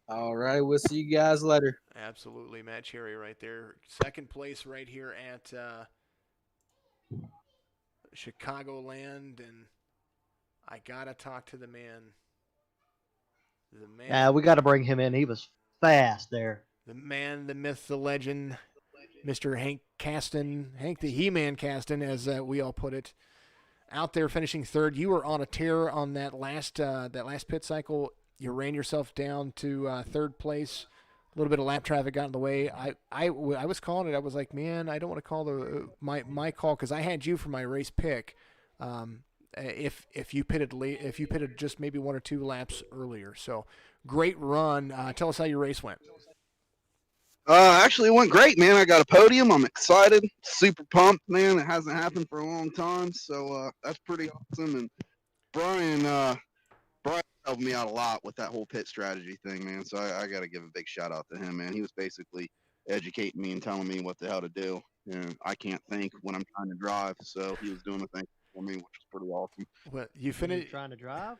All right, we'll see you guys later. Absolutely, Matt Cherry right there, second place right here at Chicagoland, and I gotta talk to the man. We got to bring him in. He was fast there. The man, the myth, the legend, Mr. Hank Caston, Hank the He-Man Caston, as we all put it, out there finishing third. You were on a tear on that last pit cycle. You ran yourself down to third place. A little bit of lap traffic got in the way. I was calling it. I was like, man, I don't want to call my call because I had you for my race pick. If you pitted just maybe one or two laps earlier. So great run. Tell us how your race went. Actually, it went great, man. I got a podium. I'm excited, super pumped, man. It hasn't happened for a long time, so that's pretty awesome. And Brian helped me out a lot with that whole pit strategy thing, man. So I got to give a big shout out to him, man. He was basically educating me and telling me what the hell to do. And I can't think when I'm trying to drive, so he was doing the thing for me, which was pretty awesome. What you finished trying to drive?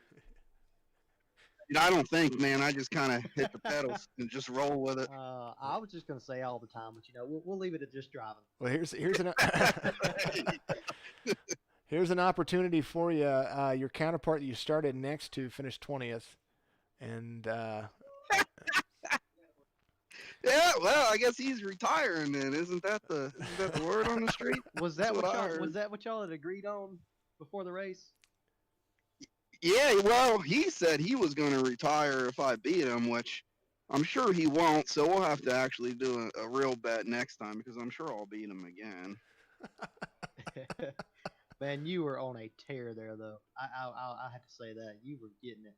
I don't think, man. I just kind of hit the pedals and just roll with it. I was just gonna say all the time, but we'll leave it at just driving. Well, here's an opportunity for you. Your counterpart that you started next to finished 20th, and yeah. Well, I guess he's retiring then. Isn't that the word on the street? Was that what y'all had agreed on before the race? Yeah, well, he said he was going to retire if I beat him, which I'm sure he won't, so we'll have to actually do a real bet next time because I'm sure I'll beat him again. Man, you were on a tear there, though. I have to say that you were getting it.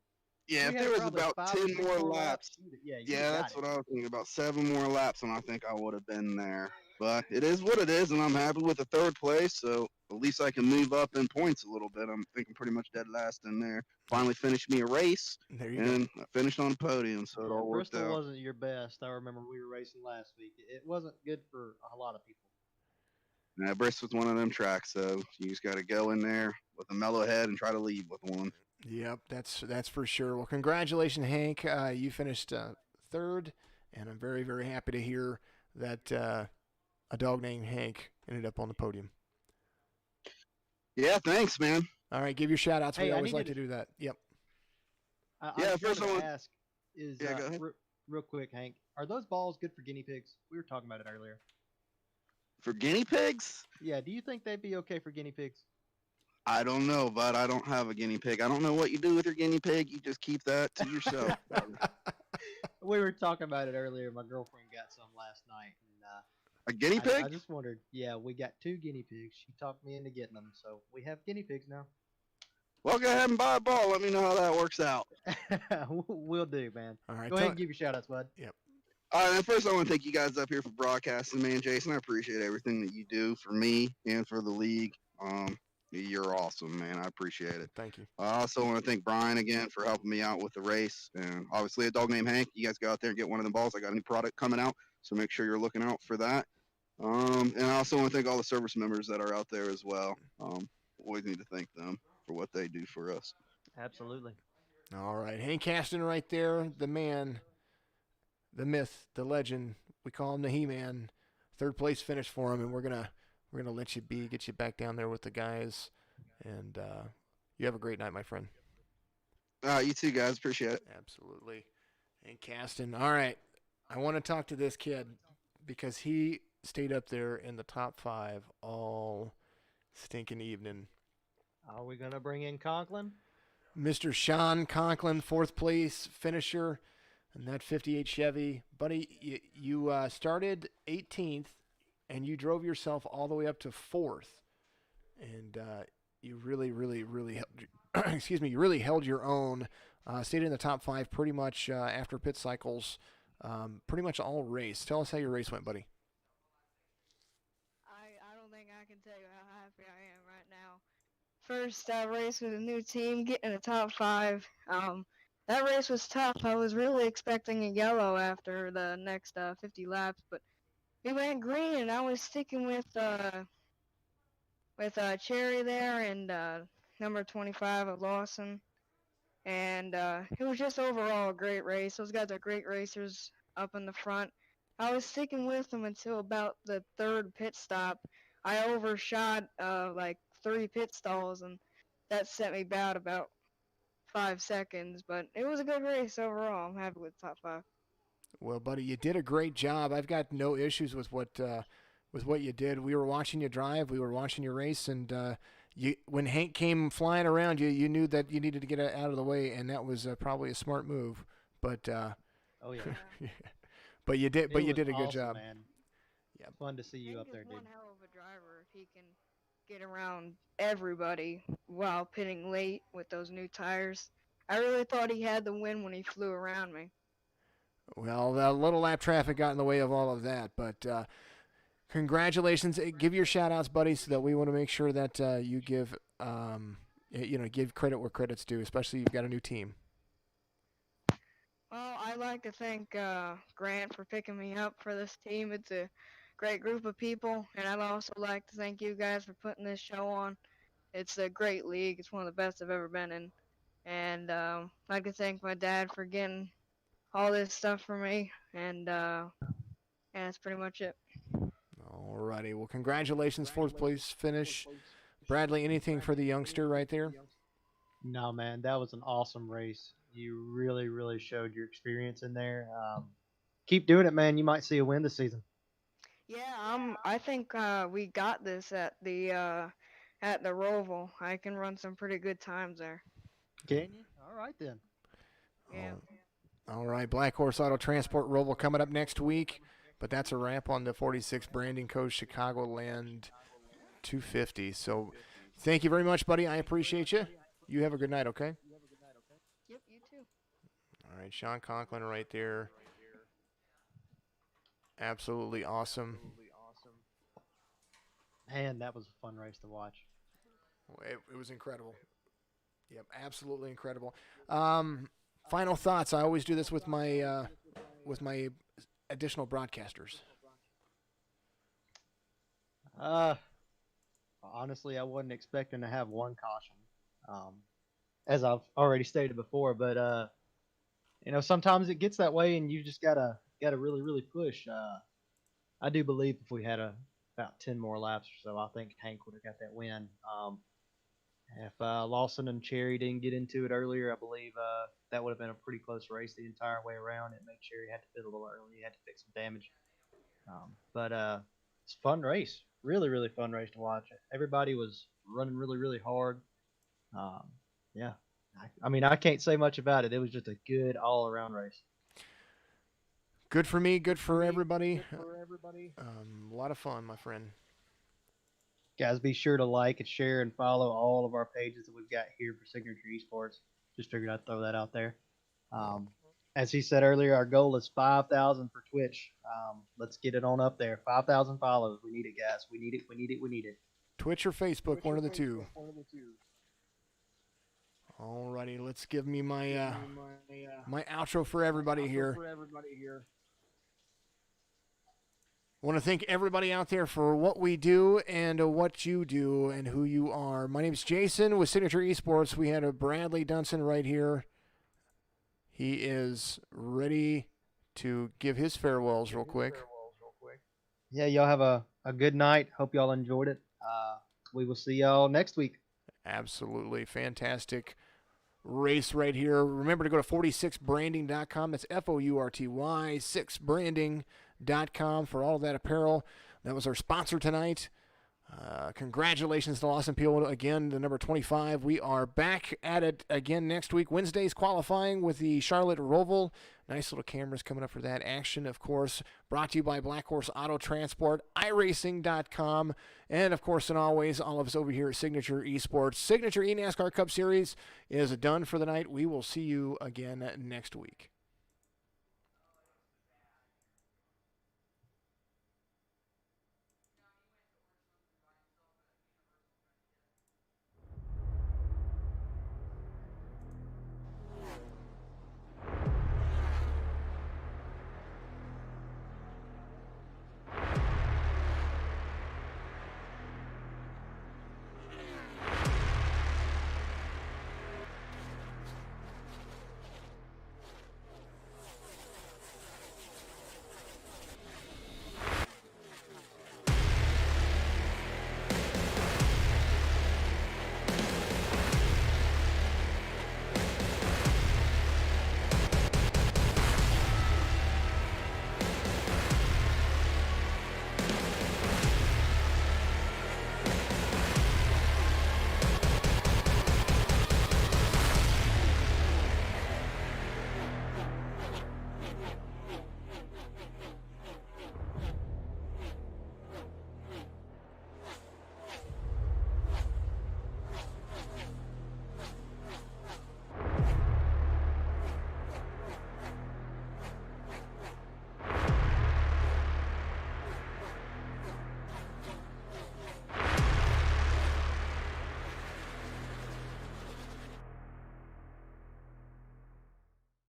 Yeah, We if had there was probably about 5 or 10 6 more more laps, Yeah, you yeah, got that's it. what I was thinking about. 7 more laps, and I think I would have been there. But it is what it is, and I'm happy with the third place, so at least I can move up in points a little bit. I'm thinking pretty much dead last in there. Finally finished me a race, There you go. and I finished on the podium, so it Yeah, all worked Bristol out. wasn't your best. I remember we were racing last week. It wasn't good for a lot of people. Bristol's one of them tracks, so you just got to go in there with a mellow head and try to lead with one. Yep, that's for sure. Well, congratulations, Hank. You finished third, and I'm very, very happy to hear that a dog named Hank ended up on the podium. Yeah, thanks, man. All right, give your shout outs. We Hey, I always need like you to do that. Yep. I Yeah, just first wanted I to want. ask is Yeah, go ahead. real quick, Hank, are those balls good for guinea pigs? We were talking about it earlier. For guinea pigs? Yeah, do you think they'd be okay for guinea pigs? I don't know, but I don't have a guinea pig. I don't know what you do with your guinea pig. You just keep that to yourself. We were talking about it earlier. My girlfriend got some last night, and A guinea pig? I just wondered. Yeah, we got 2 guinea pigs. She talked me into getting them, so we have guinea pigs now. Well, go ahead and buy a ball. Let me know how that works out. We'll do, man. All right. Go ahead and give your shout outs, bud. Yep. All right, and first I want to thank you guys up here for broadcasting, man. Jason, I appreciate everything that you do for me and for the league. You're awesome, man. I appreciate it. Thank you. I also want to thank Brian again for helping me out with the race. And obviously, a dog named Hank. You guys go out there and get one of them balls. I got a new product coming out, so make sure you're looking out for that. And I also want to thank all the service members that are out there as well. Always need to thank them for what they do for us. Absolutely. All right, Hank Caston, right there, the man, the myth, the legend. We call him the He-Man. Third place finish for him, and we're gonna let you be, get you back down there with the guys, and you have a great night, my friend. You too, guys. Appreciate it. Absolutely. And Caston, all right, I want to talk to this kid because he stayed up there in the top 5 all stinking evening. Are we gonna bring in Conklin? Mr. Sean Conklin, 4th place finisher in that 58 Chevy. Buddy, you started 18th, and you drove yourself all the way up to 4th. And you really, really, really held, excuse me, you really held your own. Stayed in the top 5 pretty much after pit cycles, pretty much all race. Tell us how your race went, buddy. I don't think I can tell you how happy I am right now. First race with a new team, getting in the top 5. That race was tough. I was really expecting a yellow after the next 50 laps, but we went green, and I was sticking with Cherry there and number 25 of Lawson. And it was just overall a great race. Those guys are great racers up in the front. I was sticking with them until about the 3rd pit stop. I overshot like 3 pit stalls, and that set me back about 5 seconds. But it was a good race overall. I'm happy with top 5. Well, buddy, you did a great job. I've got no issues with what you did. We were watching you drive. We were watching you race, and when Hank came flying around you, you knew that you needed to get out of the way, and that was probably a smart move. But Oh yeah. but you did. But It you was did a good awesome, job. man. Yeah. Fun to see you Hank up there, is dude. one hell of a driver if he can get around everybody while pitting late with those new tires. I really thought he had the win when he flew around me. Well, the little lap traffic got in the way of all of that, but congratulations. Give your shout-outs, buddy, so that we want to make sure that you give give credit where credit's due, especially you've got a new team. Well, I'd like to thank Grant for picking me up for this team. It's a great group of people, and I'd also like to thank you guys for putting this show on. It's a great league. It's one of the best I've ever been in. And I'd like to thank my dad for getting all this stuff for me, and that's pretty much it. All righty. Well, congratulations, 4th place finish. Bradley, anything for the youngster right there? No, man, that was an awesome race. You really, really showed your experience in there. Keep doing it, man. You might see a win this season. Yeah, I think we got this at the Roval. I can run some pretty good times there. Can you? All right then. Yeah. All right, Black Horse Auto Transport Roval coming up next week. But that's a wrap on the 46 Branding Coast Chicagoland 250. So thank you very much, buddy. I appreciate you. You have a good night, okay? Yep, you too. All right, Sean Conklin right there. Absolutely awesome. Man, that was a fun race to watch. It was incredible. Yep, absolutely incredible. Final thoughts. I always do this with my additional broadcasters. Honestly, I wasn't expecting to have one caution, as I've already stated before. But sometimes it gets that way, and you just gotta really really push. I do believe if we had about 10 more laps or so, I think Hank would have got that win. If Lawson and Cherry didn't get into it earlier, I believe that would have been a pretty close race the entire way around. It made Cherry had to pit a little early. He had to fix some damage. But it's a fun race. Really, really fun race to watch. Everybody was running really, really hard. Yeah. I mean, I can't say much about it. It was just a good all-around race. Good for me, good for everybody. A lot of fun, my friend. Guys, be sure to like and share and follow all of our pages that we've got here for Signature Esports. Just figured I'd throw that out there. As he said earlier, our goal is 5,000 for Twitch. Let's get it on up there. 5,000 follows. We need it, guys. We need it. We need it. We need it. Twitch or Facebook, one of the two. Alrighty, let's give me my my outro for everybody here. Want to thank everybody out there for what we do and what you do and who you are. My name's Jason with Signature Esports. We had a Bradley Dunson right here. He is ready to give his farewells real quick. Yeah, y'all have a good night. Hope y'all enjoyed it. We will see y'all next week. Absolutely fantastic race right here. Remember to go to 46branding.com. That's FOURTY 6branding.com for all of that apparel. That was our sponsor tonight. Congratulations to Lawson Peel again, the number 25. We are back at it again next week. Wednesday's qualifying with the Charlotte Roval. Nice little cameras coming up for that action, of course. Brought to you by Black Horse Auto Transport, iRacing.com, and of course, and always, all of us over here at Signature Esports. Signature eNASCAR Cup Series is done for the night. We will see you again next week.